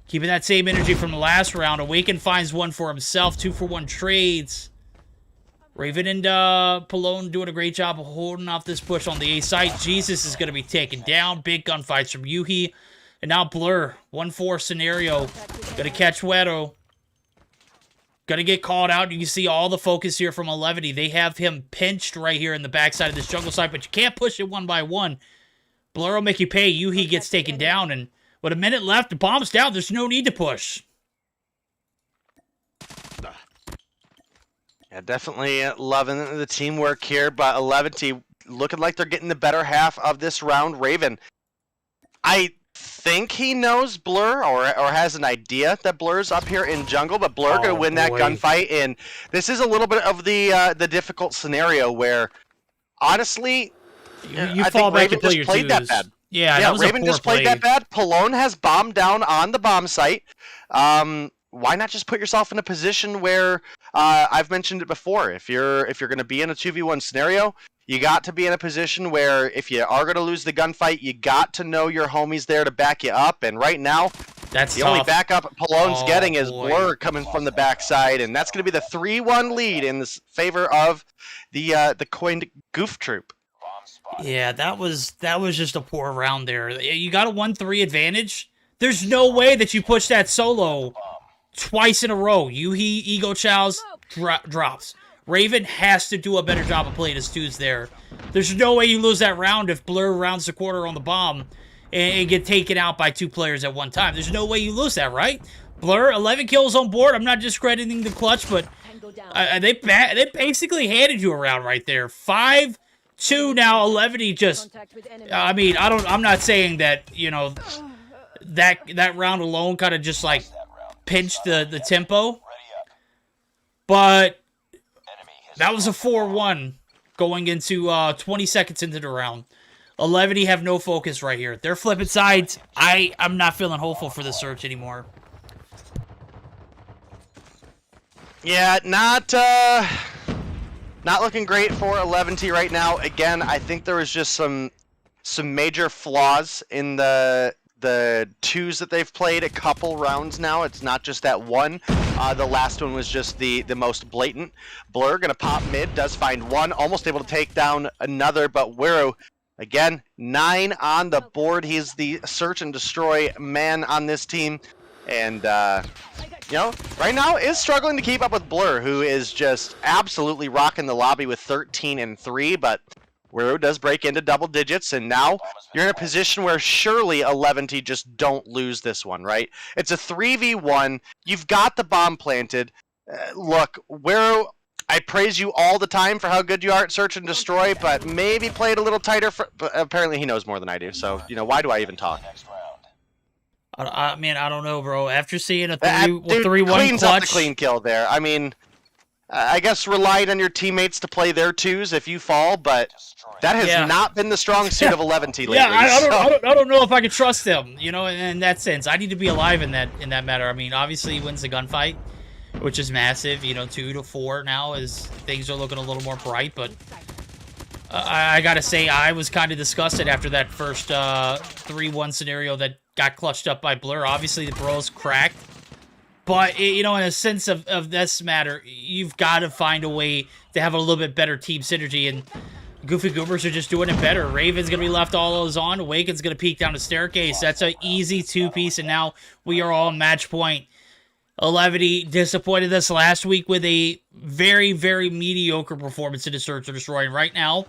Keeping that same energy from the last round. Awaken finds 1 for himself, 2-for-1 trades. Raven and Pallone doing a great job of holding off this push on the A site. Jesus is going to be taken down. Big gunfights from Yuhi. And now Blur, 1-4 scenario. Going to catch Wedo. Gonna get called out. You can see all the focus here from 11. They have him pinched right here in the backside of this jungle site, but you can't push it 1 by 1. Blur will make you pay. Yuhi gets taken down, and with a minute left, the bomb's down. There's no need to push. Yeah, definitely loving the teamwork here, but 11 looking like they're getting the better half of this round. Raven, I think he knows Blur or has an idea that Blur's up here in jungle, but Blur gonna win that gunfight, and this is a little bit of the difficult scenario where, honestly, You I fall think back Raven and play just your played that twos. bad. Yeah, that was Raven a poor just played play. that bad. Pallone has bombed down on the bomb site. Why not just put yourself in a position where I've mentioned it before? If you're going to be in a 2v1 scenario, you got to be in a position where if you are going to lose the gunfight, you got to know your homies there to back you up. And right now, that's the tough. only backup Pallone's getting is boy. Blur coming from the backside, and that's going to be the 3-1 lead in this favor of the coined Goof Troop. Yeah, that was just a poor round there. You got a 1-3 advantage. There's no way that you push that solo twice in a row. Yuhi, Ego Chow's drops. Raven has to do a better job of playing his twos there. There's no way you lose that round if Blur rounds the quarter on the bomb and get taken out by 2 players at one time. There's no way you lose that, right? Blur, 11 kills on board. I'm not discrediting the clutch, but they basically handed you a round right there. 5-2 now. 11 just. I mean, I'm not saying that, you know, that round alone kind of just like pinched the tempo, but that was a 4-1 going into 20 seconds into the round. 11 have no focus right here. They're flipping sides. I'm not feeling hopeful for the search anymore. Yeah, not looking great for 11T right now. Again, I think there was just some major flaws in the twos that they've played a couple rounds now. It's not just that one. The last one was just the most blatant. Blur gonna pop mid, does find one, almost able to take down another, but Wero, again, 9 on the board. He's the search and destroy man on this team. And, you know, right now is struggling to keep up with Blur, who is just absolutely rocking the lobby with 13-3, but Wero does break into double digits, and now you're in a position where surely 11T just don't lose this one, right? It's a 3v1. You've got the bomb planted. Look, Wero, I praise you all the time for how good you are at search and destroy, but maybe play it a little tighter. But apparently he knows more than I do, so, you know, why do I even talk? I mean, I don't know, bro. After seeing a 3-1 cleans up the clutch, clean kill there. I mean, I guess relying on your teammates to play their twos if you fall, but that has not been the strong suit of 11T lately. Yeah, I don't know if I can trust them, you know, in that sense. I need to be alive in that matter. I mean, obviously he wins the gunfight, which is massive, you know, 2-4 now as things are looking a little more bright, but I gotta say, I was kind of disgusted after that first 3-1 scenario that got clutched up by Blur. Obviously, the bros cracked, But, you know, in a sense of this matter, you've got to find a way to have a little bit better team synergy, and Goofy Goobers are just doing it better. Raven's going to be left all those on. Awaken's going to peek down the staircase. That's an easy two-piece, and now we are all match point. 11 disappointed us last week with a very, very mediocre performance in the Search and Destroy. And right now,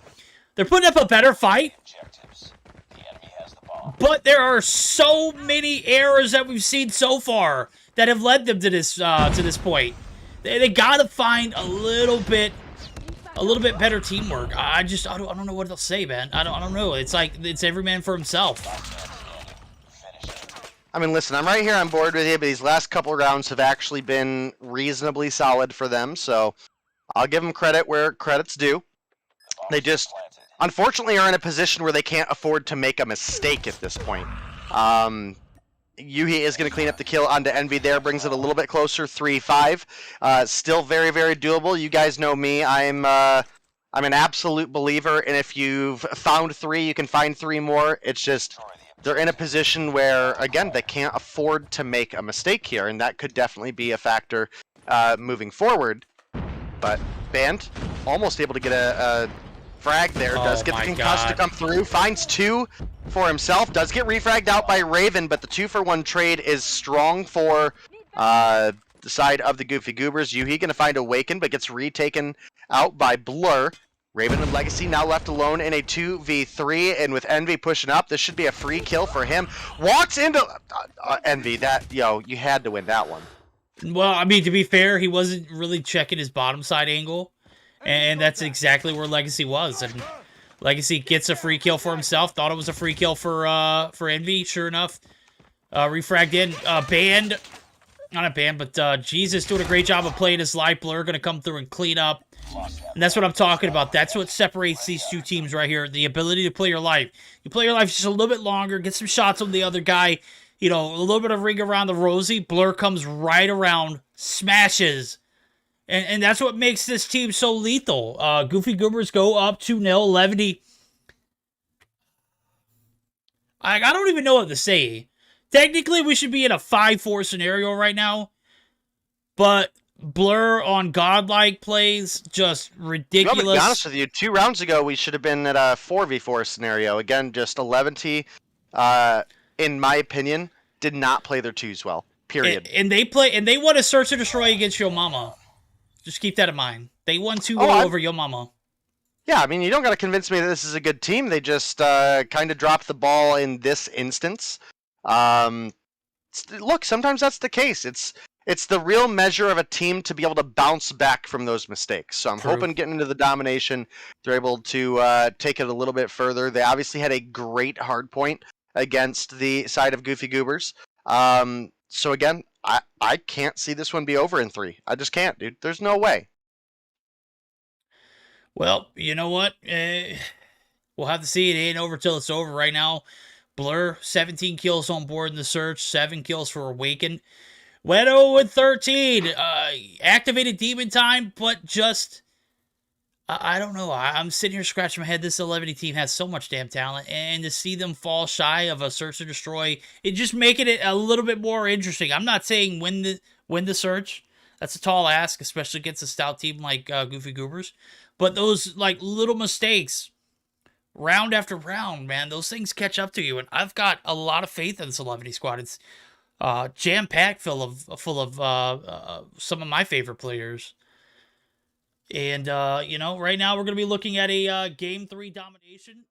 they're putting up a better fight. But there are so many errors that we've seen so far that have led them to this point. They got to find a little bit better teamwork. I don't know what they'll say, man. I don't know. It's like it's every man for himself. I mean, listen, I'm right here on board with you, but these last couple rounds have actually been reasonably solid for them, so I'll give them credit where credit's due. They just, unfortunately, are in a position where they can't afford to make a mistake at this point. Yuhi is going to clean up the kill onto Envy there, brings it a little bit closer, 3-5. Still very, very doable. You guys know me. I'm an absolute believer, and if you've found 3, you can find 3 more. It's just they're in a position where, again, they can't afford to make a mistake here, and that could definitely be a factor moving forward. But Band almost able to get a frag there, does get the concuss to come through, finds 2 for himself, does get refragged out by Raven, but the 2-for-1 trade is strong for the side of the Goofy Goobers. Yuhi gonna find Awaken, but gets retaken out by Blur. Raven and Legacy now left alone in a 2v3, and with Envy pushing up, this should be a free kill for him. Walks into Envy, you had to win that one. Well, I mean, to be fair, he wasn't really checking his bottom side angle, and that's exactly where Legacy was. And Legacy gets a free kill for himself. Thought it was a free kill for Envy. Sure enough, refragged in. Band, not a Band, but Jesus doing a great job of playing his life. Blur going to come through and clean up. And that's what I'm talking about. That's what separates these two teams right here. The ability to play your life. You play your life just a little bit longer, get some shots on the other guy. You know, a little bit of ring around the rosy. Blur comes right around, smashes. And that's what makes this team so lethal. Goofy Goobers go up 2-0, 11. I don't even know what to say. Technically, we should be in a 5-4 scenario right now. But Blur on godlike plays, just ridiculous. I'm gonna be honest with you, 2 rounds ago, we should have been at a 4v4 scenario. Again, just 11, in my opinion, did not play their 2s well. Period. And they won a Search and Destroy against Yo Mama. Just keep that in mind. They won 2-0 over Yo Mama. Yeah, I mean, you don't got to convince me that this is a good team. They just kind of dropped the ball in this instance. Look, sometimes that's the case. It's the real measure of a team to be able to bounce back from those mistakes. So I'm hoping getting into the domination, they're able to take it a little bit further. They obviously had a great hard point against the side of Goofy Goobers. So again, I can't see this one be over in 3. I just can't, dude. There's no way. Well, you know what? We'll have to see. It ain't over till it's over right now. Blur, 17 kills on board in the Search, 7 kills for Awaken. Wedo with 13. Activated Demon Time, but just, I don't know. I'm sitting here scratching my head. This 11 team has so much damn talent, and to see them fall shy of a Search and Destroy, it just making it a little bit more interesting. I'm not saying win the Search. That's a tall ask, especially against a stout team like Goofy Goobers. But those like little mistakes, round after round, man, those things catch up to you. And I've got a lot of faith in this 11 squad. It's jam-packed full of some of my favorite players. And, you know, right now we're going to be looking at a Game 3 domination.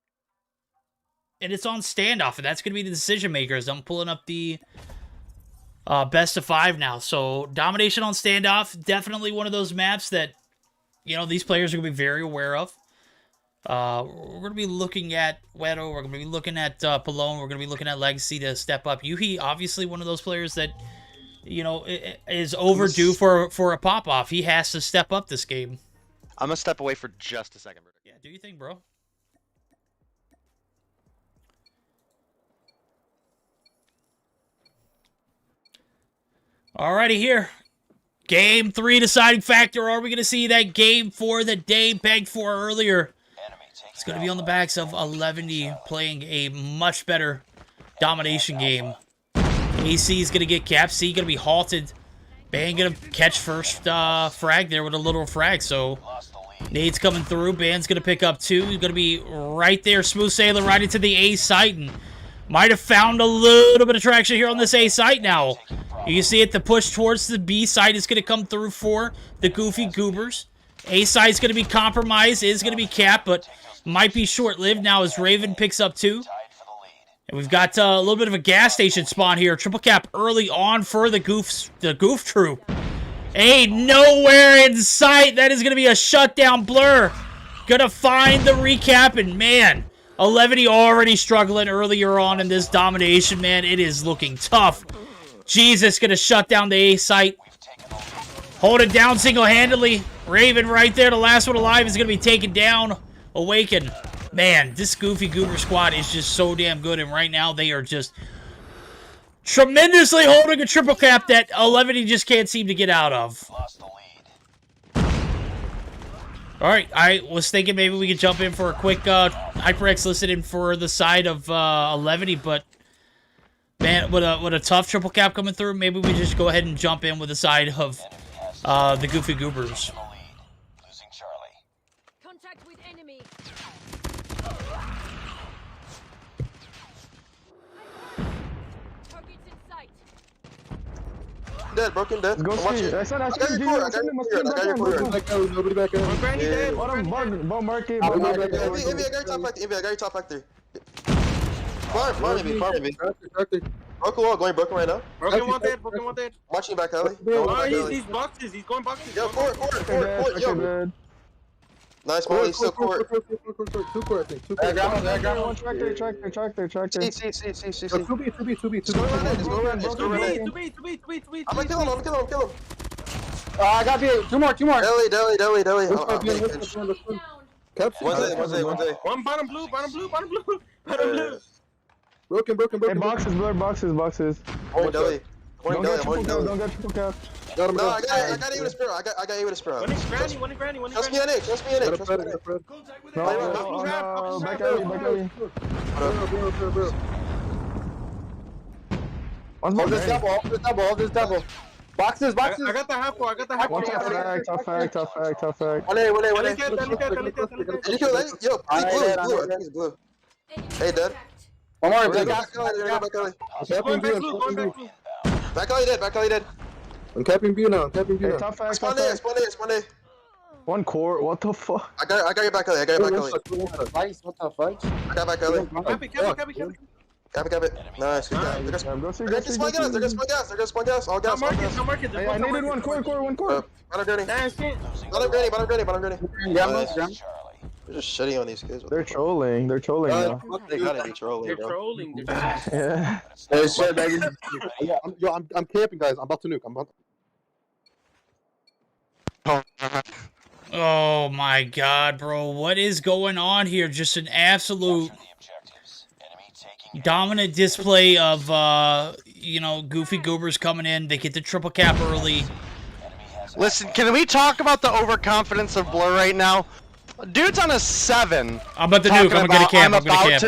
And it's on standoff, and that's going to be the decision makers. I'm pulling up the best of 5 now. So, domination on standoff, definitely one of those maps that, you know, these players are going to be very aware of. We're going to be looking at Wedo. We're going to be looking at Palone. We're going to be looking at Legacy to step up. Yuhi, obviously one of those players that, you know, is overdue for a pop-off. He has to step up this game. I'm going to step away for just a second. Yeah, do you think, bro? Alrighty, here. Game 3 deciding factor. Are we going to see that Game 4 that Dave begged for earlier? It's going to be on the backs of 11 playing a much better domination game. AC is going to get capped. C going to be halted Ban gonna catch first frag there with a little frag, so nade's coming through. Ban's gonna pick up 2. He's gonna be right there. Smooth Sailor right into the A site and might have found a little bit of traction here on this A site now. You can see it, the push towards the B site is gonna come through for the Goofy Goobers. A site's gonna be compromised, is gonna be capped, but might be short-lived now as Raven picks up 2. And we've got a little bit of a gas station spawn here. Triple cap early on for the Goof Troop. Ain't nowhere in sight. That is going to be a shutdown. Blur gonna find the recap, and man, 11 already struggling earlier on in this domination, man. It is looking tough. Jesus gonna shut down the A site. Hold it down single-handedly. Raven right there, the last one alive, is gonna be taken down. Awaken. Man, this Goofy Goober squad is just so damn good, and right now they are just tremendously holding a triple cap that 11 just can't seem to get out of. Alright, I was thinking maybe we could jump in for a quick HyperX listed in for the side of 11, but man, with a tough triple cap coming through, maybe we just go ahead and jump in with the side of the Goofy Goobers. Contact with enemy. Targets in sight. Dead, broken, dead. Go see. I got your core. Nobody back in. Granny dead. Bomb market. Envy, I got your top back there. Envy, I got your top back there. Far Envy. Broken wall, going broken right now. Broken one dead. Broken one dead. Watching back, Ellie. Oh, he's boxes. He's going boxes. Yo, court, yo. Nice, Molly, he's still court. Two core, I think. Two core. I got one. Tractor. See. 2B. Just go around it. 2B. I'm gonna kill him. I got B. Two more. Deli. Caps. One day. One bottom blue. Broken. Hey, boxes. Point Deli. Don't get triple cap. No, I got A with a Sparrow. I got A with a Sparrow. One in granny. Trust me on it. No, back alley. Hold this double. Boxes. I got the half wall. One tough fag. One A. Did you kill A? Yo, blue. I think he's blue. Hey, dead. One more. Back alley. Back alley dead. I'm capping B now. Spawn A. One core. What the fuck? I got your back alley. What the fuck? I got back alley. Cap it. Nice. Good guy. They're gonna spawn gas. All gas. No market. I needed one core. Bottom granny. Bottom granny. They're just shitting on these kids. They're trolling now. They gotta be trolling, They're bro. trolling. Yeah. I'm camping, guys. I'm about to nuke. Oh my god, bro. What is going on here? Just an absolute dominant display of, Goofy Goobers coming in. They get the triple cap early. Listen, can we talk about the overconfidence of Blur right now? Dude's on a 7. I'm about to nuke. I'm gonna camp. I'm about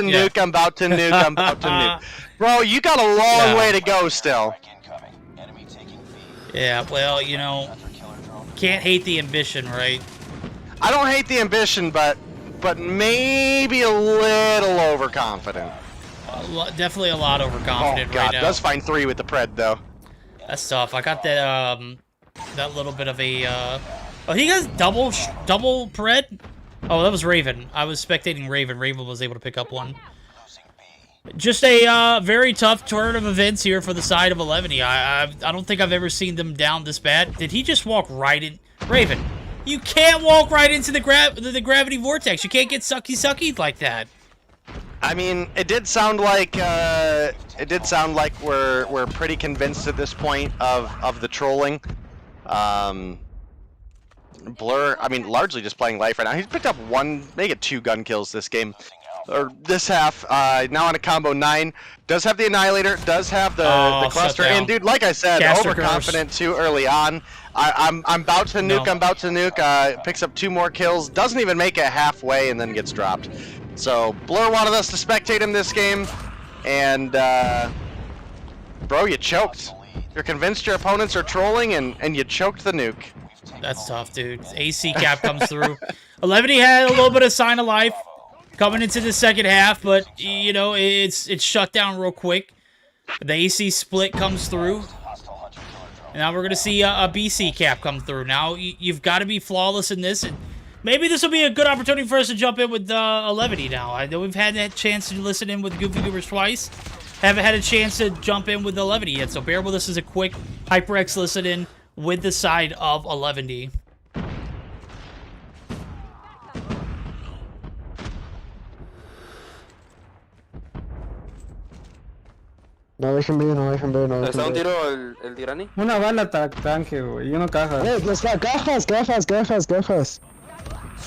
to nuke. Bro, you got a long way to go still. Yeah, well, can't hate the ambition, right? I don't hate the ambition, but maybe a little overconfident. Definitely a lot overconfident right now. Does find 3 with the pred though. That's tough. I got that little bit of a oh, he has double pred. Oh, that was Raven. I was spectating Raven. Raven was able to pick up one. Just a very tough turn of events here for the side of 11. I don't think I've ever seen them down this bad. Did he just walk right in? Raven, you can't walk right into the gravity vortex. You can't get sucky like that. I mean, it did sound like we're pretty convinced at this point of the trolling. Blur, I mean, largely just playing life right now. He's picked up 2 gun kills this game, or this half. Now on a combo 9. Does have the Annihilator, does have the cluster, and dude, like I said, overconfident too early on. I'm about to nuke. Picks up 2 more kills, doesn't even make it halfway, and then gets dropped. So Blur wanted us to spectate him this game, and bro, you choked. You're convinced your opponents are trolling, and you choked the nuke. That's tough, dude. AC cap comes through. 11 had a little bit of sign of life coming into the second half, but you know it's shut down real quick. The AC split comes through. And now we're gonna see a BC cap come through. Now you've got to be flawless in this, and maybe this will be a good opportunity for us to jump in with 11 now. I know we've had that chance to listen in with Goofy Goobers twice. Haven't had a chance to jump in with 11 yet, so bear with us as a quick HyperX listen in with the side of 11D. No dejen ver, no dejen ver, no ¿Le está un dejen ver. tiro el Tirani? Una bala tanque, güey, y uno caja. Cajas.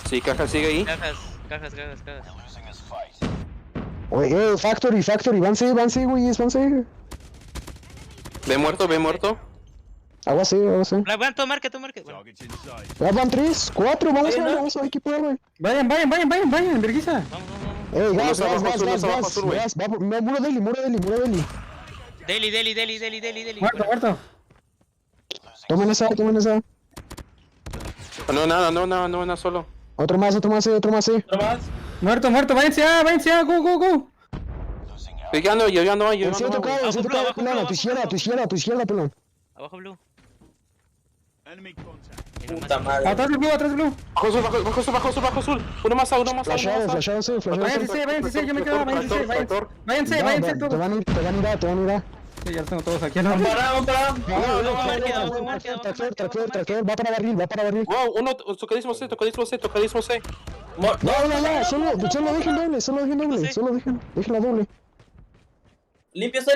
Sí, caja sigue ahí. Cajas. Oye, factory, vanse, güeyes, vanse. Ve muerto. Agua sí. Van, tú marque. Bueno. Ya van 3, 4, vamos a equipar, güey. Vayan, vergüenza. Vamos. Gas. Muro deli. Deli. Muerto. Tomen esa. No, nada solo. Otro más, sí. Muerto, váyanse, go. Yo ya no. Sí, tocado, pelón, a tu izquierda, pelón. Abajo blue. Puta madre. Atrás del blue. Bajo azul. Uno más. Flashado, sí. Váyanse, yo me quedo, váyanse todos. Te van a ir. Sí, ya los tengo todos aquí. No. Tractor, va para barril. Wow, uno, tocadísimo C. No, solo dejen doble, dejen la doble. Límpiese.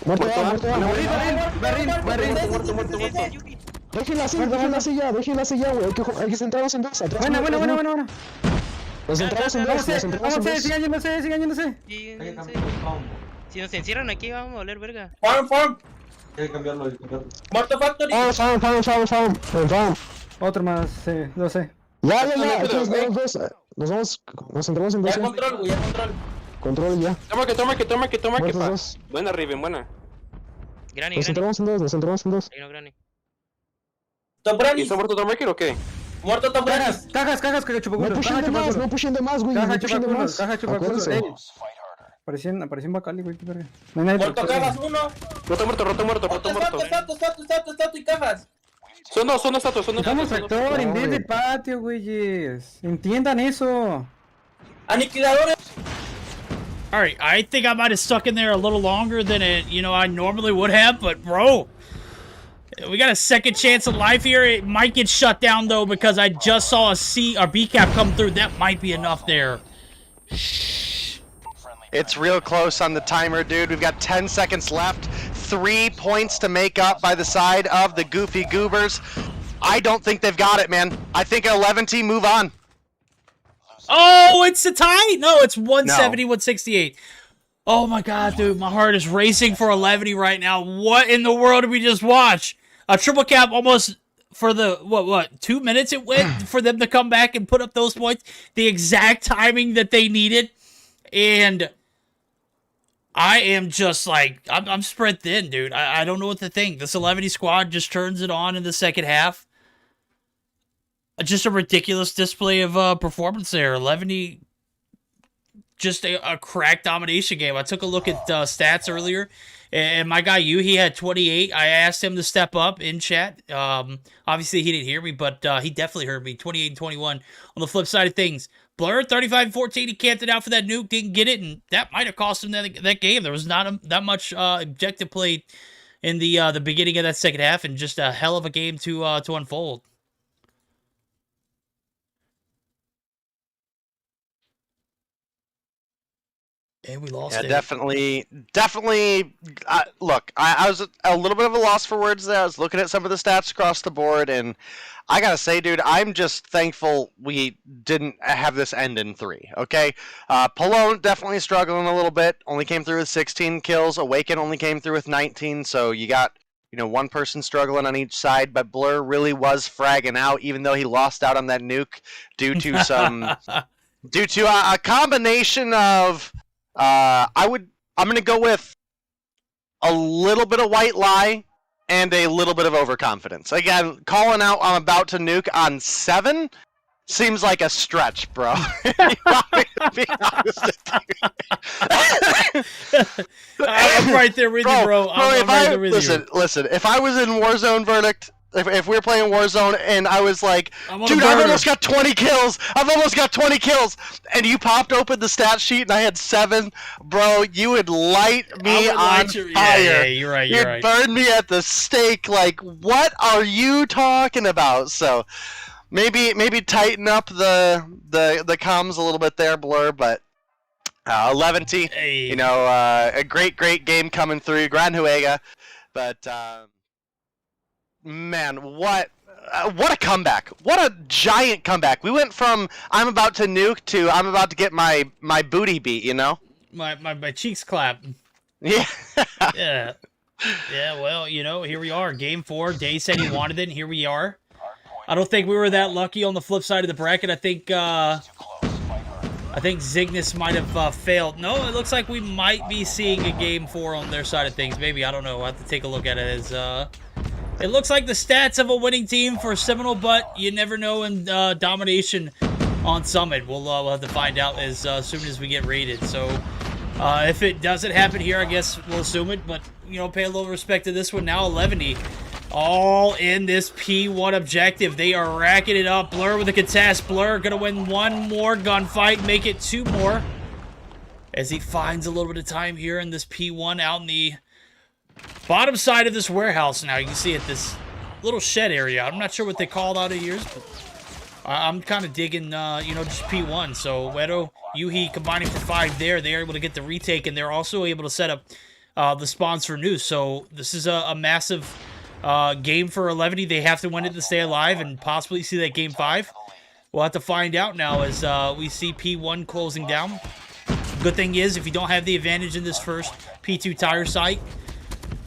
Muerto. Barril. Déjenla silla, güey. Hay que centrarnos en dos. Buena. Nos centramos en dos. Sigan yéndose. Si nos encierran aquí, vamos a valer verga. Farm. Hay que cambiarlo. Muerto Factory. Farm. Otro más, sí, 12. Ya. Nos centramos en dos. Ya control. Control ya. Toma que pa. Dos. Buena, Riven, buena. Granny. Nos centramos en dos. Ahí no, Granny. ¿Y está muerto Tom Breaker o qué? Muerto Tom Breaker. Cajas, que chupaculos. No pushen de más, güey. Caja chupaculos. Apareció en Bacali, güey, qué verga. No hay nadie. Muerto cajas, uno. Roto muerto. Estatua y cajas. Son dos estatuas, Estamos factor en vez de patio, güeyes. Entiendan eso. Aniquiladores. All right, I think I might have stuck in there a little longer than I normally would have, but bro, we got a second chance of life here. It might get shut down though because I just saw a C or B cap come through. That might be enough there. It's real close on the timer, dude. We've got 10 seconds left. 3 points to make up by the side of the Goofy Goobers. I don't think they've got it, man. I think 11 team move on. Oh, it's a tie? No, it's 170, 168. Oh my god, dude. My heart is racing for 11 right now. What in the world did we just watch? A triple cap almost for the, what, 2 minutes it went for them to come back and put up those points. The exact timing that they needed. And I am just like, I'm spread thin, dude. I don't know what to think. This 11 squad just turns it on in the second half. Just a ridiculous display of performance there. 11 just a crack domination game. I took a look at stats earlier, and my guy, he had 28. I asked him to step up in chat. Obviously, he didn't hear me, but he definitely heard me. 28 and 21. On the flip side of things, Blur, 35-14, he camped it out for that nuke, didn't get it, and that might have cost him that game. There was not that much objective play in the beginning of that second half, and just a hell of a game to unfold. And we lost it. Definitely. Look, I was a little bit of a loss for words there. I was looking at some of the stats across the board, and I gotta say, dude, I'm just thankful we didn't have this end in 3, okay? Pallone definitely struggling a little bit. Only came through with 16 kills. Awaken only came through with 19, so you got, one person struggling on each side, but Blur really was fragging out, even though he lost out on that nuke due to some... due to a combination of... I'm going to go with a little bit of white lie, and a little bit of overconfidence. Again, calling out I'm about to nuke on 7 seems like a stretch, bro. You want me to be honest with you? I'm right there with you, bro. I'm right there with you. Listen, if I was in Warzone Verdict, if we were playing Warzone and I was like, dude, I've almost got 20 kills, and you popped open the stat sheet and I had 7, bro, you would light me on fire. Yeah, you're right. You'd burn me at the stake. Like, what are you talking about? So maybe tighten up the comms a little bit there, Blur, but 11T, hey. A great game coming through, Gran Juega, but man, what a comeback. What a giant comeback. We went from I'm about to nuke to I'm about to get my booty beat, My cheeks clap. Yeah. Yeah. Yeah, well, here we are. Game 4. Day said he wanted it, and here we are. I don't think we were that lucky on the flip side of the bracket. I think Zygnus might have failed. No, it looks like we might be seeing a Game 4 on their side of things. Maybe, I don't know. I'll have to take a look at it as it looks like the stats of a winning team for Seminole, but you never know in domination on Summit. We'll have to find out as soon as we get rated. So if it doesn't happen here, I guess we'll assume it. But, pay a little respect to this one now. 11 all in this P1 objective. They are racking it up. Blur with a contest. Blur going to win 1 more gunfight, make it 2 more. As he finds a little bit of time here in this P1 out in the bottom side of this warehouse now. You can see it, this little shed area. I'm not sure what they called out of yours, but I'm kind of digging, just P1. So Wedo, Yuhi combining for 5 there. They're able to get the retake, and they're also able to set up the spawns for Noose. So this is a massive game for 11. They have to win it to stay alive and possibly see that Game 5. We'll have to find out now as we see P1 closing down. Good thing is, if you don't have the advantage in this first P2 tire site,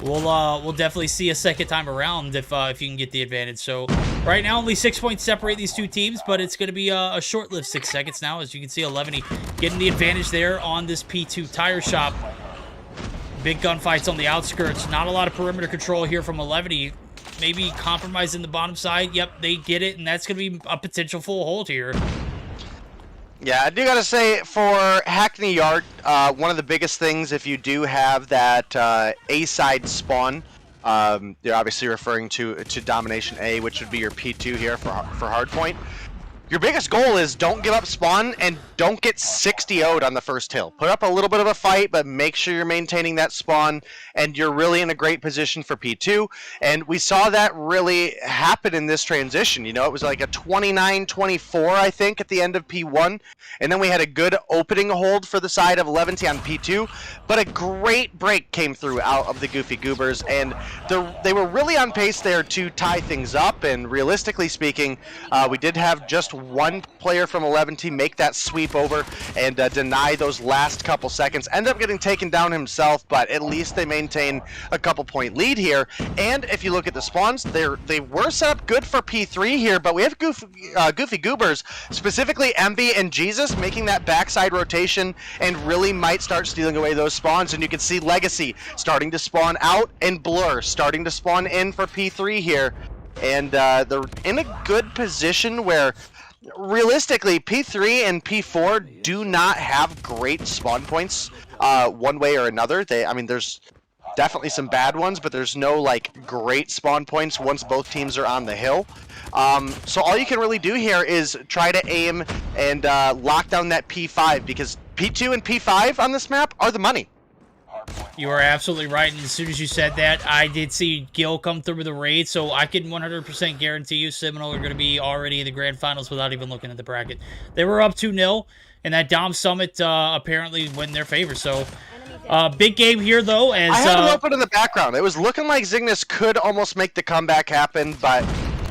we'll definitely see a second time around if you can get the advantage. So right now only 6 points separate these two teams, but it's going to be a short-lived 6 seconds now. As you can see, 11 getting the advantage there on this P2 tire shop. Big gunfights on the outskirts. Not a lot of perimeter control here from 11. Maybe compromising the bottom side. Yep, they get it, and that's going to be a potential full hold here. Yeah, I do gotta say, for Hackney Yard, one of the biggest things, if you do have that A-side spawn, you're obviously referring to Domination A, which would be your P2 here for Hardpoint. Your biggest goal is don't give up spawn and don't get 60-0'd on the first hill. Put up a little bit of a fight, but make sure you're maintaining that spawn, and you're really in a great position for P2. And we saw that really happen in this transition. It was like a 29-24, I think, at the end of P1. And then we had a good opening hold for the side of 11T on P2. But a great break came through out of the Goofy Goobers, and they were really on pace there to tie things up. And realistically speaking, we did have just one player from 11T make that sweep over and deny those last couple seconds. Ended up getting taken down himself, but at least they maintain a couple point lead here. And if you look at the spawns, they were set up good for P3 here, but we have Goofy Goobers, specifically MB and Jesus, making that backside rotation and really might start stealing away those spawns. And you can see Legacy starting to spawn out and Blur starting to spawn in for P3 here. And they're in a good position where realistically, P3 and P4 do not have great spawn points one way or another. There's definitely some bad ones, but there's no great spawn points once both teams are on the hill. So all you can really do here is try to aim and lock down that P5, because P2 and P5 on this map are the money. You are absolutely right, and as soon as you said that, I did see Gil come through with a raid, so I can 100% guarantee you Seminole are going to be already in the grand finals without even looking at the bracket. They were up 2-0, and that Dom Summit apparently went in their favor, so big game here, though. As I had it open in the background. It was looking like Zygnus could almost make the comeback happen, but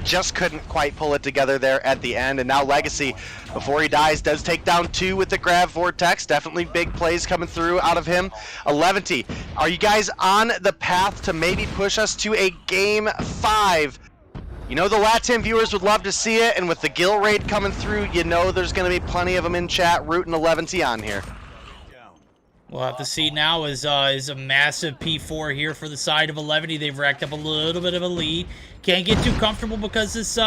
just couldn't quite pull it together there at the end. And now Legacy, before he dies, does take down 2 with the Grav Vortex. Definitely big plays coming through out of him. 11T, are you guys on the path to maybe push us to a Game 5? The Latin viewers would love to see it, and with the Gil raid coming through, there's going to be plenty of them in chat rooting 11T on here. We'll have to see now is a massive P4 here for the side of 11. They've racked up a little bit of a lead. Can't get too comfortable because this,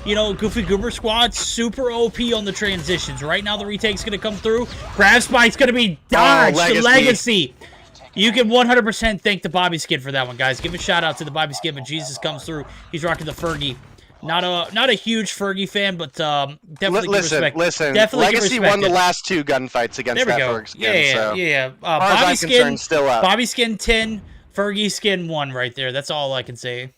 you know, Goofy Goober squad super OP on the transitions. Right now the retake's going to come through. Grab Spike's going to be dodged. Legacy. Legacy. You can 100% thank the Bobby Skin for that one, guys. Give a shout out to the Bobby Skin, but Jesus comes through. He's rocking the Fergie. Not a huge Fergie fan, but definitely respect. Listen. Definitely Legacy won the last 2 gunfights against that Fergie skin. Yeah. Bobby Skin still up. Bobby Skin 10, Fergie Skin 1 right there. That's all I can say.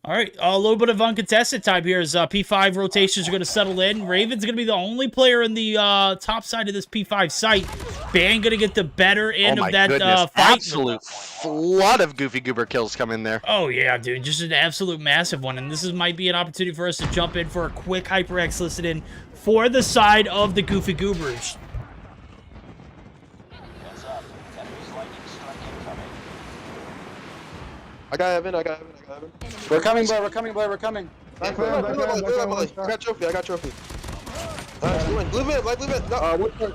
All right, a little bit of uncontested time here as P5 rotations are going to settle in. Raven's going to be the only player in the top side of this P5 site. Ban going to get the better end of that fight. Absolute flood of Goofy Goober kills come in there. Oh, yeah, dude. Just an absolute massive one. And this might be an opportunity for us to jump in for a quick HyperX listen in for the side of the Goofy Goobers. I got Evan. We're coming, boy. We're coming, boy. We're coming. I got trophy. Blue mid, like blue mid. No. Blue mid,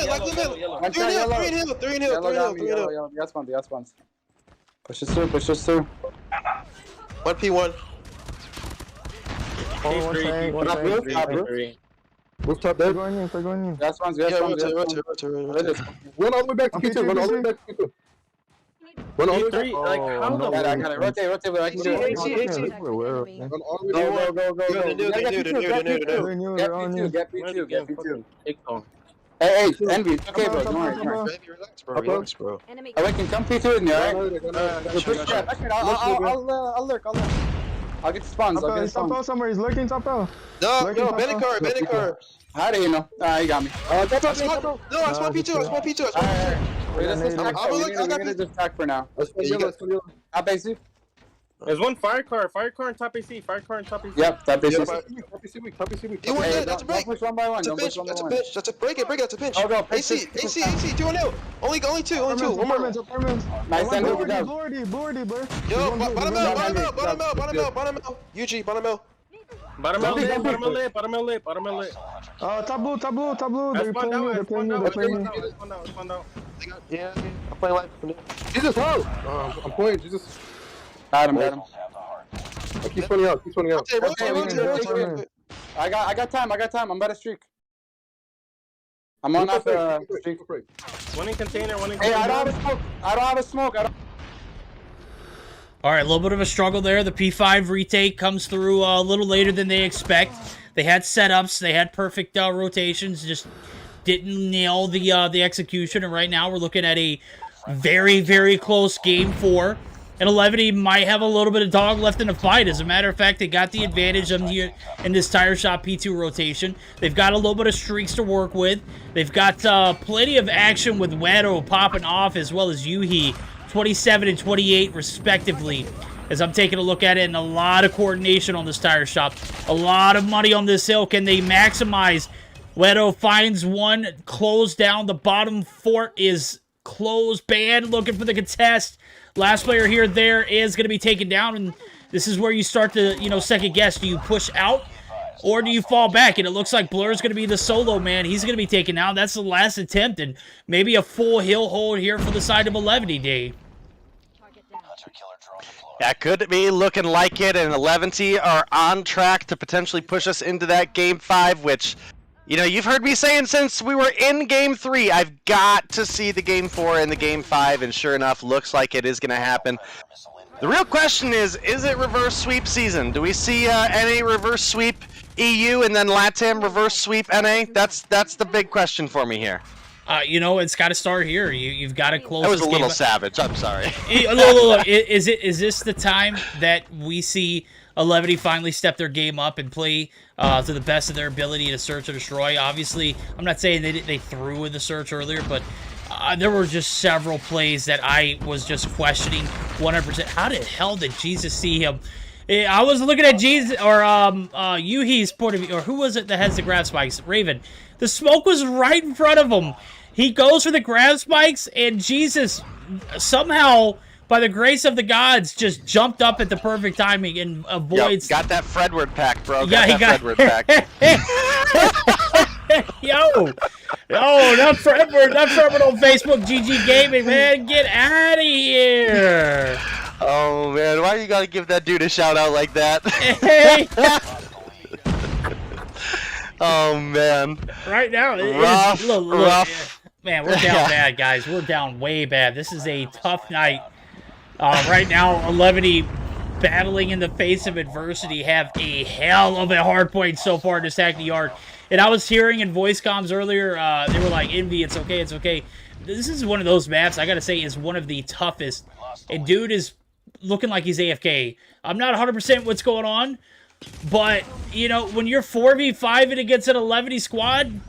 like blue mid. 3 in hill. Gas spawns. Push this through. 1P1. Rooftop dead. Going in. Gas spawns. Run all the way back to P2. Run all the way back. Like, how the I got it. Rotate, but I can do it. Go. Get P2. Hey, Envy. It's okay, bro. Don't worry. Relax, bro. Oh, wait, can come P2 in there, alright? I'll lurk. I'll get the spawns. Top L somewhere. He's lurking top L. No, Bandit car. How do you know? You got me. I spawn P2. Wait, let's just attack for now. I'll base you. There's one fire car in top AC. Yep, top AC. You want that? That's a break. Don't push one by one. That's a break. That's a pinch. Oh, go. AC, 2-0. Only two. One more. Nice, then move it down. Boardy, bro. Yo, bottom L. UG, bottom L. Bottom L lit. Top blue. They're playing you. Yeah, I'm playing live. Jesus, how? I'm playing, Jesus. Got him. I keep spinning out. Rotate. I got time. I'm about to streak. I'm on that streak. One in container. Hey, I don't have a smoke. All right, a little bit of a struggle there. The P5 retake comes through a little later than they expect. They had setups. They had perfect rotations. Just didn't nail the execution. And right now we're looking at a very, very close game 4. And 11 might have a little bit of dog left in the fight. As a matter of fact, they got the advantage in this tire shop P2 rotation. They've got a little bit of streaks to work with. They've got plenty of action with Wedo popping off as well as Yuhi. 27 and 28 respectively, as I'm taking a look at it, and a lot of coordination on this tire shop. A lot of money on this hill. Can they maximize? Wedo finds one, closed down. The bottom fort is closed. Band looking for the contest. Last player here, there is going to be taken down, and this is where you start to, second guess. Do you push out, or do you fall back? And it looks like Blur's going to be the solo man. He's going to be taken down. That's the last attempt, and maybe a full hill hold here for the side of 11 day. That could be looking like it, and 11 are on track to potentially push us into that Game 5, which, you've heard me saying since we were in Game 3, I've got to see the Game 4 and the Game 5, and sure enough, looks like it is going to happen. The real question is it reverse sweep season? Do we see NA reverse sweep EU and then LATAM reverse sweep NA? That's the big question for me here. It's got to start here. You've got to close. That was this a little game savage. I'm sorry. Look, is this the time that we see 11 finally step their game up and play to the best of their ability to search or destroy? Obviously, I'm not saying they threw in the search earlier, but there were just several plays that I was just questioning 100%. How the hell did Jesus see him? I was looking at Jesus or Yuhi's point of view, or who was it that has the grab spikes? Raven. The smoke was right in front of him. He goes for the grab spikes, and Jesus somehow, by the grace of the gods, just jumped up at the perfect timing and avoids. Got that Fredward pack, bro. Yeah, he got Fredward pack. Yo, Oh, not forever on Facebook, GG Gaming, man. Get out of here. Oh man, why you gotta give that dude a shout out like that? Hey. Oh man. Right now, Rough, rough. Man, we're down bad, guys. We're down way bad. This is a tough night. Right now, 11 battling in the face of adversity have a hell of a hard point so far to sack the yard. And I was hearing in voice comms earlier, they were like, Envy, it's okay, it's okay. This is one of those maps, I gotta say, is one of the toughest. And dude is looking like he's AFK. I'm not 100% what's going on, but, you know, when you're 4v5 and against an 11 squad,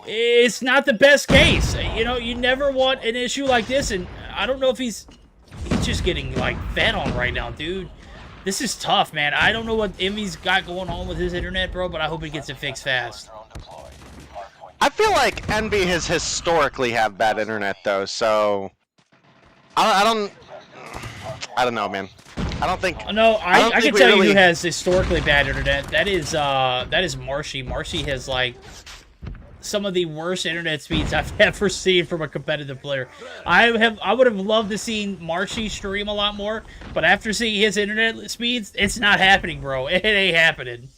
it's not the best case. You know, you never want an issue like this, and I don't know if he's just getting, like, fed on right now, dude. This is tough, man. I don't know what Envy's got going on with his internet, bro, but I hope he gets it fixed fast. I feel like Envy has historically have bad internet, though, so... I don't know, man. I don't think... No, I can tell you really... who has historically bad internet. That is Marshy. Marshy has, like, some of the worst internet speeds I've ever seen from a competitive player. I would have loved to see Marshy stream a lot more, but after seeing his internet speeds, it's not happening, bro. It ain't happening.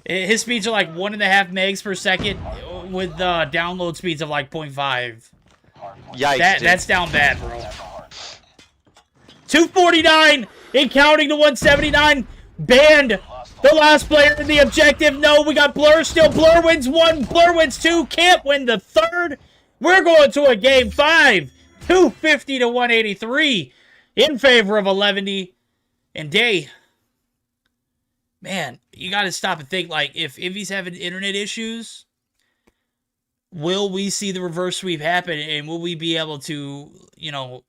His speeds are like 1.5 megs per second with download speeds of like 0.5. Yikes, that's down bad, bro. 249 and counting to 179. Banned. The last player in the objective. No, we got Blur still. Blur wins 1. Blur wins 2. Can't win the 3rd. We're going to a game 5. 250 to 183 in favor of 11. And Day, man, you got to stop and think, like, if Envy's having internet issues, will we see the reverse sweep happen, and will we be able to, you know,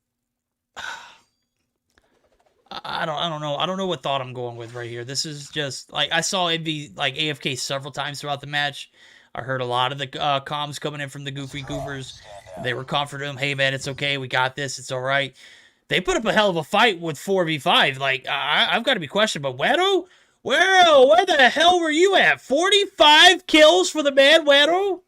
I don't know. I don't know what thought I'm going with right here. This is just, like, I saw Envy, like, AFK several times throughout the match. I heard a lot of the comms coming in from the Goofy Goobers. They were comforting him, hey, man, it's okay. We got this. It's all right. They put up a hell of a fight with 4v5. Like, I've got to be questioned, but Wero? Where the hell were you at? 45 kills for the man, Wero?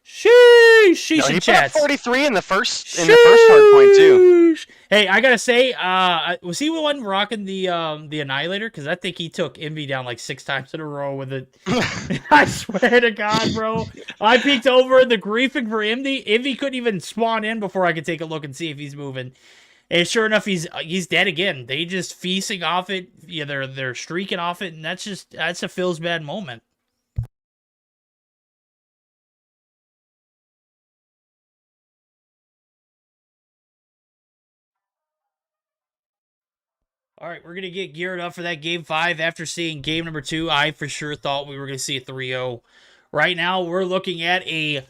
Sheesh. No, he put up 43 in the first hard point too. Hey, I gotta say, was he the one rocking the Annihilator? Because I think he took Envy down like 6 times in a row with it. I swear to God, bro. I peeked over in the griefing for Envy. Envy couldn't even spawn in before I could take a look and see if he's moving. And sure enough, he's dead again. They just feasting off it. Yeah, they're streaking off it, and that's a feels bad moment. All right, we're going to get geared up for that Game 5. After seeing Game number 2, I for sure thought we were going to see a 3-0. Right now, we're looking at a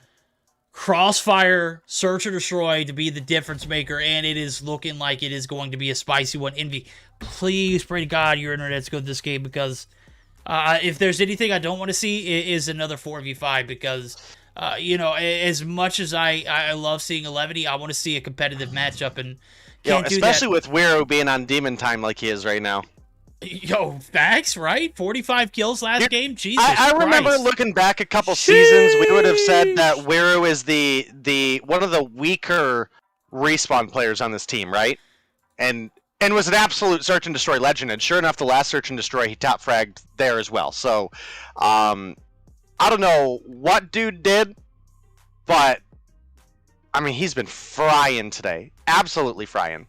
Crossfire Search or Destroy to be the difference maker, and it is looking like it is going to be a spicy one. Envy, please pray to God your internet's good this game, because if there's anything I don't want to see, it is another 4v5, because, you know, as much as I love seeing 11, I want to see a competitive matchup, and especially with Wero being on demon time like he is right now. Yo, facts, right? 45 kills last game? Jesus I remember looking back a couple seasons, we would have said that Wero is the one of the weaker respawn players on this team, right? And was an absolute search and destroy legend, and sure enough, the last search and destroy, he top fragged there as well. So, I don't know what dude did, but I mean, he's been frying today. Absolutely frying.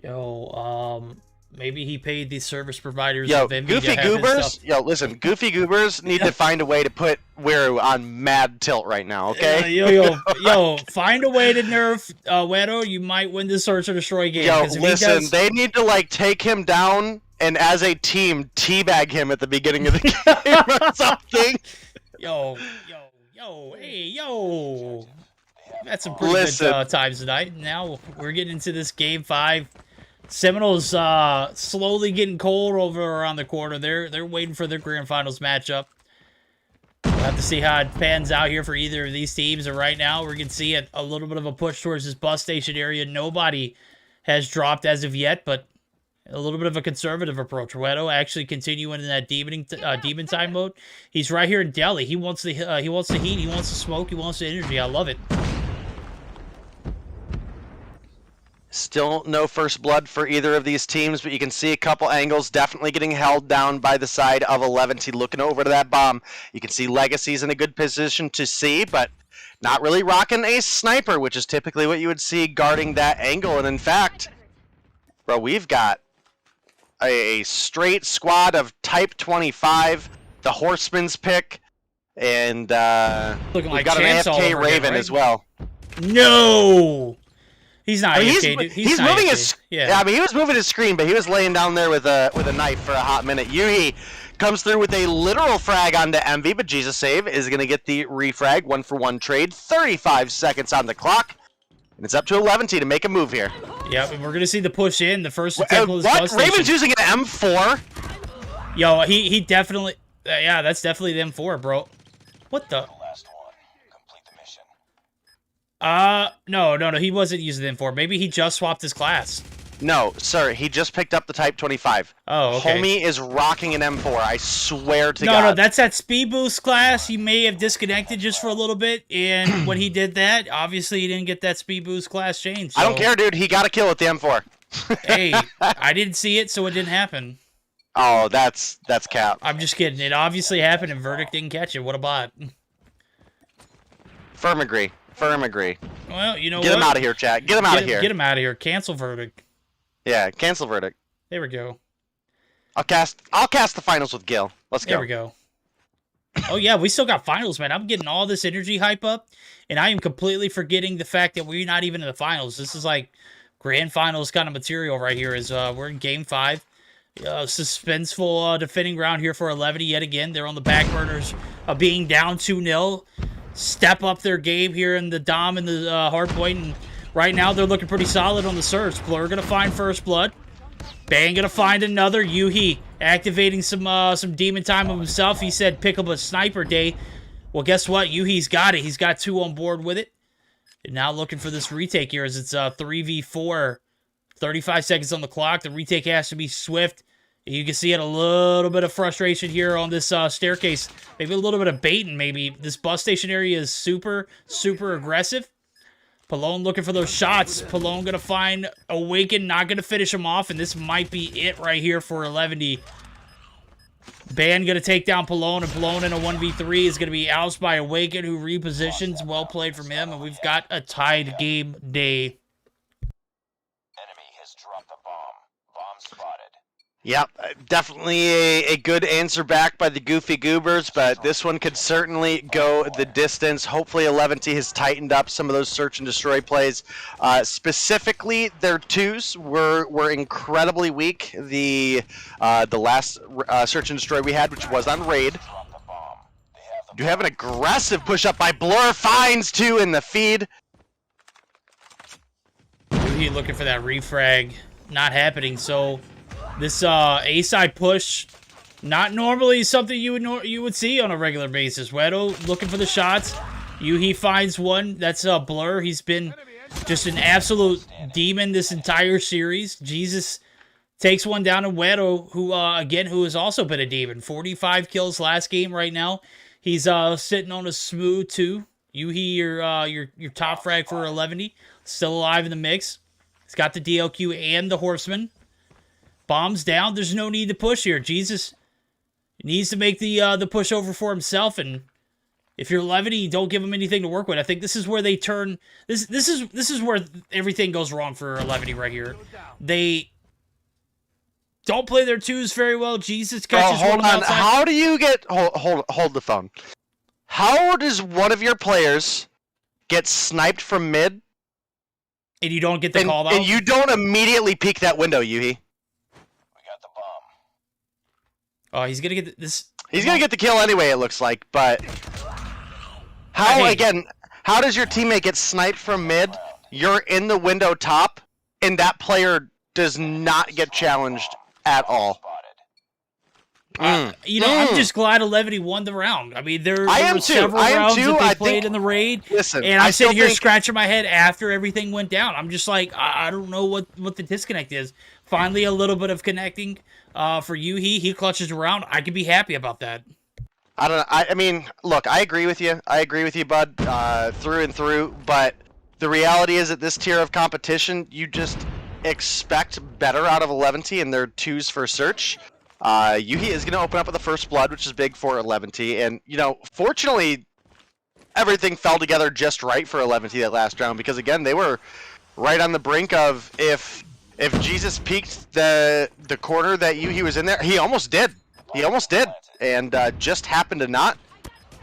Yo, maybe he paid the service providers of Envy Goofy to have Goobers. Yo, listen, Goofy Goobers need to find a way to put Wero on mad tilt right now, okay? Yo, find a way to nerf Wero. You might win the search or destroy game. Yo, listen, they need to, like, take him down and as a team teabag him at the beginning of the game or something. Yo, that's some pretty good times tonight. Now we're getting into this Game 5. Seminoles slowly getting cold over around the corner. They're waiting for their grand finals matchup. We'll have to see how it pans out here for either of these teams. And right now, we're going to see a little bit of a push towards this bus station area. Nobody has dropped as of yet, but A little bit of a conservative approach. Wedo actually continuing in that demon time mode. He's right here in Delhi. He wants the heat. He wants the smoke. He wants the energy. I love it. Still no first blood for either of these teams, but you can see a couple angles definitely getting held down by the side of 11. Looking over to that bomb. You can see Legacy's in a good position to see, but not really rocking a sniper, which is typically what you would see guarding that angle. And in fact, bro, we've got a straight squad of Type 25, the Horseman's pick, and looking we've like got an Chance all AFK over Raven again, right? as well. No! He's not I mean, AFK, dude. he's not moving AFK. his Yeah. I mean, he was moving his screen, but he was laying down there with a knife for a hot minute. Yuhi comes through with a literal frag onto MV, but Jesus Save is going to get the refrag, 1-for-1 trade, 35 seconds on the clock, and it's up to 11 to make a move here. Yep, and we're going to see the push in. The first attempt was what? Raven's using an M4? Yo, he definitely... yeah, that's definitely the M4, bro. What the... No, he wasn't using the M4. Maybe he just swapped his class. No, sir, he just picked up the Type 25. Oh, okay. Homie is rocking an M4, I swear to God. No, that's that speed boost class. He may have disconnected just for a little bit, and when he did that, obviously he didn't get that speed boost class changed. So. I don't care, dude. He got a kill with the M4. Hey, I didn't see it, so it didn't happen. Oh, that's cap. I'm just kidding. It obviously happened, and Verdict didn't catch it. What a bot. Firm agree. Well, you know Get what? him out of here, chat. Get him out of here. Get him out of here. Cancel Verdict. Yeah, cancel Verdict. There we go. I'll cast the finals with Gil. Let's go. There we go. Oh, yeah, we still got finals, man. I'm getting all this energy hype up, and I am completely forgetting the fact that we're not even in the finals. This is like grand finals kind of material right here. We're in Game 5. Suspenseful defending round here for 11 yet again. They're on the back burners of being down 2-0. Step up their game here in the Dom and the hard point, and right now they're looking pretty solid on the search. Blur gonna find first blood. Bang gonna find another. Yuhi activating some demon time of himself. He said pick up a sniper day. Well, guess what? Yuhi's got it. He's got 2 on board with it. And now looking for this retake here as it's 3v4. 35 seconds on the clock. The retake has to be swift. You can see it, a little bit of frustration here on this staircase. Maybe a little bit of baiting, maybe. This bus station area is super, super aggressive. Pallone looking for those shots. Pallone going to find Awaken, not going to finish him off, and this might be it right here for 11. Ban going to take down Pallone, and Pallone in a 1v3 is going to be ousted by Awaken, who repositions. Well played from him, and we've got a tied game day. Enemy has dropped the bomb. Bomb spotted. Yep, definitely a good answer back by the Goofy Goobers, but this one could certainly go the distance. Hopefully 11 has tightened up some of those search and destroy plays. Specifically, their 2s were incredibly weak. The last search and destroy we had, which was on raid. You have an aggressive push up by Blur, finds 2 in the feed. He looking for that refrag, not happening. So this A-side push, not normally something you would see on a regular basis. Wedo looking for the shots. Yuhi finds one. That's Blur. He's been just an absolute demon this entire series. Jesus takes one down, and Wedo, who has also been a demon. 45 kills last game right now. He's sitting on a smooth 2. Yuhi, your top frag for 11, still alive in the mix. He's got the DLQ and the Horseman. Bombs down. There's no need to push here. Jesus needs to make the push over for himself, and if you're 11, you don't give him anything to work with. I think this is where they turn. This is where everything goes wrong for 11 right here. They don't play their 2s very well. Jesus catches hold one on. outside. How do you get hold the phone? How does one of your players get sniped from mid? And you don't get the call out? And you don't immediately peek that window, Yuhi. Oh, he's gonna get this. He's gonna get the kill anyway, it looks like, but how does your teammate get sniped from mid? You're in the window top, and that player does not get challenged at all. You know, I'm just glad 11 won the round. I mean, there I am were too. several I am rounds too. that they I played think- in the raid, Listen, and I I'm still sitting here think- scratching my head after everything went down. I'm just like, I don't know what the disconnect is. Finally, a little bit of connecting for Yuhi. He clutches around. I could be happy about that. I don't know. I mean, look, I agree with you. I agree with you, bud, through and through. But the reality is, at this tier of competition, you just expect better out of 11 and their 2s for search. Yuhi is going to open up with the first blood, which is big for 11 and you know, fortunately, everything fell together just right for 11 that last round, because again, they were right on the brink of if Jesus peeked the corner that Yuhi was in there, he almost did. He almost did, and just happened to not.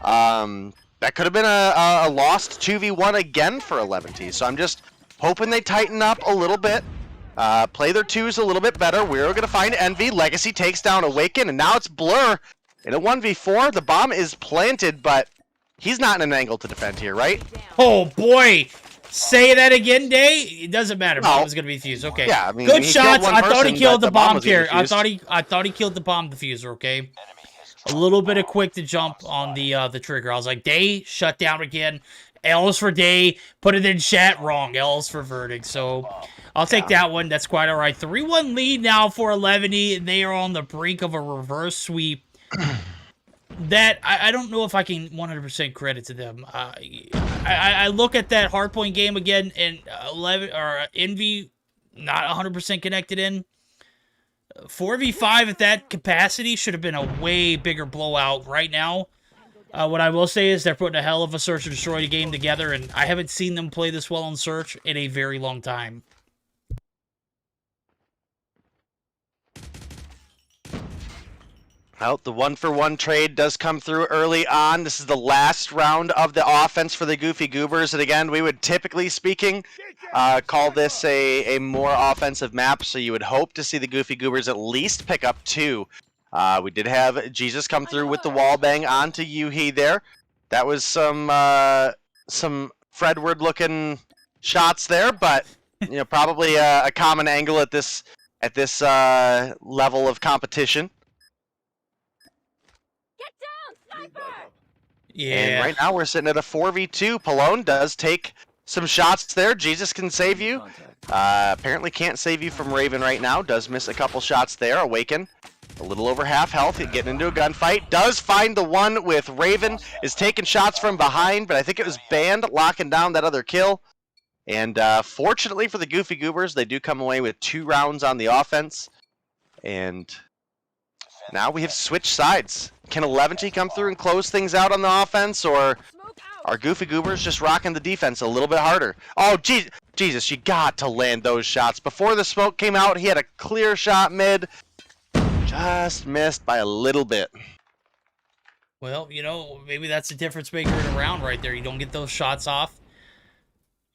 That could have been a lost 2v1 again for 11 so I'm just hoping they tighten up a little bit. Play their 2s a little bit better. We're going to find Envy. Legacy takes down Awaken, and now it's Blur. In a 1v4, the bomb is planted, but he's not in an angle to defend here, right? Oh, boy. Say that again, Day. It doesn't matter. No. Bomb was going to be fused. Okay. Yeah, I mean, good he killed shots. one I thought he person, killed but the the bomb bomb was getting carrier. defused. I thought he killed the bomb diffuser, okay? A little bit of quick to jump on the trigger. I was like, Day, shut down again. L's for Day. Put it in chat. Wrong. L's for Verdict. So I'll take that one. That's quite all right. 3-1 lead now for 11. They are on the brink of a reverse sweep. That I don't know if I can 100% credit to them. I look at that hardpoint game again, and 11 or Envy not 100% connected in. 4v5 at that capacity should have been a way bigger blowout right now. What I will say is they're putting a hell of a search and destroy game together, and I haven't seen them play this well on search in a very long time. Well, the 1-for-1 trade does come through early on. This is the last round of the offense for the Goofy Goobers. And again, we would typically speaking call this a more offensive map. So you would hope to see the Goofy Goobers at least pick up 2. We did have Jesus come through with the wall bang onto Yuhi there. That was some Fredward looking shots there, but you know, probably a common angle at this level of competition. Yeah. And right now we're sitting at a 4v2. Pallone does take some shots there. Jesus can save you. Apparently can't save you from Raven right now. Does miss a couple shots there. Awaken. A little over half health. Getting into a gunfight. Does find the one with Raven. Is taking shots from behind, but I think it was Band locking down that other kill. And fortunately for the Goofy Goobers, they do come away with 2 rounds on the offense. And now we have switched sides. Can 11 come through and close things out on the offense, or are Goofy Goobers just rocking the defense a little bit harder? Oh, Jesus, you got to land those shots. Before the smoke came out, he had a clear shot mid. Just missed by a little bit. Well, you know, maybe that's the difference maker in a round right there. You don't get those shots off.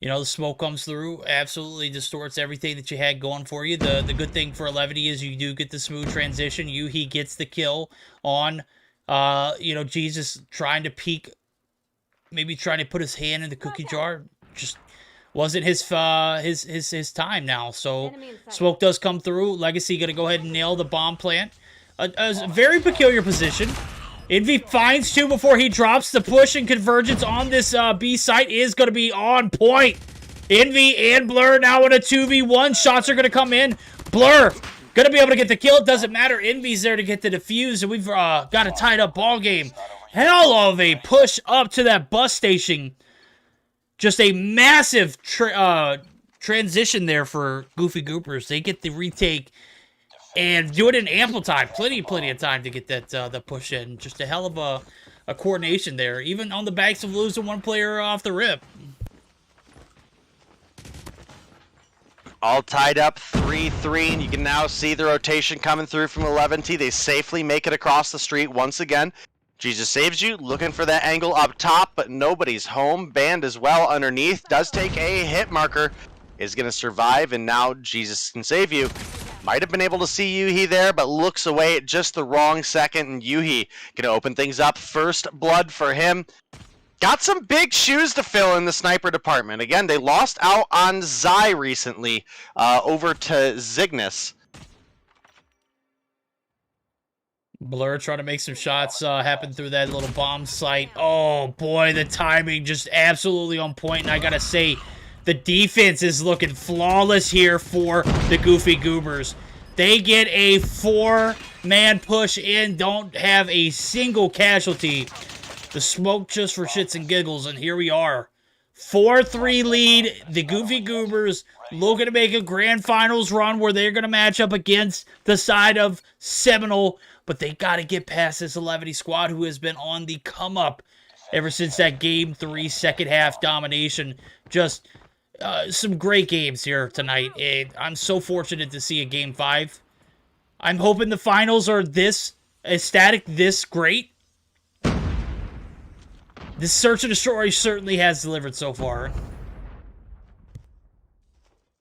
You know, the smoke comes through, absolutely distorts everything that you had going for you. The good thing for 11 is you do get the smooth transition. He gets the kill on, you know, Jesus trying to peek, maybe trying to put his hand in the cookie jar. Just wasn't his time now. So smoke does come through. Legacy going to go ahead and nail the bomb plant. A very peculiar position. Envy finds 2 before he drops. The push and convergence on this B site is going to be on point. Envy and Blur now in a 2v1. Shots are going to come in. Blur going to be able to get the kill. It doesn't matter. Envy's there to get the defuse, and we've got a tied up ball game. Hell of a push up to that bus station. Just a massive transition there for Goofy Goopers. They get the retake and do it in ample time. Plenty of time to get that the push in. Just a hell of a coordination there. Even on the backs of losing one player off the rip. All tied up 3-3, and you can now see the rotation coming through from 11. They safely make it across the street once again. Jesus saves you, looking for that angle up top, but nobody's home. Band as well underneath. Does take a hit marker. Is going to survive, and now Jesus can save you. Might have been able to see Yuhi there, but looks away at just the wrong second, and Yuhi going to open things up. First blood for him. Got some big shoes to fill in the sniper department. Again, they lost out on Zai recently over to Zygnus. Blur trying to make some shots happen through that little bomb site. Oh, boy, the timing just absolutely on point. And I got to say, the defense is looking flawless here for the Goofy Goobers. They get a 4-man push in, don't have a single casualty. The smoke just for shits and giggles, and here we are. 4-3 lead. The Goofy Goobers looking to make a grand finals run where they're going to match up against the side of Seminole. But they got to get past this 11 squad who has been on the come-up ever since that Game 3 second half domination. Just some great games here tonight. I'm so fortunate to see a Game 5. I'm hoping the finals are this ecstatic, this great. This Search and Destroy certainly has delivered so far.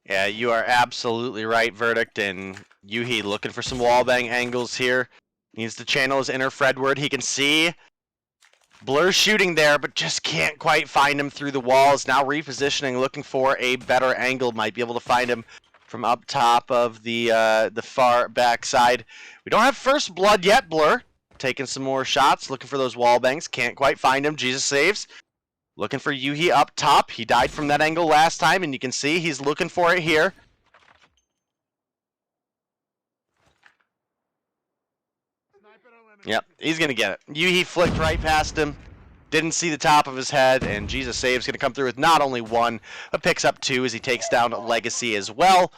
Yeah, you are absolutely right, Verdict. And Yuhi looking for some wallbang angles here. Needs to channel his inner Fredward. He can see Blur shooting there, but just can't quite find him through the walls. Now repositioning, looking for a better angle. Might be able to find him from up top of the far back side. We don't have first blood yet, Blur. Taking some more shots, looking for those wall bangs. Can't quite find him. Jesus saves. Looking for Yuhi up top. He died from that angle last time, and you can see he's looking for it here. Yep, he's going to get it. Yuhi flicked right past him. Didn't see the top of his head, and Jesus Save's going to come through with not only one, but picks up two as he takes down Legacy as well.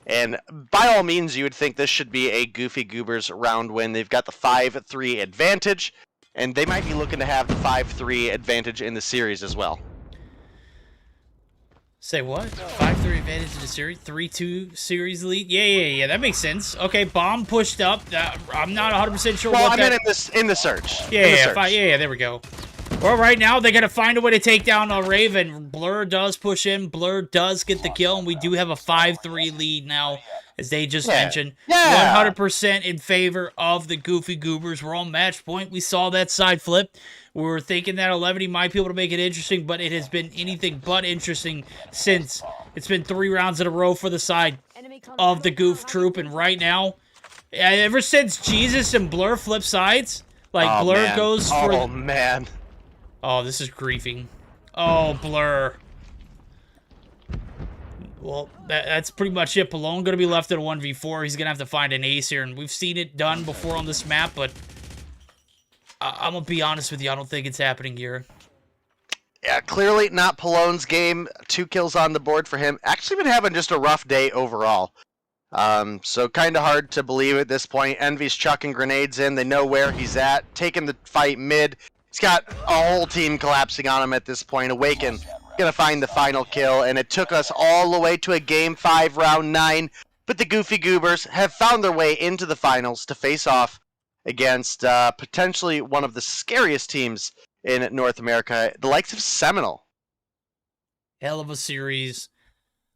And by all means, you would think this should be a Goofy Goobers round win. They've got the 5-3 advantage, and they might be looking to have the 5-3 advantage in the series as well. Say what? 5-3 advantage in the series? 3-2 series lead? Yeah, that makes sense. Okay, bomb pushed up. I'm not 100% sure well, what I mean in the search. Yeah, there we go. Well, right now, they got to find a way to take down a Raven. Blur does push in. Blur does get the kill, and we do have a 5-3 lead now, as they just mentioned. 100% in favor of the Goofy Goobers. We're on match point. We saw that side flip. We were thinking that 11 might be able to make it interesting, but it has been anything but interesting since. It's been 3 rounds in a row for the side of the Goof Troop, and right now, ever since Jesus and Blur flip sides, like Blur goes for... Oh, man. Oh, this is griefing. Oh, Blur. Well, that's pretty much it. Palone going to be left at a 1v4. He's going to have to find an ace here, and we've seen it done before on this map, but I'm going to be honest with you. I don't think it's happening here. Yeah, clearly not Palone's game. 2 kills on the board for him. Actually been having just a rough day overall. So kind of hard to believe at this point. Envy's chucking grenades in. They know where he's at. Taking the fight mid. He's got a whole team collapsing on him at this point. Awaken gonna find the final kill, and it took us all the way to a Game 5, Round 9. But the Goofy Goobers have found their way into the finals to face off against potentially one of the scariest teams in North America, the likes of Seminole. Hell of a series.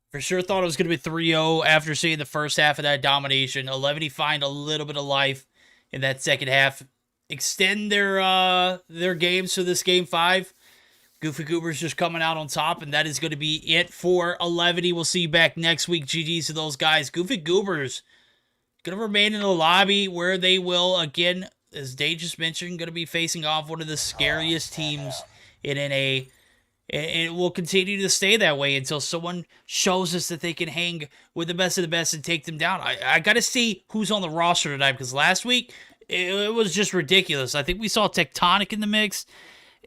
For sure thought it was going to be 3-0 after seeing the first half of that domination. 11 find a little bit of life in that second half. Extend their games to this Game 5. Goofy Goobers just coming out on top, and that is going to be it for 11. We'll see you back next week. GG's to those guys. Goofy Goobers going to remain in the lobby where they will, again, as Dave just mentioned, going to be facing off one of the scariest teams in NA. And it will continue to stay that way until someone shows us that they can hang with the best of the best and take them down. I got to see who's on the roster tonight, because last week, it was just ridiculous. I think we saw Tectonic in the mix.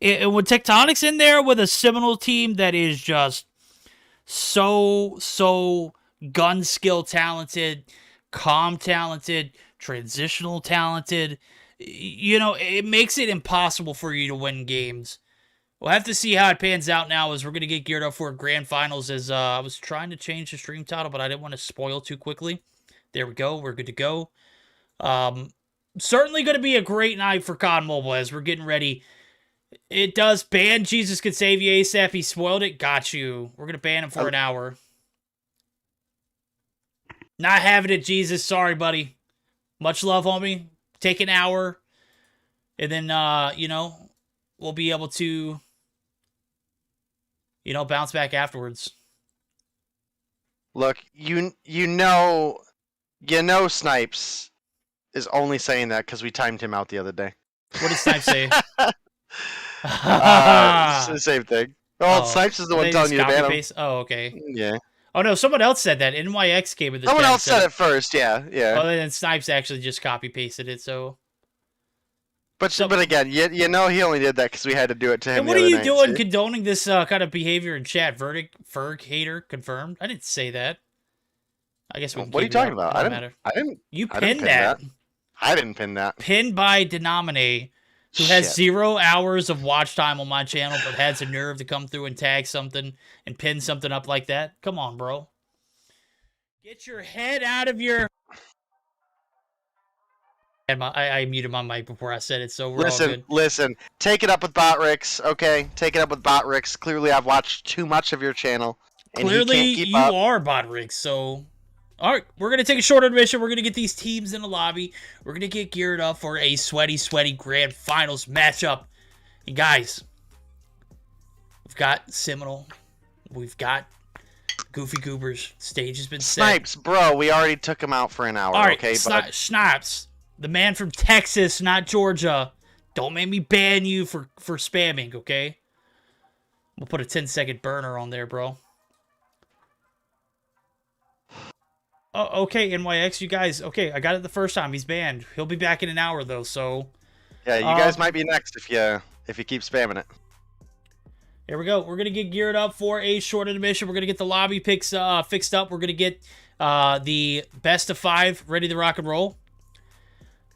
And when Tectonic's in there with a Seminole team that is just so gun skill talented, comm talented, transitional talented, you know, it makes it impossible for you to win games. We'll have to see how it pans out now as we're going to get geared up for grand finals. As I was trying to change the stream title, but I didn't want to spoil too quickly. There we go. We're good to go. Certainly going to be a great night for COD Mobile as we're getting ready. It does ban Jesus Could Save You ASAP. He spoiled it. Got you. We're going to ban him for an hour. Not having it, Jesus. Sorry, buddy. Much love, homie. Take an hour. And then, you know, we'll be able to, you know, bounce back afterwards. Look, you know, Snipes is only saying that because we timed him out the other day. What did Snipes say? It's the same thing. Oh, Snipes is the one They telling just you to ban him. copy-paste? Oh, okay. Yeah. Oh no, someone else said that. NYX came with this. Someone else said it first. Yeah, yeah. Oh, and then Snipes actually just copy-pasted it. So. But again, you know he only did that because we had to do it to him. And what are you doing condoning this kind of behavior in chat? Ferg hater confirmed. I didn't say that. I guess we can What are you keep it talking up. about? I didn't. You I didn't pinned that. I didn't pin that. Pinned by Denominate, who has 0 hours of watch time on my channel, but has the nerve to come through and tag something and pin something up like that. Come on, bro. Get your head out of your... And I muted my mic before I said it, so we're all good. Listen. Take it up with Botrix, okay? Take it up with Botrix. Clearly, I've watched too much of your channel. And Clearly, he can't keep you up. are Botrix, so... Alright, we're going to take a short intermission. We're going to get these teams in the lobby. We're going to get geared up for a sweaty grand finals matchup. And guys, we've got Seminole. We've got Goofy Goobers. Stage has been set. Snipes, bro, we already took him out for an hour, Alright, okay? Snipes, the man from Texas, not Georgia. Don't make me ban you for spamming, okay? We'll put a 10-second burner on there, bro. Oh, okay, NYX, you guys. Okay, I got it the first time. He's banned. He'll be back in an hour, though, so... Yeah, you guys might be next if you keep spamming it. Here we go. We're going to get geared up for a short intermission. We're going to get the lobby picks fixed up. We're going to get the best of 5 ready to rock and roll.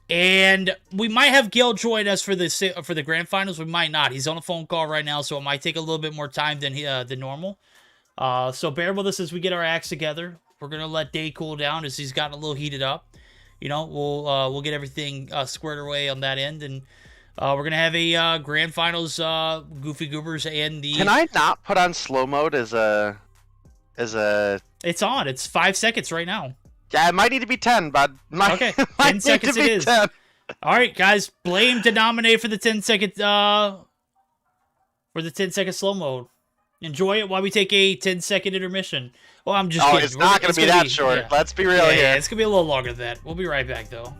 And we might have Gil join us for the grand finals. We might not. He's on a phone call right now, so it might take a little bit more time than normal. So bear with us as we get our acts together. We're going to let Day cool down as he's gotten a little heated up. You know, we'll get everything squared away on that end. And we're going to have a grand finals Goofy Goobers and the... Can I not put on slow mode as a... It's on. It's 5 seconds right now. Yeah, it might need to be 10, bud. Okay, 10 seconds it is. 10. All right, guys, blame Denominate for the 10-second slow mode. Enjoy it while we take a 10-second intermission. Well, I'm just kidding. It's not going to be that short. Yeah. Let's be real here. Yeah, it's going to be a little longer than that. We'll be right back, though.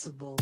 Impossible.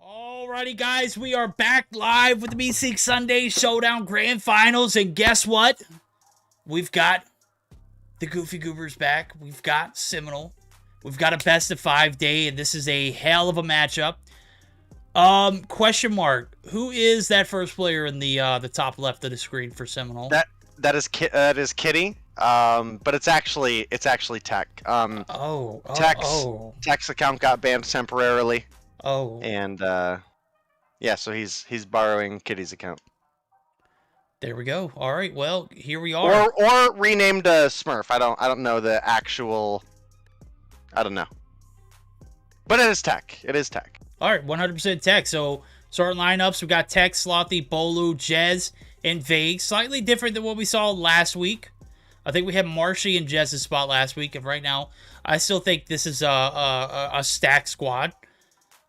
Alrighty, guys, we are back live with the Meseeks Sunday Showdown Grand Finals, and guess what? We've got the Goofy Goobers back. We've got Seminole. We've got a best-of-5 day, and this is a hell of a matchup. Question mark: who is that first player in the top left of the screen for Seminole? That is Kitty. But it's actually Tech. Tech's account got banned temporarily. Oh. And yeah, so he's borrowing Kitty's account. There we go. All right. Well, here we are. Or renamed Smurf. I don't know the actual. I don't know. But it is Tech. It is Tech. All right, 100% Tech. So starting lineups, we've got Tech, Slothy, Bolu, Jez, and Vague. Slightly different than what we saw last week. I think we had Marshy in Jez's spot last week, and right now, I still think this is a stacked squad.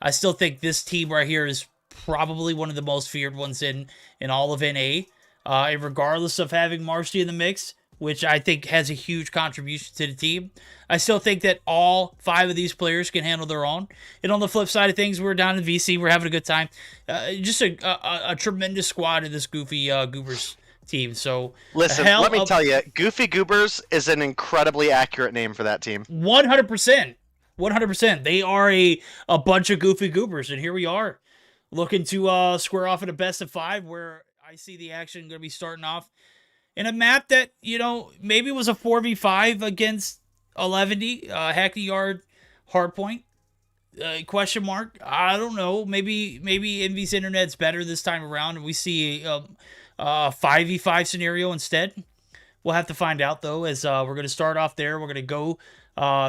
I still think this team right here is probably one of the most feared ones in all of NA. And regardless of having Marshy in the mix, which I think has a huge contribution to the team, I still think that all 5 of these players can handle their own. And on the flip side of things, we're down in VC. We're having a good time. Just a tremendous squad in this Goofy Goobers team. So listen, let me tell you, Goofy Goobers is an incredibly accurate name for that team. 100%. 100%. They are a bunch of Goofy Goobers, and here we are looking to square off in a best-of-5 where I see the action going to be starting off in a map that, you know, maybe was a 4v5 against 11D, Hackney Yard Hardpoint, question mark. I don't know. Maybe Envy's internet's better this time around, and we see a 5v5 scenario instead. We'll have to find out, though, as we're going to start off there. We're going to go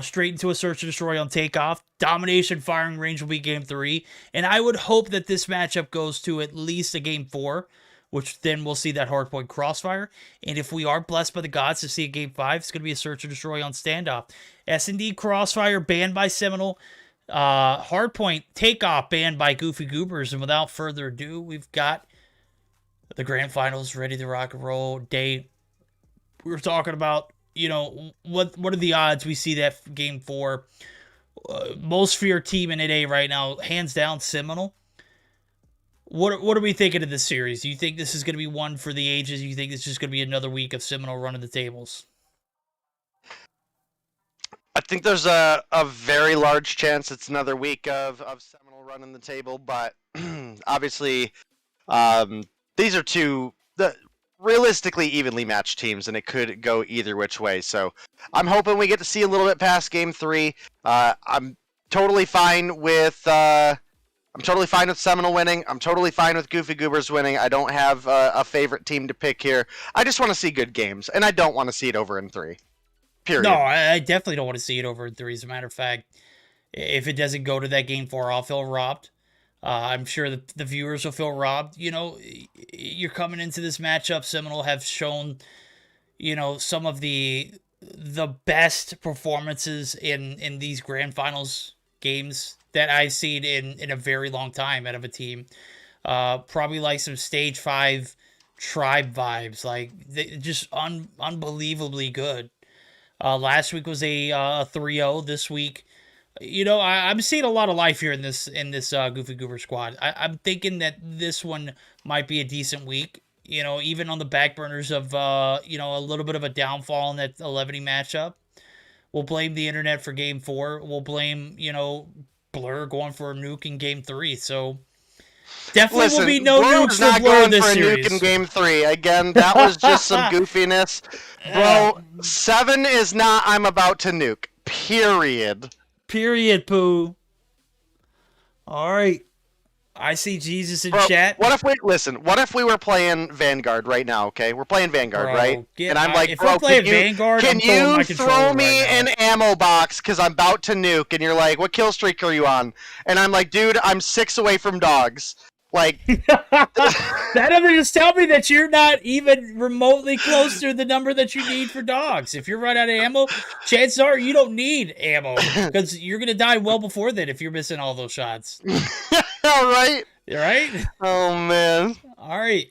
straight into a search and destroy on takeoff. Domination firing range will be game 3. And I would hope that this matchup goes to at least a game 4, which then we'll see that hardpoint crossfire. And if we are blessed by the gods to see a game 5, it's going to be a search and destroy on standoff. S&D crossfire banned by Seminole. Hardpoint takeoff banned by Goofy Goobers. And without further ado, we've got the grand finals ready to rock and roll. Day, we were talking about, you know, what are the odds we see that game 4? Most feared team in NA right now, hands down, Seminole. What are we thinking of this series? Do you think this is going to be one for the ages? Do you think this is going to be another week of Seminole running the tables? I think there's a very large chance it's another week of Seminole running the table, but obviously these are two realistically evenly matched teams, and it could go either which way. So I'm hoping we get to see a little bit past game 3. I'm totally fine with Seminole winning. I'm totally fine with Goofy Goobers winning. I don't have a favorite team to pick here. I just want to see good games, and I don't want to see it over in 3. Period. No, I definitely don't want to see it over in 3. As a matter of fact, if it doesn't go to that game 4, I'll feel robbed. I'm sure that the viewers will feel robbed. You know, you're coming into this matchup. Seminole have shown, you know, some of the best performances in these grand finals games that I've seen in a very long time out of a team. Probably like some stage 5 tribe vibes, like just unbelievably good. Last week was a 3-0. This week, You know, I'm seeing a lot of life here in this Goofy Goober squad. I'm thinking that this one might be a decent week. You know, even on the back burners of you know, a little bit of a downfall in that 11 matchup. We'll blame the internet for game 4. We'll blame, you know, Blur going for a nuke in game 3. So definitely will be no nukes for Blur this series. Nuke in game 3. Again, that was just some goofiness. Bro, 7 is not I'm about to nuke. Period. Period, poo. All right. I see Jesus in chat. What if we were playing Vanguard right now, okay? We're playing Vanguard, Bro, right? And I'm like, if bro, we're playing Vanguard, can you throw me an ammo box because I'm about to nuke? And you're like, what kill streak are you on? And I'm like, dude, I'm 6 away from dogs. Like, that doesn't just tell me that you're not even remotely close to the number that you need for dogs. If you're run out of ammo, chances are you don't need ammo because you're gonna die well before then if you're missing all those shots. All right. Right? Oh man. All right.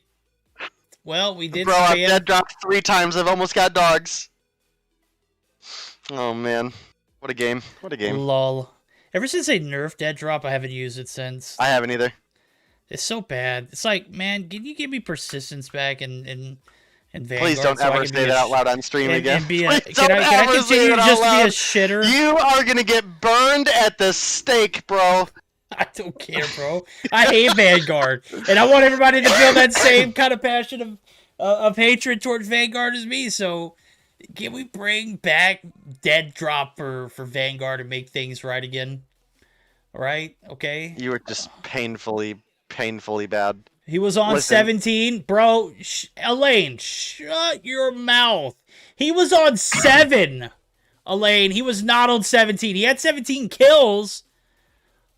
Well, we did. Bro, I've dead dropped 3 times. I've almost got dogs. Oh man, what a game! What a game! Lol. Ever since they nerfed dead drop, I haven't used it since. I haven't either. It's so bad. It's like, man, can you give me persistence back and Vanguard? Please don't ever say that out loud on stream again. Can I continue just to be a shitter? You are gonna get burned at the stake, bro. I don't care, bro. I hate Vanguard, and I want everybody to feel that same kind of passion of hatred towards Vanguard as me. So, can we bring back dead drop for Vanguard and make things right again? All right, okay. You were just painfully bad. He was on 17. Bro, Elaine, shut your mouth. He was on 7. Elaine, he was not on 17. He had 17 kills,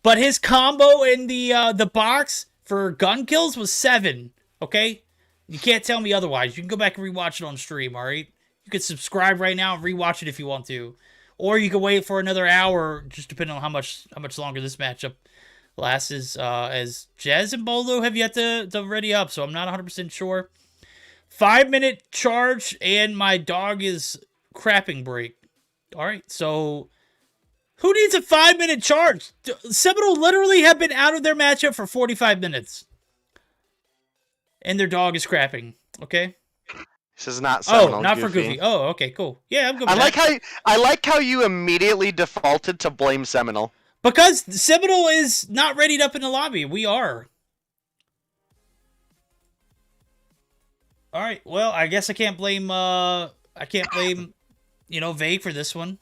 but his combo in the box for gun kills was 7. Okay? You can't tell me otherwise. You can go back and rewatch it on stream, all right? You can subscribe right now and rewatch it if you want to. Or you can wait for another hour, just depending on how much longer this matchup lasts, as Jez and Bolo have yet to ready up, so I'm not 100% sure. 5-minute charge, and my dog is crapping break. All right, so who needs a 5-minute charge? Seminole literally have been out of their matchup for 45 minutes, and their dog is crapping. Okay. This is not Seminole. Oh, not for Goofy. Oh, okay, cool. Yeah, I'm good. I like how you immediately defaulted to blame Seminole. Because Seminole is not readied up in the lobby. We are. All right. Well, I guess I can't blame. You know, Vague for this one.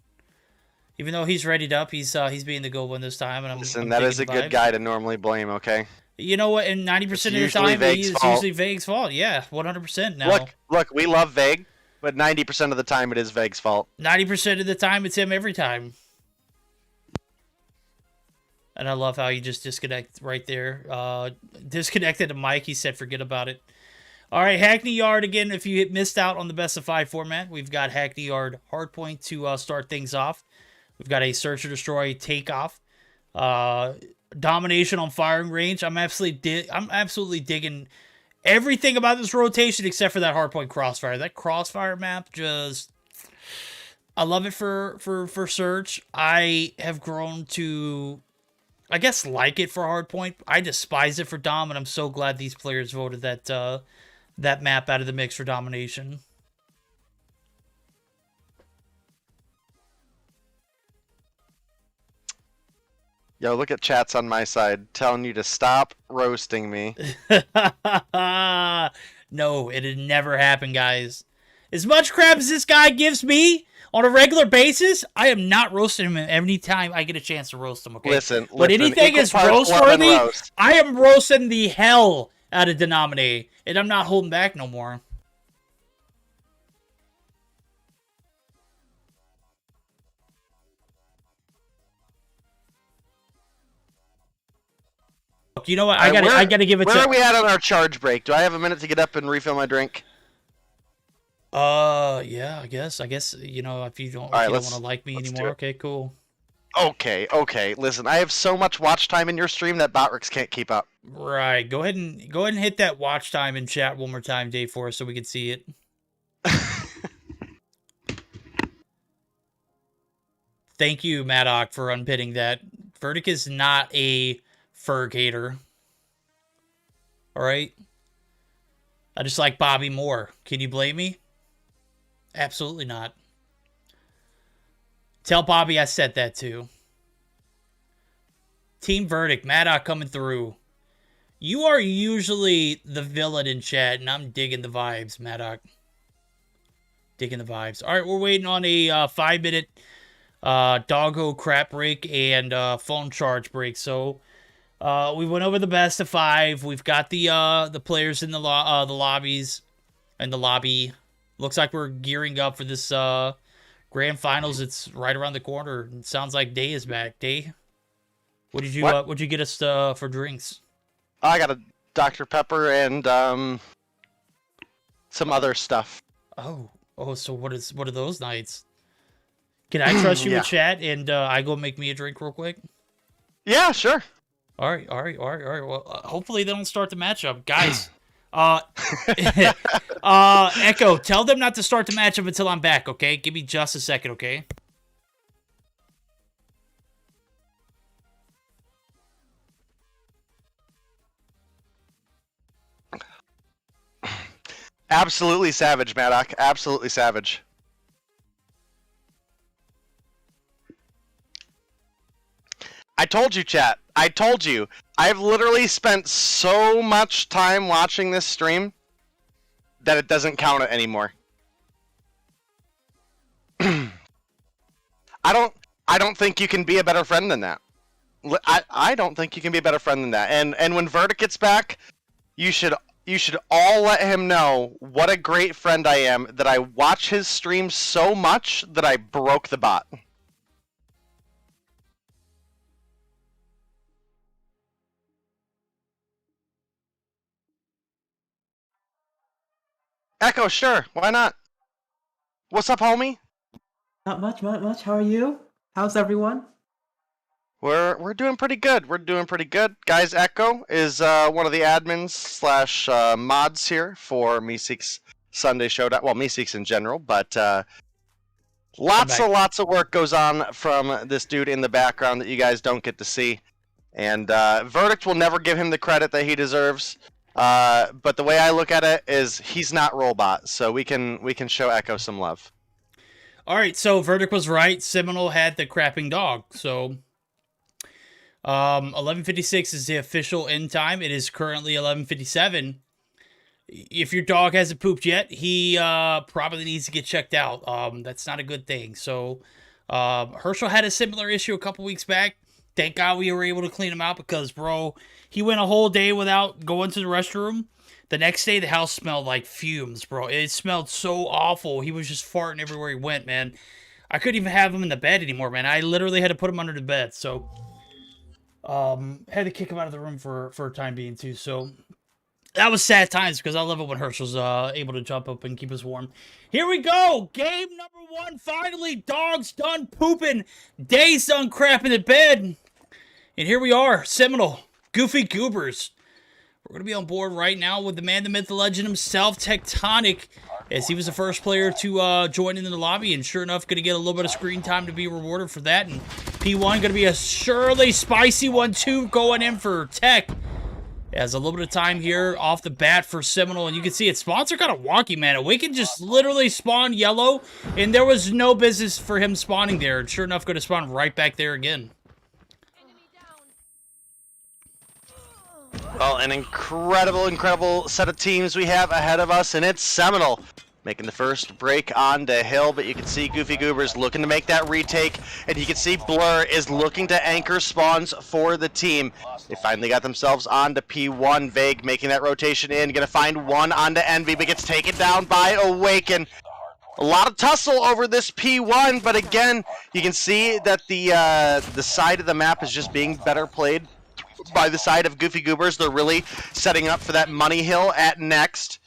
Even though he's readied up, he's being the good one this time, and Listen, that is a good guy to normally blame. Okay. You know what? And 90% of the time, it's usually Vague's fault. Yeah, 100% now. Look, we love Vague, but 90% of the time it is Vague's fault. 90% of the time, it's him every time. And I love how you just disconnect right there. Disconnected the mic. He said, forget about it. All right, Hackney Yard again. If you missed out on the best of 5 format, we've got Hackney Yard Hardpoint to start things off. We've got a Search or Destroy takeoff. Domination on firing range. I'm absolutely digging everything about this rotation except for that Hardpoint Crossfire. That Crossfire map just... I love it for Search. I have grown to... I guess like it for Hardpoint. I despise it for Dom, and I'm so glad these players voted that map out of the mix for Domination. Yo, look at chats on my side telling you to stop roasting me. No, it'd never happen, guys. As much crap as this guy gives me on a regular basis, I am not roasting him every time I get a chance to roast him, okay? But anything is roast-worthy, I am roasting the hell out of Denominate, and I'm not holding back no more. You know what? I gotta give it to... Where are we at on our charge break? Do I have a minute to get up and refill my drink? Yeah, I guess, you know, if you don't want to like me anymore, okay, cool. Okay. Listen, I have so much watch time in your stream that Botrix can't keep up. Right. Go ahead and hit that watch time in chat one more time, Dave, for us so we can see it. Thank you, Maddock, for unpinning that. Verdict is not a Ferg hater. All right? I just like Bobby more. Can you blame me? Absolutely not. Tell Bobby I said that too. Team Verdict, Maddock coming through. You are usually the villain in chat, and I'm digging the vibes, Maddock. Digging the vibes. All right, we're waiting on a 5-minute doggo crap break and phone charge break. So we went over the best of 5. We've got the players in the lobbies and the lobby. Looks like we're gearing up for this grand finals. It's right around the corner. It sounds like Day is back. Day, what did you get us for drinks? I got a Dr. Pepper and some other stuff. Oh, so what are those nights? Can I trust you with chat and I go make me a drink real quick? Yeah, sure. All right. Well, hopefully they don't start the matchup, guys. Echo, tell them not to start the matchup until I'm back, okay? Give me just a second, okay? Absolutely savage, Maddock. Absolutely savage. I told you, chat. I told you. I've literally spent so much time watching this stream that it doesn't count it anymore. I don't think you can be a better friend than that. I don't think you can be a better friend than that. And when Verdict gets back, you should all let him know what a great friend I am, that I watch his stream so much that I broke the bot. Echo, sure, why not? What's up, homie? Not much. How are you? How's everyone? We're doing pretty good. We're doing pretty good. Guys, Echo is one of the admins slash mods here for Meseeks Sunday Showdown. Well, Meseeks in general, but lots of work goes on from this dude in the background that you guys don't get to see. And Verdict will never give him the credit that he deserves. But the way I look at it is he's not Rollbot, so we can show Echo some love. All right, so Verdict was right. Seminole had the crapping dog, so 11:56 is the official end time. It is currently 11:57. If your dog hasn't pooped yet, he probably needs to get checked out. That's not a good thing. So Herschel had a similar issue a couple weeks back. Thank God we were able to clean him out because, bro, he went a whole day without going to the restroom. The next day, the house smelled like fumes, bro. It smelled so awful. He was just farting everywhere he went, man. I couldn't even have him in the bed anymore, man. I literally had to put him under the bed. So, had to kick him out of the room for a time being, too. So, that was sad times because I love it when Herschel's able to jump up and keep us warm. Here we go. Game number 1. Finally, dog's done pooping. Day's done crapping in bed. And here we are, Seminole, Goofy Goobers. We're going to be on board right now with the man, the myth, the legend himself, Tectonic, as he was the first player to join in the lobby, and sure enough, going to get a little bit of screen time to be rewarded for that. And P1 going to be a surely spicy one, too, going in for Tech. Has a little bit of time here off the bat for Seminole, and you can see it. Spawns are kind of wonky, man. Awaken just literally spawned yellow, and there was no business for him spawning there. And sure enough, going to spawn right back there again. Well, an incredible set of teams we have ahead of us, and it's Seminole making the first break onto Hill, but you can see Goofy Goobers looking to make that retake, and you can see Blur is looking to anchor spawns for the team. They finally got themselves onto P1. Vague making that rotation in, gonna find one onto Envy, but gets taken down by Awaken. A lot of tussle over this P1, but again, you can see that the side of the map is just being better played by the side of Goofy Goobers. They're really setting up for that money hill at next.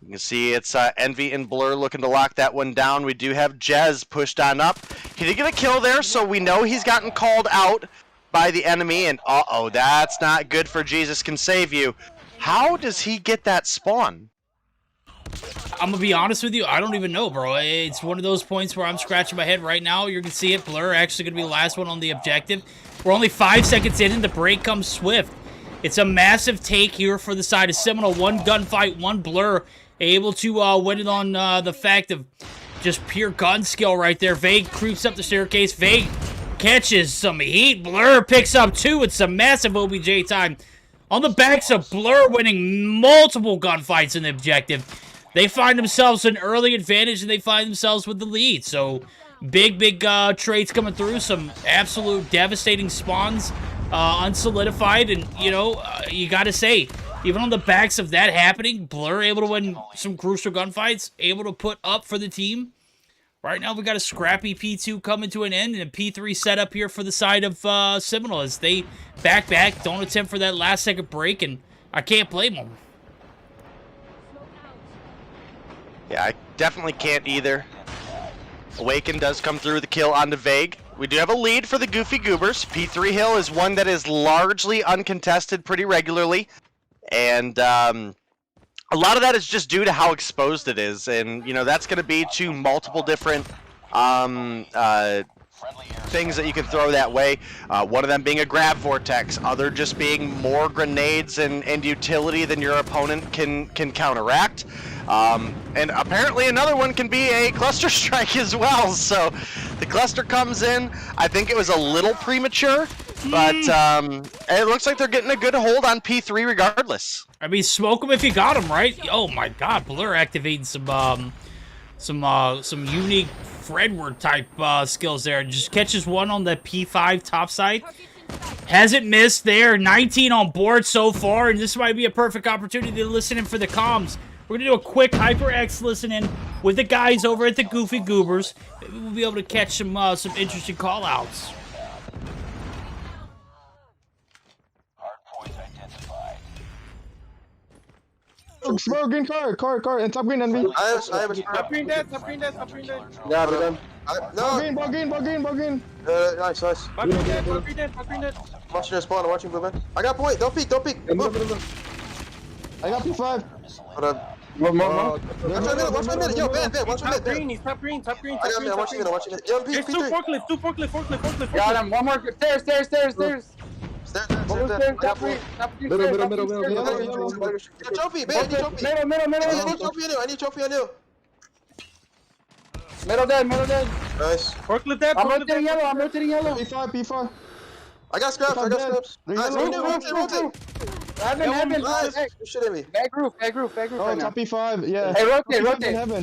You can see it's Envy and Blur looking to lock that one down. We do have Jez pushed on up. He did get a kill there, so we know he's gotten called out by the enemy, and uh-oh, that's not good for Jesus Can Save You. How does he get that spawn? I'm gonna be honest with you, I don't even know, bro. It's one of those points where I'm scratching my head right now. You're gonna see it. Blur actually gonna be the last one on the objective. We're only 5 seconds in, and the break comes swift. It's a massive take here for the side of Seminole. One gunfight, one Blur, able to win it on the fact of just pure gun skill right there. Vague creeps up the staircase. Vague catches some heat. Blur picks up 2. It's some massive OBJ time. On the backs of Blur winning multiple gunfights in the objective, they find themselves an early advantage, and they find themselves with the lead. So, big trades coming through. Some absolute devastating spawns, unsolidified. And, you know, you got to say, even on the backs of that happening, Blur able to win some crucial gunfights, able to put up for the team. Right now, we got a scrappy P2 coming to an end, and a P3 setup here for the side of Seminole as they back, don't attempt for that last-second break, and I can't blame them. Yeah, I definitely can't either. Awaken does come through the kill onto Vague. We do have a lead for the Goofy Goobers. P3 Hill is one that is largely uncontested pretty regularly, and a lot of that is just due to how exposed it is, and you know that's going to be to multiple different things that you can throw that way. One of them being a grab vortex, other just being more grenades and utility than your opponent can counteract. And apparently another one can be a cluster strike as well. So the cluster comes in. I think it was a little premature, but it looks like they're getting a good hold on P3 regardless. I mean, smoke them if you got them, right? Oh my God, Blur activating some unique Fredward type skills there. Just catches one on the P5 top side. Hasn't missed there. 19 on board so far, and this might be a perfect opportunity to listen in for the comms. We're gonna do a quick HyperX listen in with the guys over at the Goofy Goobers. Maybe we'll be able to catch some interesting call outs. Smoke green car, and top green and me. I have a Top green dead. Yeah, but then. Ball green. Nice. Top green dead. Watching their spawn, I'm watching blue man. I got point, don't peek. I got P5. Hold up. One more. Watch my minute, yo, bad, watch my Top minute. green, he's top green. I got me, I'm watching it. Yo, There's two P3. forklift. Got him, one more, stairs. Stairs. Trophy, man, I need trophy. Middle. I need trophy on you. Middle dead. Nice. Forklift dead. I'm rotating yellow. P5. I got scraps. Nice, rotate. Heaven. Nice. Shit at me. Bag roof Oh, right now. top P5, yeah. Hey, rotate.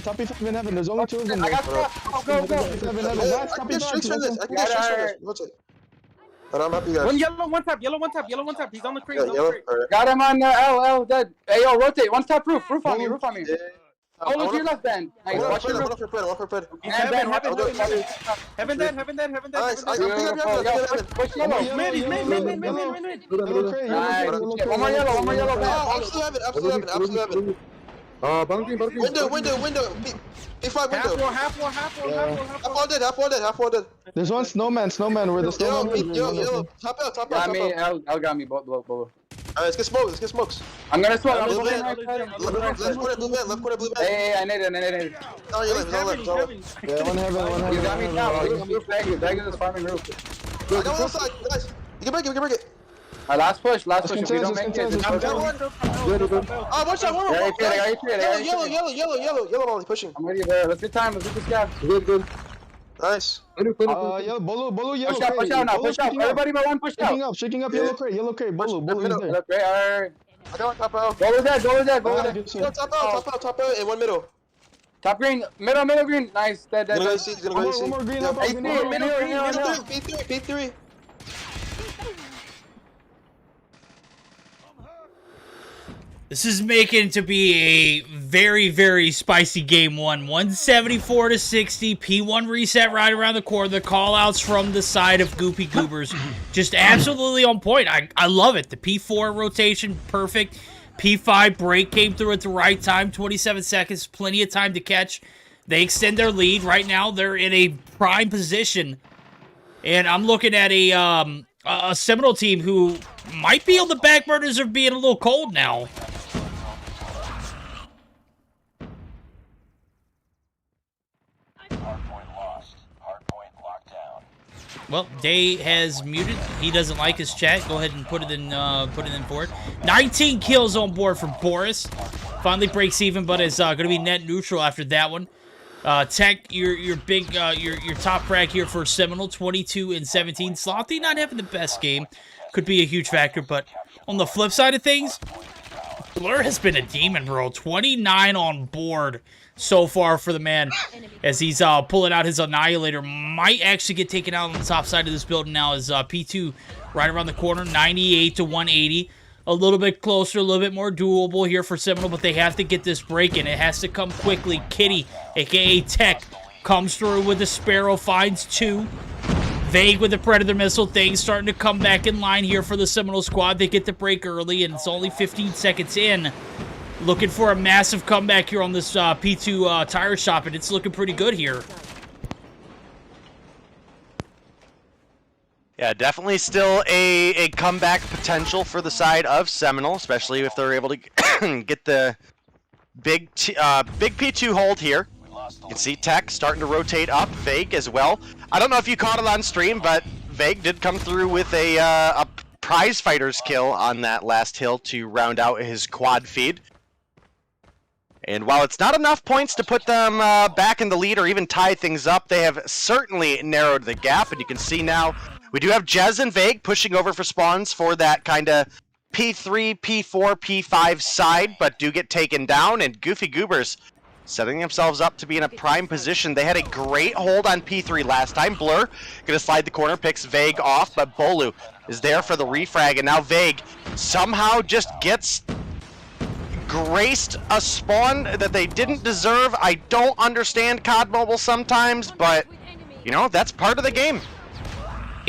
Top P5 in heaven. There's only 2 of them. I got scraps. Go. P5 in heaven. That's I top can get streaks from this. P5. Rotate. But I'm happy, guys. One yellow, one top. He's on the crate. Yeah, yellow. Alright. Got him on L dead. Hey, yo, rotate. One top roof on me. Yeah. Hold to your left, Ben. Nice. Watch your roof. One for pred. He's Heaven heaven dead. Nice. I can pick up. Push yellow. He's mid. Nice. One more yellow, Ben. I'm still having. Window. P5 window. Half Half all dead. There's one snowman where the snowman is. Yo. Top out. Got me. L got me. Below. Alright, let's get smokes. I'm gonna smoke. Blue man. Left corner blue man. Hey, I need it. Oh, you're left. Yeah, one heaven. You got me now. Bag is farming roof. I got one outside, guys. You can break it. Last push. If we contest, don't make it, contest. just Got one. Oh, watch out, one more. I got you. Yellow ball, he's pushing. I'm ready there. Let's get time. Let's get this guy. Good. Nice. Yellow, Bolo, yellow crate. Push out now. Push out. Everybody but one push out. Shaking up, yellow crate. Bolo is there. Look, alright. I got one top out. Go with that. Yo, top out, and one middle. Top green. Middle green. Nice. Dead. Gonna go see. One more green up. P3. This is making to be a very, very spicy game one. 174-60. P1 reset right around the corner. The call-outs from the side of Goofy Goobers. Just absolutely on point. I love it. The P4 rotation, perfect. P5 break came through at the right time. 27 seconds. Plenty of time to catch. They extend their lead. Right now, they're in a prime position. And I'm looking at a Seminole team who might be on the back burners of being a little cold now. Well, Day has muted. He doesn't like his chat. Go ahead and put it in for it. 19 kills on board for Boris. Finally breaks even, but is going to be net neutral after that one. Tech, your big, your top frag here for Seminole, 22 and 17. Slothy not having the best game. Could be a huge factor, but on the flip side of things, Blur has been a demon, bro. 29 on board so far for the man as he's pulling out his Annihilator. Might actually get taken out on the top side of this building now as P2 right around the corner, 98 to 180. A little bit closer, a little bit more doable here for Seminole, but they have to get this break in. It has to come quickly. Kitty, a.k.a. Tech, comes through with the Sparrow, finds 2. Vague with the Predator missile. Things starting to come back in line here for the Seminole squad. They get the break early, and it's only 15 seconds in. Looking for a massive comeback here on this P2 tire shop, and it's looking pretty good here. Yeah, definitely still a comeback potential for the side of Seminole, especially if they're able to get the big P2 hold here. You can see Tech starting to rotate up, Vague as well. I don't know if you caught it on stream, but Vague did come through with a prize fighter's kill on that last hill to round out his quad feed. And while it's not enough points to put them back in the lead or even tie things up, they have certainly narrowed the gap. And you can see now, we do have Jez and Vague pushing over for spawns for that kind of P3, P4, P5 side, but do get taken down. And Goofy Goobers setting themselves up to be in a prime position. They had a great hold on P3 last time. Blur gonna slide the corner, picks Vague off, but Bolu is there for the refrag, and now Vague somehow just gets graced a spawn that they didn't deserve. I don't understand COD Mobile sometimes, but you know, that's part of the game.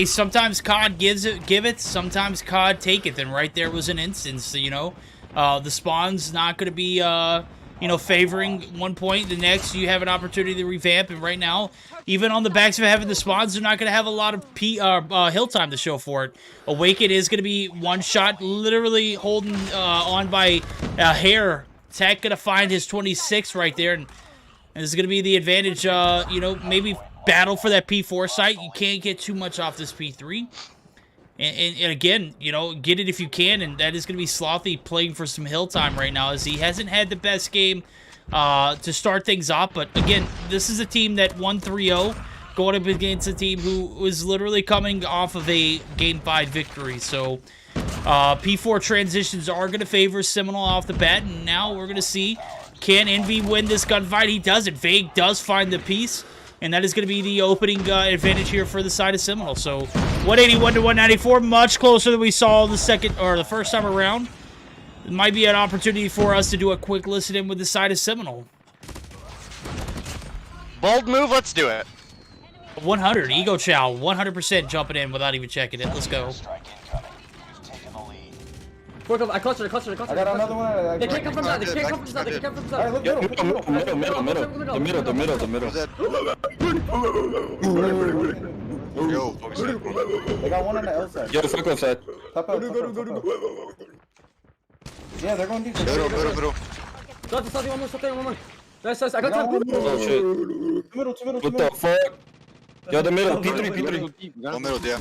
Sometimes COD give it, sometimes COD taketh, and right there was an instance, you know. The spawn's not going to be, you know, favoring one point. The next, you have an opportunity to revamp, and right now, even on the backs of having the spawns, they're not going to have a lot of hill time to show for it. Awaken is going to be one shot, literally holding on by a hair. Tech going to find his 26 right there, and this is going to be the advantage, you know, maybe battle for that P4 site. You can't get too much off this P3. And again, you know, get it if you can, and that is going to be Slothy playing for some hill time right now, as he hasn't had the best game to start things off. But again, this is a team that won 3-0, going up against a team who was literally coming off of a Game 5 victory. So P4 transitions are going to favor Seminole off the bat, and now we're going to see, can Envy win this gunfight? He doesn't. Vague does find the piece, and that is going to be the opening advantage here for the side of Seminole. So 181 to 194, much closer than we saw the first time around. It might be an opportunity for us to do a quick listen in with the side of Seminole. Bold move, let's do it. 100, Ego Chow, 100% jumping in without even checking it. Let's go. I clustered. I got another one. They can't come from that. They can't come from that. They can't come from that. The middle. Yo, focus it. They got one on the L side. Yo, fuck left side. Top out. Yeah, they're going deep. Middle. Stop, one more. Nice. I got Oh shit. Middle. What the fuck? Yo, the middle. P3. One middle, yeah.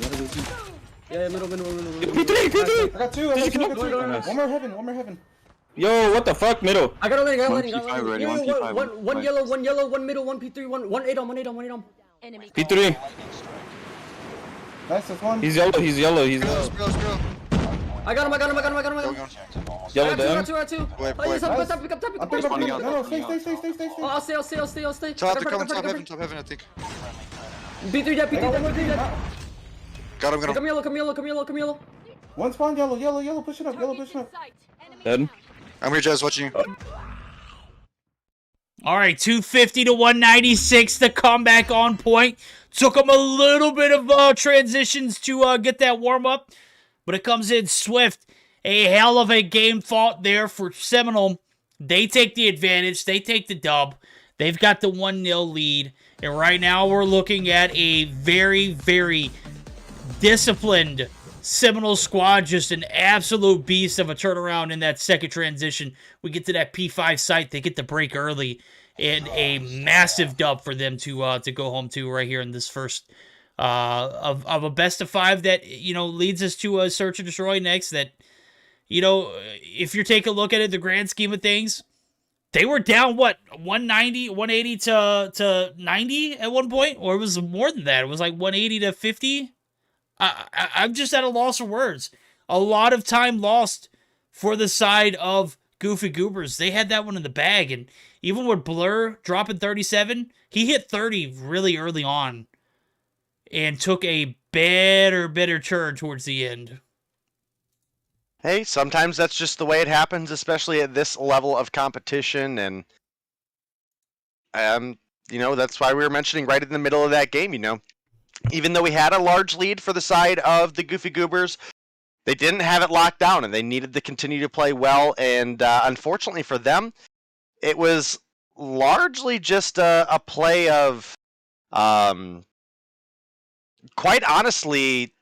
Yeah, middle. P3. I got two. One more heaven. Yo, what the fuck, middle? I got a landing. One yellow, one middle, one P3, one 8 on. P3. Nice, that's one. He's yellow. Scroll. I got him. Go. Yellow down. I got two. Wait. Pick up. No, stay. Oh, I'll stay. Top heaven, I think. P3 dead. Got him. Come yellow. One spawn, yellow, push it up. Dead. I'm here, Jez, watching you. All right, 250 to 196, the comeback on point. Took them a little bit of transitions to get that warm-up, but it comes in swift. A hell of a game fought there for Seminole. They take the advantage. They take the dub. They've got the 1-0 lead, and right now we're looking at a very, very disciplined Seminole squad, just an absolute beast of a turnaround in that second transition. We get to that P5 site, they get the break early, and a massive dub for them to go home to right here in this first of a best of 5 that, you know, leads us to a search and destroy next that, you know, if you take a look at it, the grand scheme of things, they were down, what, 180 to 90 at one point? Or it was more than that. It was like 180 to 50. I'm just at a loss for words. A lot of time lost for the side of Goofy Goobers. They had that one in the bag, and even with Blur dropping 37, he hit 30 really early on and took a bitter turn towards the end. Hey, sometimes that's just the way it happens, especially at this level of competition, and you know, that's why we were mentioning right in the middle of that game, you know. Even though we had a large lead for the side of the Goofy Goobers, they didn't have it locked down, and they needed to continue to play well, and unfortunately for them, it was largely just a play of, quite honestly,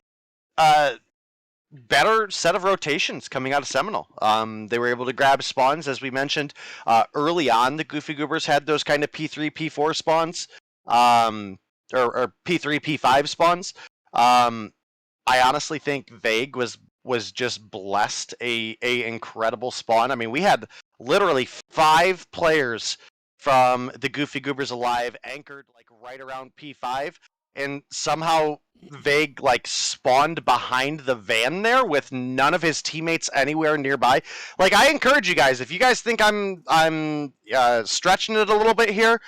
better set of rotations coming out of Seminole. They were able to grab spawns, as we mentioned. Early on, the Goofy Goobers had those kind of P3, P4 spawns, or P3, P5 spawns. I honestly think Vague was just blessed a incredible spawn. I mean, we had literally 5 players from the Goofy Goobers alive, anchored like right around P5, and somehow Vague like spawned behind the van there with none of his teammates anywhere nearby. Like, I encourage you guys, if you guys think I'm stretching it a little bit here,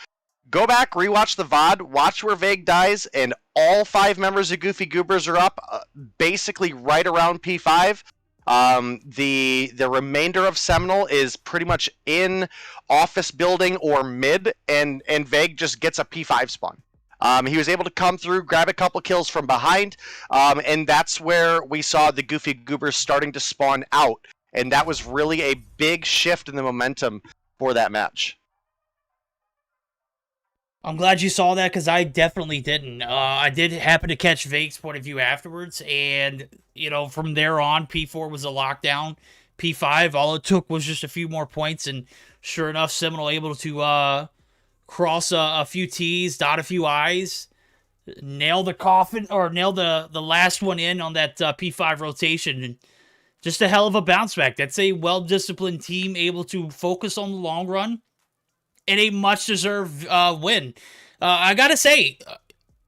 go back, rewatch the VOD, watch where Vague dies, and all 5 members of Goofy Goobers are up, basically right around P5. The remainder of Seminole is pretty much in office building or mid, and Vague just gets a P5 spawn. He was able to come through, grab a couple kills from behind, and that's where we saw the Goofy Goobers starting to spawn out, and that was really a big shift in the momentum for that match. I'm glad you saw that, because I definitely didn't. I did happen to catch Vague's point of view afterwards, and, you know, from there on, P4 was a lockdown. P5, all it took was just a few more points, and sure enough, Seminole able to cross a few T's, dot a few I's, nail the coffin, or nail the last one in on that P5 rotation, and just a hell of a bounce back. That's a well-disciplined team able to focus on the long run, and a much-deserved win. I gotta say,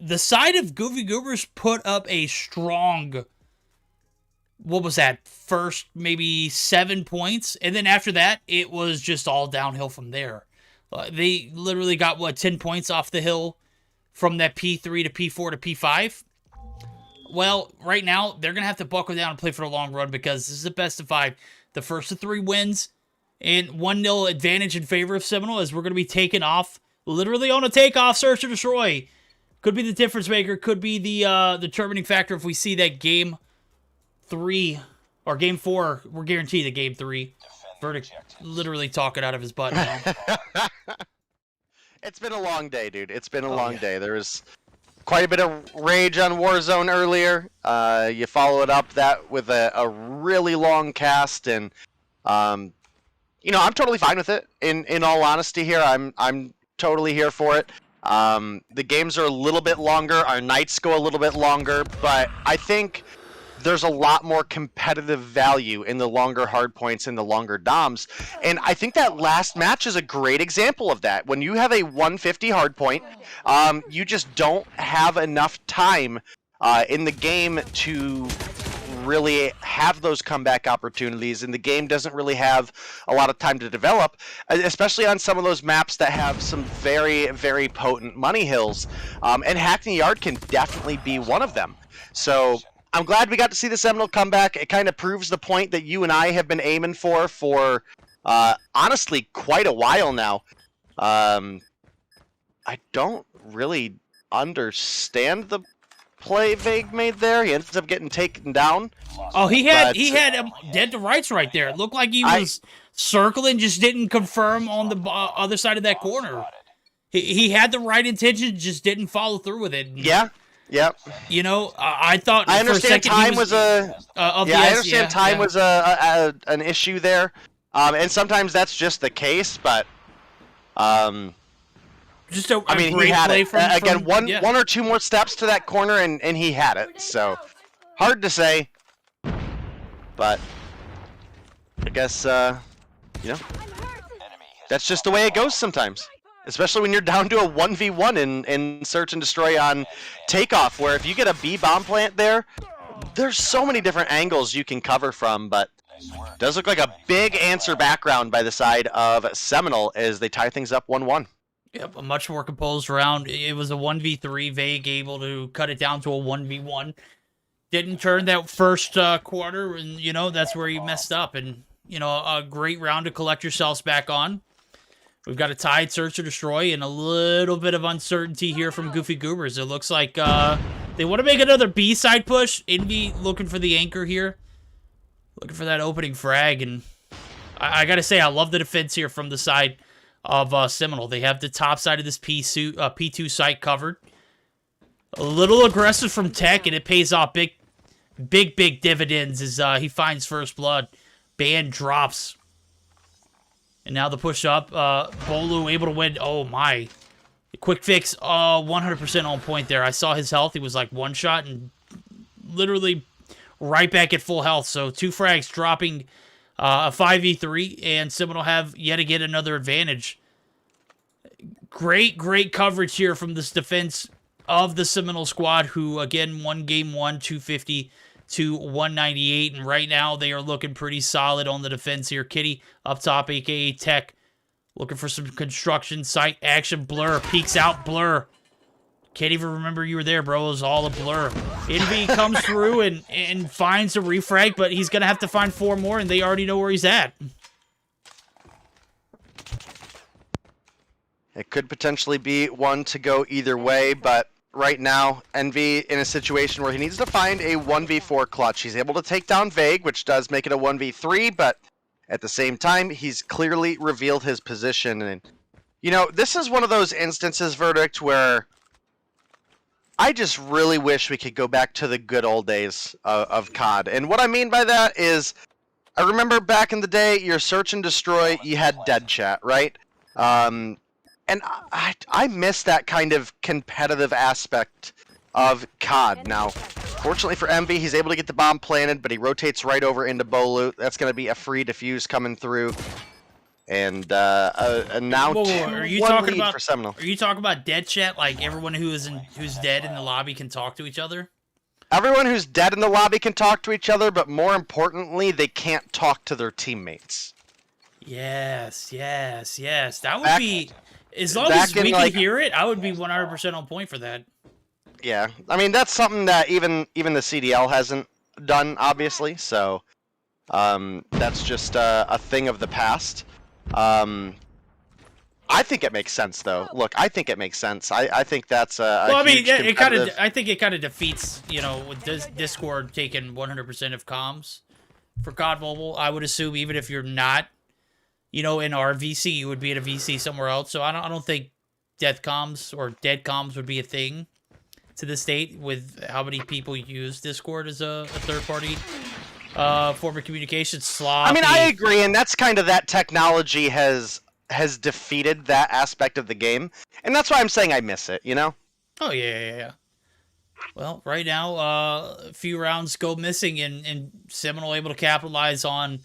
the side of Goofy Goobers put up a strong, what was that, first maybe 7 points, and then after that, it was just all downhill from there. They literally got, 10 points off the hill from that P3 to P4 to P5? Well, right now, they're going to have to buckle down and play for the long run, because this is the best of 5. The first of 3 wins, and 1-0 advantage in favor of Seminole, as we're going to be taking off, literally on a takeoff, search and destroy. Could be the difference maker, could be the determining factor if we see that Game 3, or Game 4, we're guaranteed that Game 3. Verdict literally talking out of his butt now. It's been a long day, dude. It's been a long day. There was quite a bit of rage on Warzone earlier. You follow it up that with a really long cast, and you know, I'm totally fine with it. In all honesty, here, I'm totally here for it. The games are a little bit longer. Our nights go a little bit longer, but I think there's a lot more competitive value in the longer hard points and the longer DOMs. And I think that last match is a great example of that. When you have a 150 hard point, you just don't have enough time in the game to really have those comeback opportunities, and the game doesn't really have a lot of time to develop, especially on some of those maps that have some very, very potent money hills. And Hackney Yard can definitely be one of them. So I'm glad we got to see the Seminole comeback. It kind of proves the point that you and I have been aiming for honestly quite a while now. I don't really understand the play Vague made there. He ends up getting taken down. Oh, he had him dead to rights right there. It looked like he was circling, just didn't confirm on the other side of that corner. He had the right intention, just didn't follow through with it. Yeah. Yep. You know, I thought. I understand time was an issue there, and sometimes that's just the case. But Just a I mean, he great had play it. from Again, one yeah. or two more steps to that corner, and he had it. So, hard to say. But, I guess, you know, that's just the way it goes sometimes. Especially when you're down to a 1v1 in Search and Destroy on Takeoff, where if you get a B bomb plant there, there's so many different angles you can cover from, but it does look like a big answer background by the side of Seminole as they tie things up 1-1. Yep, a much more composed round. It was a 1v3. Vague able to cut it down to a 1v1. Didn't turn that first quarter, and, you know, that's where you messed up. And, you know, a great round to collect yourselves back on. We've got a tied Search or Destroy and a little bit of uncertainty here from Goofy Goobers. It looks like they want to make another B-side push. Envy looking for the anchor here. Looking for that opening frag. And I got to say, I love the defense here from the side of Seminole. They have the top side of this P2 site covered. A little aggressive from Tech, and it pays off big dividends as he finds first blood. Ban drops. And now the push up. Bolu able to win. Oh, my. Quick fix. 100% on point there. I saw his health. He was like one shot and literally right back at full health. So 2 frags dropping a 5v3. And Seminole have yet again another advantage. Great coverage here from this defense of the Seminole squad, who, again, won game 1, 250 to 198, and right now they are looking pretty solid on the defense here. Kitty up top, aka Tech, looking for some construction site action. Blur peeks out. Blur, can't even remember you were there, bro. It was all a blur. Envy comes through and finds a refrag, but he's gonna have to find 4 more, and they already know where he's at. It could potentially be one to go either way, but right now, Envy in a situation where he needs to find a 1v4 clutch. He's able to take down Vague, which does make it a 1v3, but at the same time, he's clearly revealed his position. And, you know, this is one of those instances, Verdict, where I just really wish we could go back to the good old days of COD. And what I mean by that is, I remember back in the day, your Search and Destroy, you had dead chat, right? And I miss that kind of competitive aspect of COD. Now, fortunately for Envy, he's able to get the bomb planted, but he rotates right over into Bolu. That's going to be a free defuse coming through. And now Whoa, are you talking about for Seminole. Are you talking about dead chat, like everyone who's dead in the lobby can talk to each other? Everyone who's dead in the lobby can talk to each other, but more importantly, they can't talk to their teammates. Yes. That would be... As long as we can hear it, I would be 100% on point for that. Yeah, I mean, that's something that even the CDL hasn't done, obviously, so that's just a thing of the past. I think it makes sense, though. Look, I think it makes sense. I think that's a well, I mean, huge I think it kind of defeats, you know, with Discord taking 100% of comms for COD Mobile. I would assume even if you're not, you know, in our VC, you would be at a VC somewhere else. So I don't think death comms or dead comms would be a thing to this date with how many people use Discord as a third-party form of communication. Sloppy. I mean, I agree, and that's kind of that technology has defeated that aspect of the game, and that's why I'm saying I miss it, you know? Oh, yeah. Well, right now, a few rounds go missing, and Seminole able to capitalize on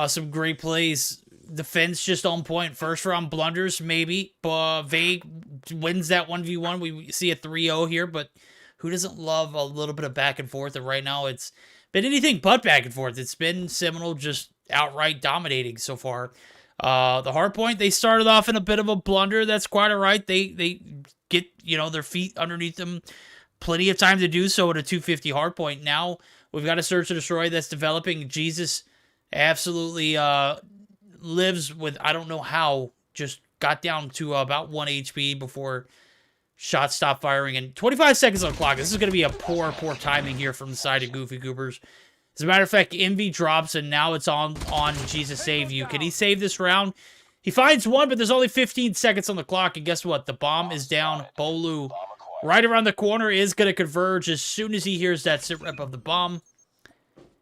some great plays. Defense just on point. First round blunders, maybe. Vague wins that 1v1. We see a 3-0 here, but who doesn't love a little bit of back and forth? And right now, it's been anything but back and forth. It's been Seminole just outright dominating so far. The hard point, they started off in a bit of a blunder. That's quite all right. They get, you know, their feet underneath them. Plenty of time to do so at a 250 hard point. Now, we've got a Search and Destroy that's developing. Jesus absolutely lives with, I don't know how, just got down to about 1 HP before shots stopped firing. And 25 seconds on the clock. This is going to be a poor timing here from the side of Goofy Goobers. As a matter of fact, Envy drops, and now it's on Jesus Save You. Can he save this round? He finds one, but there's only 15 seconds on the clock. And guess what? The bomb is down. Bolu, right around the corner, is going to converge as soon as he hears that sit rep of the bomb.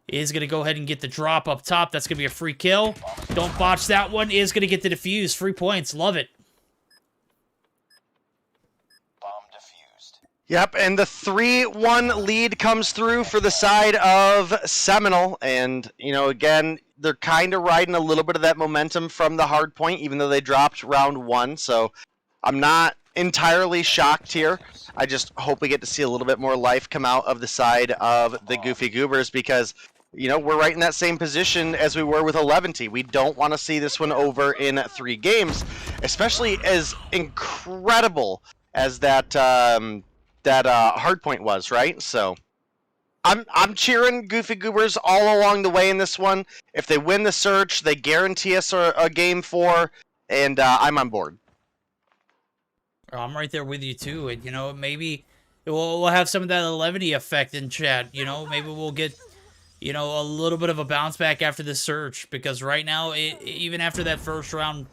Is going to go ahead and get the drop up top. That's going to be a free kill. Don't botch that one. Is going to get the defuse. Free points. Love it. Yep, and the 3-1 lead comes through for the side of Seminole. And, you know, again, they're kind of riding a little bit of that momentum from the hard point, even though they dropped round 1. So I'm not entirely shocked here. I just hope we get to see a little bit more life come out of the side of the Goofy Goobers because, you know, we're right in that same position as we were with 11T. We don't want to see this one over in 3 games, especially as incredible as that hard point was, right? So I'm cheering Goofy Goobers all along the way in this one. If they win the search, they guarantee us a game 4, and I'm on board. I'm right there with you too, and you know, maybe we'll have some of that 11 effect in chat. You know, maybe we'll get, you know, a little bit of a bounce back after the search, because right now, even after that first round,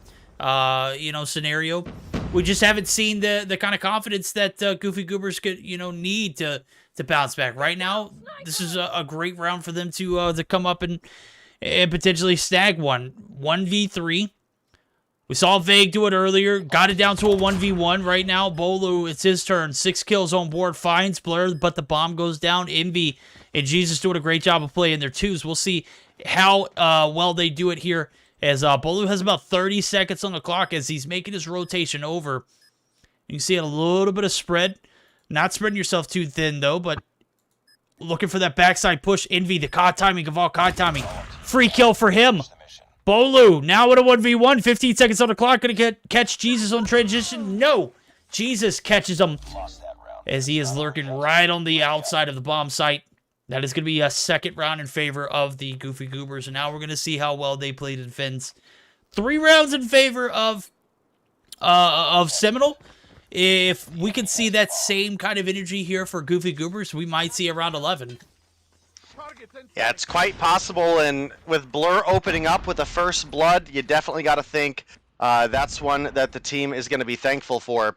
you know, scenario, we just haven't seen the kind of confidence that Goofy Goobers could, you know, need to bounce back. Right now, this is a great round for them to come up and potentially snag one. 1v3. We saw Vague do it earlier. Got it down to a 1v1 right now. Bolu, it's his turn. 6 kills on board. Finds Blur, but the bomb goes down. Envy and Jesus doing a great job of playing their 2s. We'll see how well they do it here, as Bolu has about 30 seconds on the clock as he's making his rotation over. You can see a little bit of spread. Not spreading yourself too thin, though, but looking for that backside push. Envy, the COD timing of all COD timing. Free kill for him. Bolu, now with a 1v1, 15 seconds on the clock, going to catch Jesus on transition. No, Jesus catches him as he is lurking right on the outside of the bomb site. That is going to be a second round in favor of the Goofy Goobers, and now we're going to see how well they play the defense. 3 rounds in favor of Seminole. If we could see that same kind of energy here for Goofy Goobers, we might see around 11. Yeah, it's quite possible, and with Blur opening up with the first blood, you definitely got to think that's one that the team is going to be thankful for.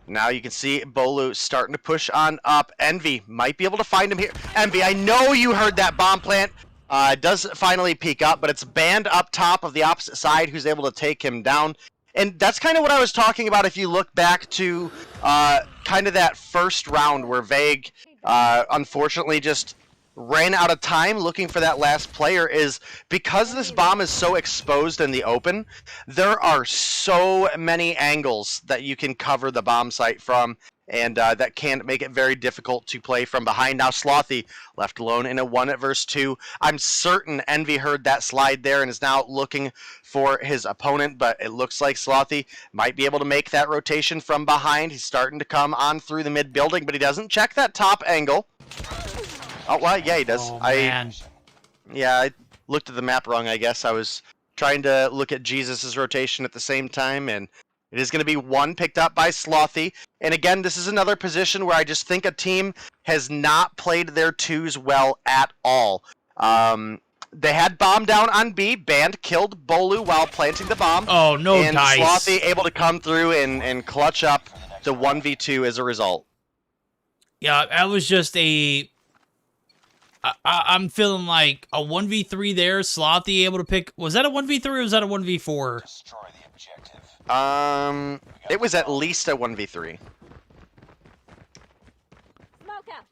Now you can see Bolu starting to push on up. Envy might be able to find him here. Envy, I know you heard that bomb plant. It does finally peek up, but it's Band up top of the opposite side who's able to take him down. And that's kind of what I was talking about if you look back to kind of that first round where Vague unfortunately just ran out of time looking for that last player. Is because this bomb is so exposed in the open, there are so many angles that you can cover the bomb site from, and that can make it very difficult to play from behind. Now Slothy left alone in a 1 versus 2. I'm certain Envy heard that slide there and is now looking for his opponent, but it looks like Slothy might be able to make that rotation from behind. He's starting to come on through the mid building, but he doesn't check that top angle. Oh, well, yeah, he does. Oh, man. I looked at the map wrong, I guess. I was trying to look at Jesus' rotation at the same time, and it is going to be 1 picked up by Slothy. And again, this is another position where I just think a team has not played their 2s well at all. They had bomb down on B. Band killed Bolu while planting the bomb. Oh, no, and guys. Slothy able to come through and clutch up the 1v2 as a result. Yeah, that was just a... I'm feeling like a 1v3 there. Slothy able to pick... Was that a 1v3 or was that a 1v4? Destroy the objective. It was at least a 1v3.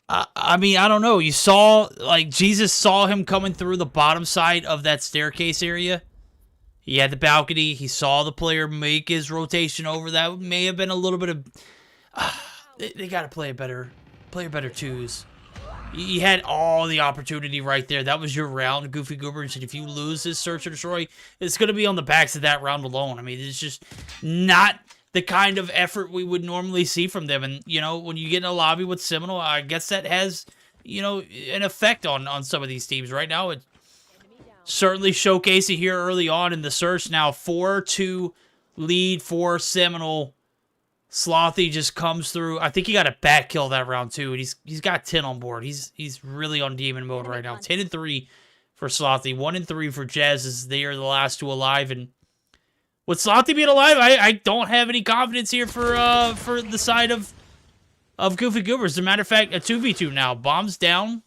I mean, I don't know. You saw, like, Jesus saw him coming through the bottom side of that staircase area. He had the balcony. He saw the player make his rotation over. That may have been a little bit of... they got to play better 2s. You had all the opportunity right there. That was your round, Goofy Goobers. And if you lose this search or destroy, it's going to be on the backs of that round alone. I mean, it's just not the kind of effort we would normally see from them. And, you know, when you get in a lobby with Seminole, I guess that has, you know, an effect on some of these teams. Right now, it certainly showcased it here early on in the search. Now, 4-2 lead for Seminole. Slothy just comes through. I think he got a back kill that round too, and he's got 10 on board. He's really on demon mode right now. 10-3 for Slothy, 1-3 for Jazz as they are the last 2 alive. And with Slothy being alive, I don't have any confidence here for the side of Goofy Goobers. As a matter of fact, a 2v2 now. Bombs down.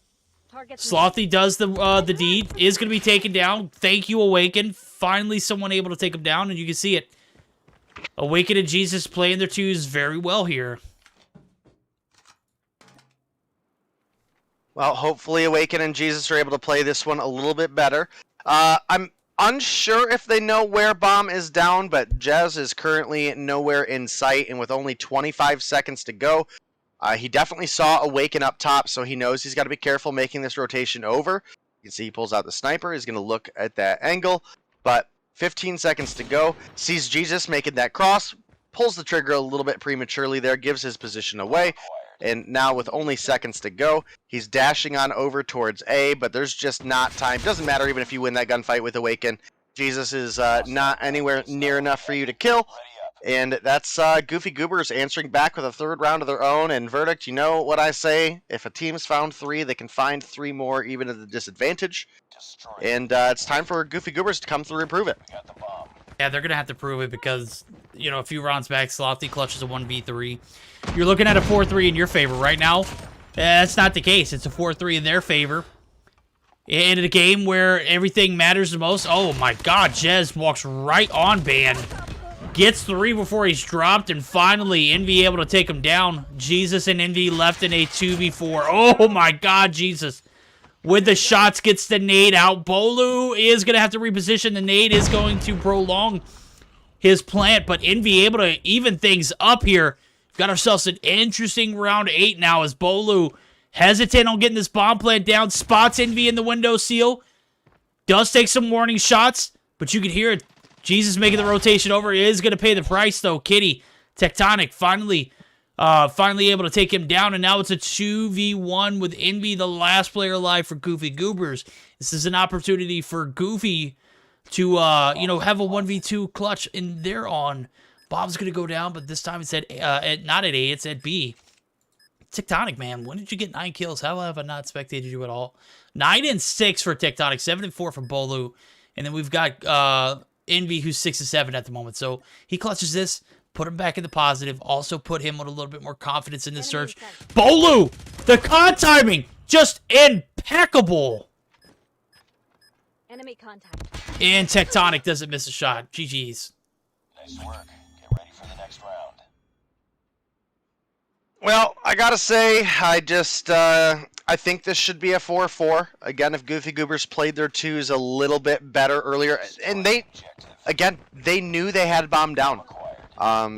Slothy does the deed. Is going to be taken down. Thank you, Awaken. Finally, someone able to take him down, and you can see it. Awaken and Jesus playing their 2s very well here. Well, hopefully Awaken and Jesus are able to play this one a little bit better. I'm unsure if they know where Bomb is down, but Jez is currently nowhere in sight, and with only 25 seconds to go, he definitely saw Awaken up top, so he knows he's got to be careful making this rotation over. You can see he pulls out the sniper. He's going to look at that angle, but 15 seconds to go. Sees Jesus making that cross, pulls the trigger a little bit prematurely there, gives his position away. And now with only seconds to go, he's dashing on over towards A, but there's just not time. Doesn't matter even if you win that gunfight with Awaken. Jesus is not anywhere near enough for you to kill. And that's Goofy Goobers answering back with a third round of their own. And Verdict, you know what I say? If a team's found 3, they can find 3 more even at a disadvantage. And it's time for Goofy Goobers to come through and prove it. Yeah, they're going to have to prove it because, you know, a few rounds back, Slothy clutches a 1v3. You're looking at a 4-3 in your favor right now. That's not the case. It's a 4-3 in their favor. In a game where everything matters the most. Oh my god, Jez walks right on Band. Gets 3 before he's dropped, and finally Envy able to take him down. Jesus and Envy left in a 2v4. Oh my god, Jesus. With the shots, gets the nade out. Bolu is going to have to reposition. The nade is going to prolong his plant, but Envy able to even things up here. Got ourselves an interesting round 8 now as Bolu hesitant on getting this bomb plant down. Spots Envy in the window seal. Does take some warning shots, but you can hear it. Jesus making the rotation over. He is going to pay the price, though. Kitty, Tectonic, finally able to take him down, and now it's a 2v1 with Envy, the last player alive for Goofy Goobers. This is an opportunity for Goofy to, have a 1v2 clutch in their on. Bob's going to go down, but this time it's not at A, it's at B. Tectonic, man, when did you get 9 kills? How have I not spectated you at all? 9 and 6 for Tectonic, 7 and 4 for Bolu, and then we've got Envy, who's 6 and 7 at the moment. So he clutches this, put him back in the positive, also put him with a little bit more confidence in the search. Bolu, the con timing, just impeccable. Enemy contact. And Tectonic doesn't miss a shot. GG's. Nice work. Get ready for the next round. Well, I gotta say, I think this should be a 4-4. Again, if Goofy Goobers played their 2s a little bit better earlier, and they knew they had bomb down.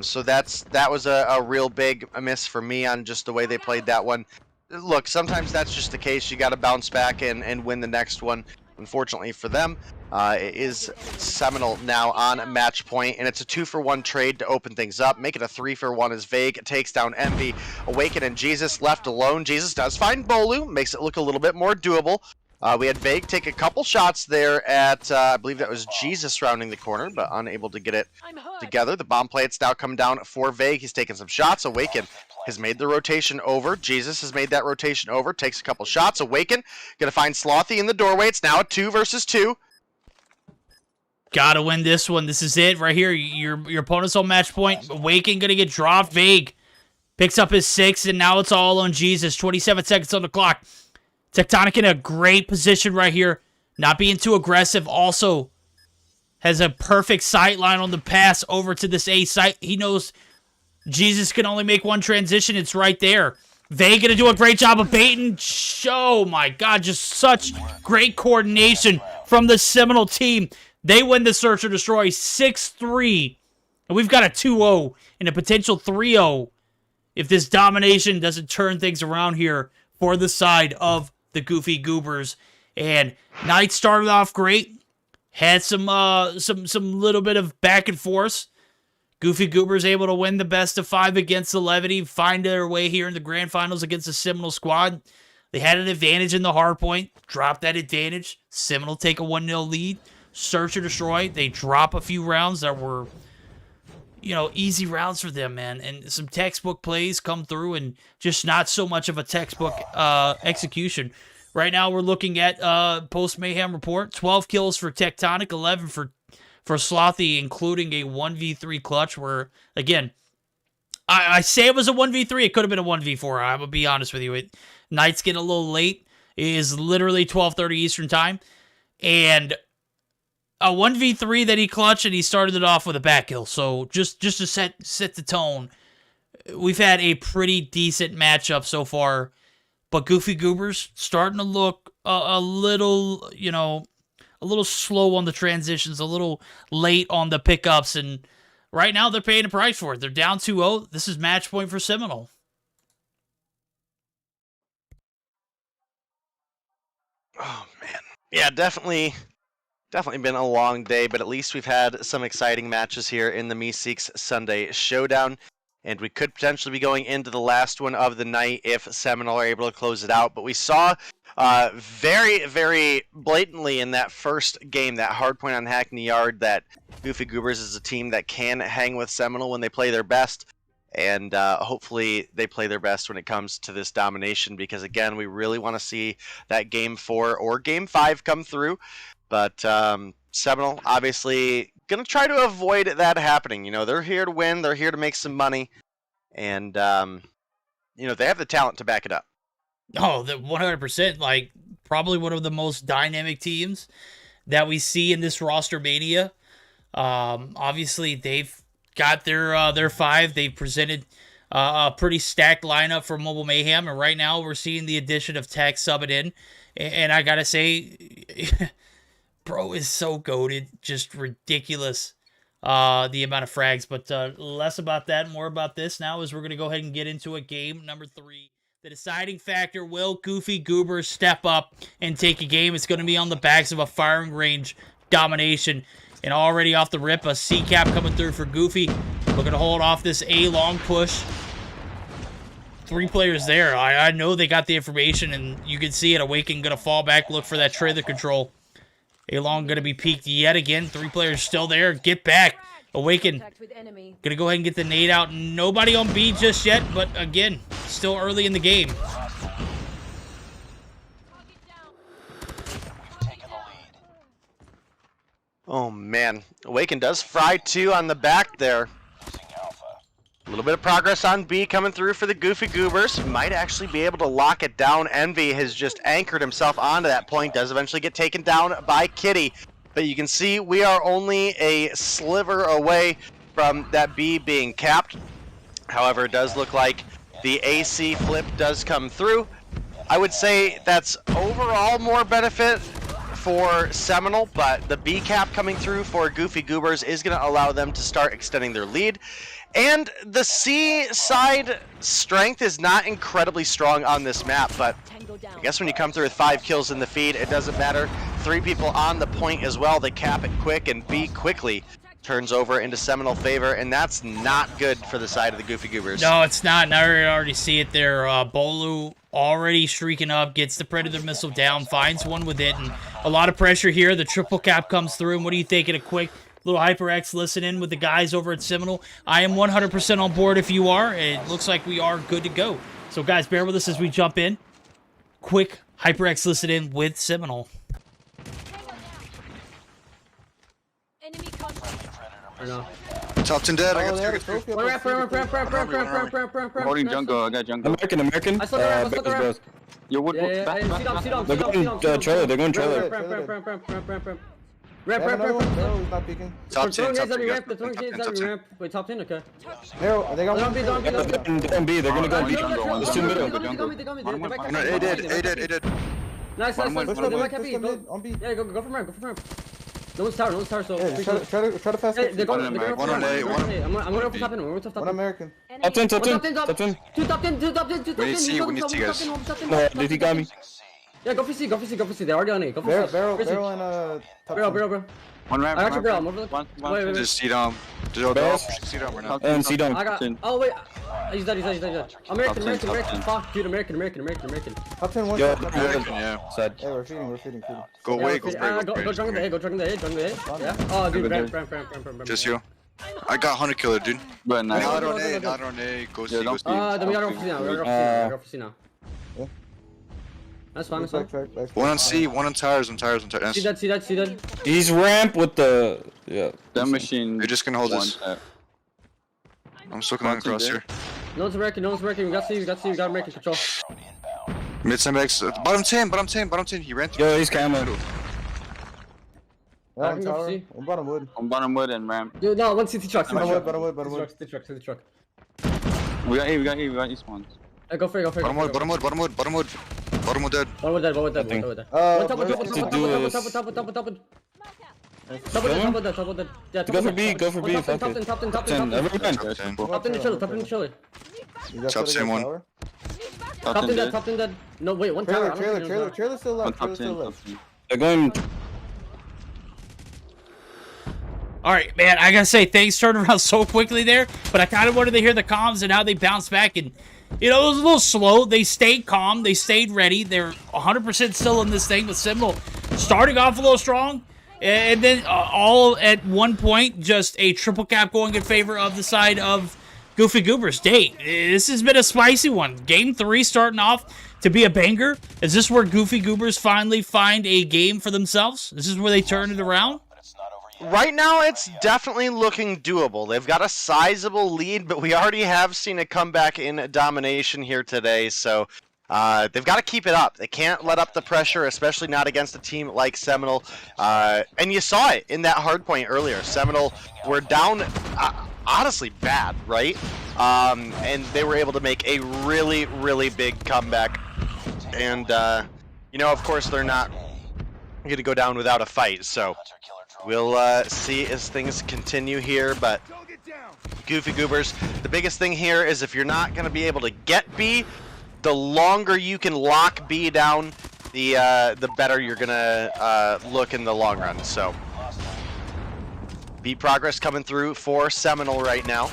So that was a real big miss for me on just the way they played that one. Look, sometimes that's just the case. You got to bounce back and win the next one. Unfortunately for them, it is Seminole now on match point, and it's a 2-for-1 trade to open things up. Make it a 3-for-1 as Vague takes down Envy. Awaken and Jesus left alone. Jesus does find Bolu, makes it look a little bit more doable. We had Vague take a couple shots there at, I believe that was Jesus rounding the corner, but unable to get it together. The bomb plant's now come down for Vague. He's taking some shots. Awaken has made the rotation over. Jesus has made that rotation over, takes a couple shots. Awaken, gonna find Slothy in the doorway. It's now a 2 versus 2. Gotta win this one. This is it right here. Your opponent's on match point. Awaken gonna get dropped. Vague picks up his 6, and now it's all on Jesus. 27 seconds on the clock. Tectonic in a great position right here. Not being too aggressive. Also has a perfect sight line on the pass over to this A site. He knows Jesus can only make one transition. It's right there. Vague gonna do a great job of baiting. Oh my god, just such great coordination from the Seminole team. They win the Search or Destroy 6-3. And we've got a 2-0 and a potential 3-0 if this domination doesn't turn things around here for the side of the Goofy Goobers. And night started off great. Had some little bit of back and forth. Goofy Goobers able to win the best of 5 against the Levity, find their way here in the grand finals against the Seminole squad. They had an advantage in the hard point, dropped that advantage. Seminole take a 1-0 lead. Search or Destroy, they drop a few rounds that were, easy rounds for them, man. And some textbook plays come through and just not so much of a textbook execution. Right now we're looking at post-Mayhem report. 12 kills for Tectonic, 11 for Slothy, including a 1v3 clutch where, again, I say it was a 1v3. It could have been a 1v4. I'm going to be honest with you. Night's getting a little late. It is literally 12:30 Eastern time. And a 1v3 that he clutched, and he started it off with a back kill. So just to set the tone, we've had a pretty decent matchup so far. but Goofy Goobers starting to look a little, you know, a little slow on the transitions, a little late on the pickups, and right now they're paying a price for it. They're down 2-0. This is match point for Seminole. Oh man, yeah, definitely been a long day, but at least we've had some exciting matches here in the Meseeks Sunday Showdown, and we could potentially be going into the last one of the night if Seminole are able to close it out. But we saw very, very blatantly in that first game, that hard point on Hackney Yard, that Goofy Goobers is a team that can hang with Seminole when they play their best. And hopefully they play their best when it comes to this domination, because again, we really want to see that Game 4 or Game 5 come through. But Seminole obviously going to try to avoid that happening. You know, they're here to win, they're here to make some money, and you know, they have the talent to back it up. Oh, the 100%, like probably one of the most dynamic teams that we see in this roster mania. Obviously they've got their 5. They presented a pretty stacked lineup for Mobile Mayhem, and right now we're seeing the addition of Tech subbing in, and I gotta say, bro is so goated, just ridiculous, the amount of frags. But less about that, more about this now, as we're gonna go ahead and get into a game number 3. The deciding factor: will Goofy Goobers step up and take a game? It's gonna be on the backs of a firing range domination. And already off the rip, a C cap coming through for Goofy. Looking to hold off this A long push. 3 players there. I know they got the information, and you can see it. Awaken going to fall back, look for that trailer control. A long going to be peaked yet again. 3 players still there. Get back. Awaken going to go ahead and get the nade out. Nobody on B just yet, but again, still early in the game. Oh man, Awaken does fry 2 on the back there. A little bit of progress on B coming through for the Goofy Goobers. Might actually be able to lock it down. Envy has just anchored himself onto that point. Does eventually get taken down by Kitty. But you can see we are only a sliver away from that B being capped. However, it does look like the AC flip does come through. I would say that's overall more benefit for Seminole, but the B cap coming through for Goofy Goobers is going to allow them to start extending their lead. And the C side strength is not incredibly strong on this map, but I guess when you come through with 5 kills in the feed, it doesn't matter. 3 people on the point as well. They cap it quick, and B quickly turns over into Seminole favor, and that's not good for the side of the Goofy Goobers. No, it's not. And I already see it there. Bolu already streaking up, gets the Predator missile down, finds one with it, and a lot of pressure here. The triple cap comes through, and what do you think? A quick little HyperX listen in with the guys over at Seminole. I am 100% on board if you are. It looks like we are good to go. So guys, bear with us as we jump in. Quick HyperX listen in with Seminole. Top 10 dead, I got 2. Holding jungle, I got jungle. American. I saw the ramp, Yo, what? They're going trailer, they're going trailer. Ramp. Not peeking. Top 10, top 10. Ramp. Wait, top 10, okay. Hero, they got They're On B, they're gonna go B jungle. There's 2 middle. No, A dead. Nice. Push They them might have in, B. on B. Yeah, go from ramp. No one's tower, so... Yeah, try to fast. Hey, they're going One on A, one on- I'm going to top 10, One American. Top 10. Two top 10. We need C, guys. No, he got me. Yeah, go for C. They're already on A. Go for C. Barrel and top 10. Barrel. One ramp. I got your barrel. I'm over the... Wait. Just C-Dom. C-Dom right now. And C-Dom. I got... Oh, wait. He's dead. American. Fuck, dude, American. Top 10, one Yo, shot. yeah. Sad. Hey, we're feeding. Go away, go jungle the A, Yeah. Oh, dude, ramp. Just you. I got 100 killer, dude. But nice. Not on A. Go C. Then we gotta go for C now. That's fine. One on C, one on tires. See that. He's ramp with the That machine. You're just gonna hold this. I'm still coming across here. No one's American. We got American control. Mid-time X. Bottom 10. He ran through. Yo, he's camera. Yeah, on tower. On bottom wood. On bottom wood and ramp. Dude, no, one CT truck. Bottom wood. CT truck. We got E, we got East ones. Go for it, go for it. Bottom wood, bottom wood, bottom wood, bottom wood. Bottom wood dead. One more dead, one more dead, one more dead. One top, yeah, Go for B, go for B. top 10, top 10, top 10, top 10. Everyone. Top 10 to chiller, top 10 to chiller. Top 10 one. Top 10 dead, top 10 dead. No, wait, one tower. Trailer still left. Trailer still left. They're going. All right, man, I gotta say, things turned around so quickly there, but I kind of wanted to hear the comms and how they bounced back. And, you know, it was a little slow. They stayed calm. They stayed ready. They're 100% still in this thing with Seminole starting off a little strong. And then all at one point, just a triple cap going in favor of the side of Goofy Goobers. Dang, this has been a spicy one. Game 3 starting off to be a banger. Is this where Goofy Goobers finally find a game for themselves? This is where they turn it around? Right now, it's definitely looking doable. They've got a sizable lead, but we already have seen a comeback in domination here today, so they've got to keep it up. They can't let up the pressure, especially not against a team like Seminole. And you saw it in that hard point earlier. Seminole were down, honestly, bad, right? And they were able to make a really, really big comeback. And, you know, of course, they're not going to go down without a fight, so we'll see as things continue here, but Goofy Goobers, the biggest thing here is if you're not going to be able to get B, the longer you can lock B down, the better you're going to look in the long run. So, B progress coming through for Seminole right now.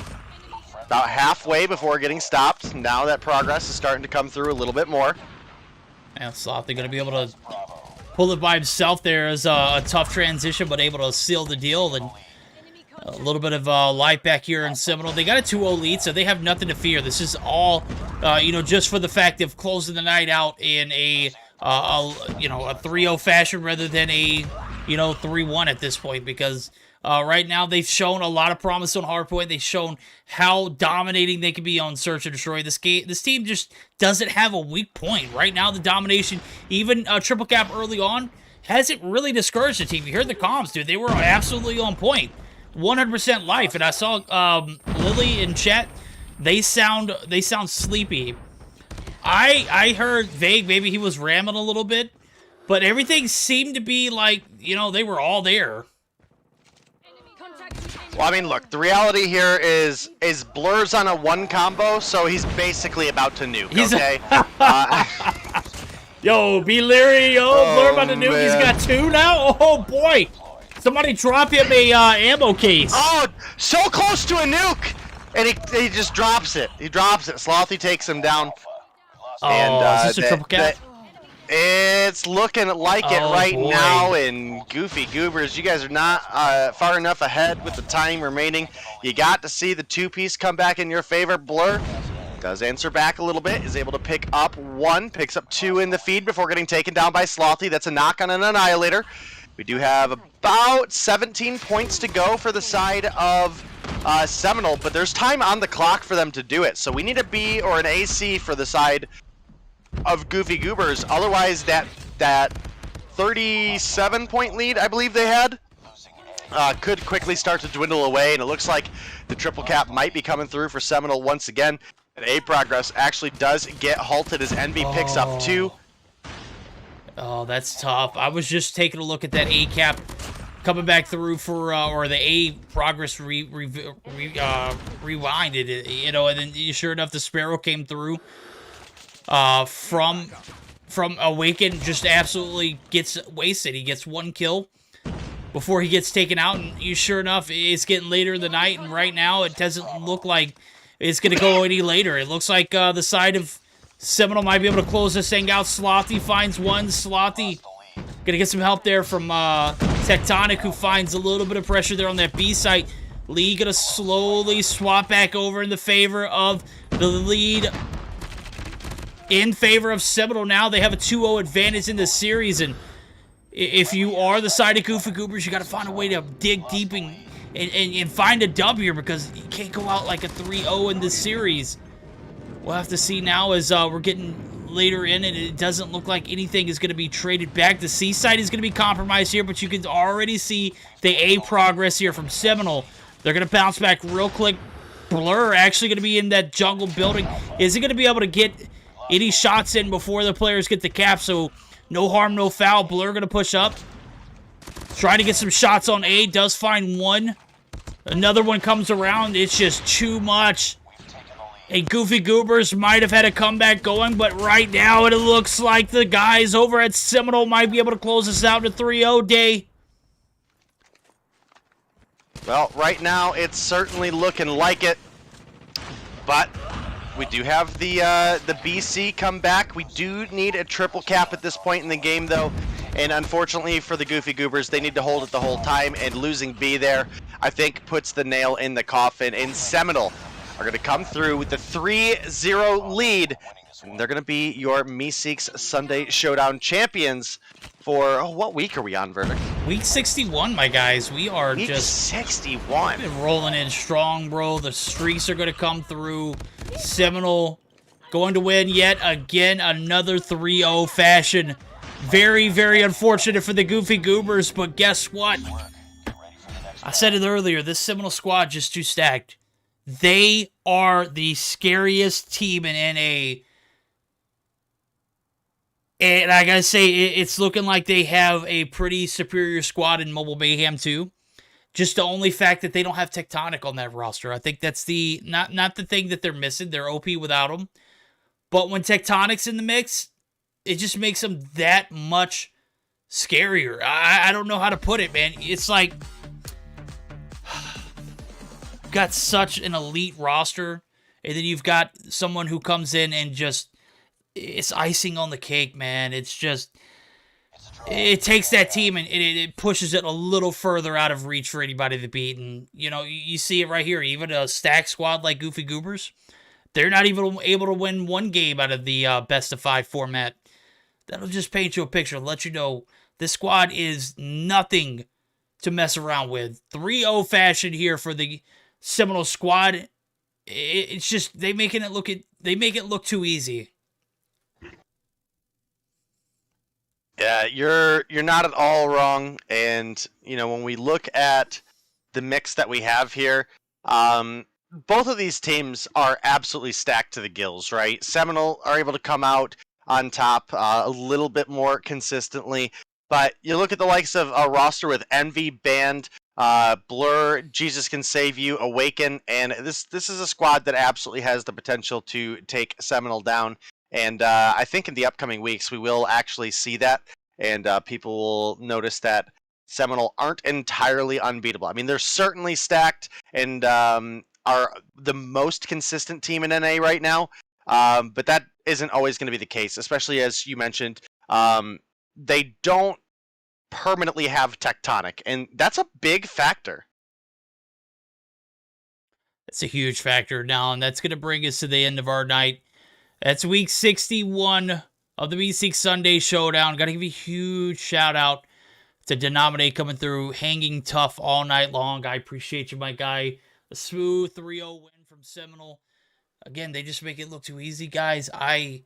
About halfway before getting stopped. Now that progress is starting to come through a little bit more. And Sloth, they're going to be able to pull it by himself there as a tough transition, but able to seal the deal. And a little bit of life back here in Seminole. They got a 2-0 lead, so they have nothing to fear. This is all, you know, just for the fact of closing the night out in a you know, a 3-0 fashion rather than a, you know, 3-1 at this point, because right now they've shown a lot of promise on hardpoint. They've shown how dominating they can be on Search and Destroy. This team just doesn't have a weak point. Right now, the domination, even triple cap early on, hasn't really discouraged the team. You heard the comms, dude. They were absolutely on point. 100% life. And I saw Lily in chat. They sound sleepy. I heard vague. Maybe he was ramming a little bit. But everything seemed to be like, you know, they were all there. Well, I mean, look, the reality here is Blur's on a 1 combo, so he's basically about to nuke, okay? Yo, be leery, yo, Blur about to nuke, man. He's got 2 now? Oh, boy. Somebody drop him a ammo case. Oh, so close to a nuke! And he just drops it. He drops it. Slothy takes him down. Oh, and, is this a triple cap? It's looking like it right now, and Goofy Goobers, you guys are not far enough ahead with the time remaining. You got to see the 2-piece come back in your favor. Blur does answer back a little bit, is able to pick up 1, picks up 2 in the feed before getting taken down by Slothy. That's a knock on an Annihilator. We do have about 17 points to go for the side of Seminole, but there's time on the clock for them to do it. So we need a B or an AC for the side of Goofy Goobers. Otherwise, that 37-point lead I believe they had could quickly start to dwindle away, and it looks like the triple cap might be coming through for Seminole once again. And A progress actually does get halted as NB picks up 2. Oh, that's tough. I was just taking a look at that A cap coming back through for or the A progress rewinded, you know, and then sure enough the Sparrow came through. From Awaken, just absolutely gets wasted. He gets 1 kill before he gets taken out, and sure enough, it's getting later in the night, and right now it doesn't look like it's going to go any later. It looks like the side of Seminole might be able to close this thing out. Slothy finds 1. Slothy gonna get some help there from Tectonic, who finds a little bit of pressure there on that B site. Lee gonna slowly swap back over in the favor of the lead. In favor of Seminole now. They have a 2-0 advantage in the series, and if you are the side of Goofy Goobers, you got to find a way to dig deep and find a W, because you can't go out like a 3-0 in this series. We'll have to see now as we're getting later in, and it doesn't look like anything is going to be traded back. The C side is going to be compromised here, but you can already see the A progress here from Seminole. They're going to bounce back real quick Blur actually going to be in that jungle building. Is he going to be able to get any shots in before the players get the cap? So no harm, no foul. Blur going to push up. Trying to get some shots on A. Does find one. Another one comes around. It's just too much. And Goofy Goobers might have had a comeback going, but right now it looks like the guys over at Seminole might be able to close this out to 3-0 day. Well, right now it's certainly looking like it, but we do have the BC come back. We do need a triple cap at this point in the game, though, and unfortunately for the Goofy Goobers, they need to hold it the whole time, and losing B there, I think, puts the nail in the coffin. And Seminole are going to come through with the 3-0 lead, and they're going to be your Meseeks Sunday Showdown champions for, what week are we on, Verdict? Week 61, my guys. We are week just 61. Been rolling in strong, bro. The streaks are going to come through. Seminole going to win yet again, another 3-0 fashion. Very, very unfortunate for the Goofy Goobers, but guess what? I said it earlier, this Seminole squad just too stacked. They are the scariest team in NA. And I gotta say, it's looking like they have a pretty superior squad in Mobile Mayhem too. Just the only fact that they don't have Tectonic on that roster. I think that's the not the thing that they're missing. They're OP without them. But when Tectonic's in the mix, it just makes them that much scarier. I don't know how to put it, man. It's like got such an elite roster, and then you've got someone who comes in and just it's icing on the cake, man. It's just it takes that team and it pushes it a little further out of reach for anybody to beat. And you know, you see it right here. Even a stacked squad like Goofy Goobers, they're not even able to win one game out of the best of 5 format. That'll just paint you a picture, let you know this squad is nothing to mess around with. 3-0 fashion here for the Seminole squad. It's just they make it look too easy. Yeah, you're not at all wrong. And you know, when we look at the mix that we have here, both of these teams are absolutely stacked to the gills, right? Seminole are able to come out on top a little bit more consistently, but you look at the likes of a roster with Envy, Band, Blur, Jesus Can Save You, Awaken, and this is a squad that absolutely has the potential to take Seminole down. And I think in the upcoming weeks we will actually see that, and people will notice that Seminole aren't entirely unbeatable. I mean, they're certainly stacked and are the most consistent team in NA right now, but that isn't always going to be the case, especially as you mentioned. They don't permanently have Tectonic, and that's a big factor. That's a huge factor now, and that's going to bring us to the end of our night. That's week 61 of the Meseeks Sunday Showdown. Got to give a huge shout out to Denominate coming through, hanging tough all night long. I appreciate you, my guy. A smooth 3-0 win from Seminole. Again, they just make it look too easy, guys. I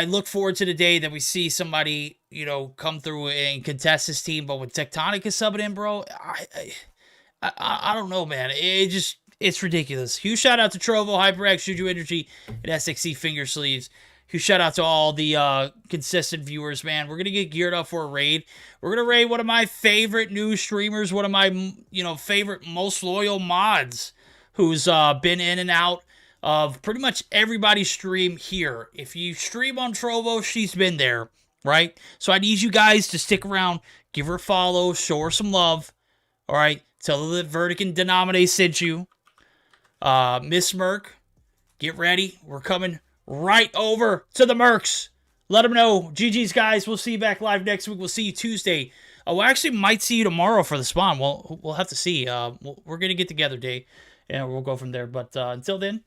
look forward to the day that we see somebody, you know, come through and contest this team. But when Tectonic is subbing in, bro, I don't know, man. It's ridiculous. Huge shout out to Trovo, HyperX, JuJu Energy, and SXC Finger Sleeves. Huge shout out to all the consistent viewers, man. We're gonna get geared up for a raid. We're gonna raid one of my favorite new streamers, one of my favorite most loyal mods, who's been in and out of pretty much everybody's stream here. If you stream on Trovo, she's been there, right? So I need you guys to stick around, give her a follow, show her some love. All right, tell her that Verdict and Denominate sent you. Miss Merc, get ready. We're coming right over to the Mercs. Let them know. GG's, guys. We'll see you back live next week. We'll see you Tuesday. Oh, we actually might see you tomorrow for the spawn. We'll have to see. We're going to get together, Day, and we'll go from there. But until then,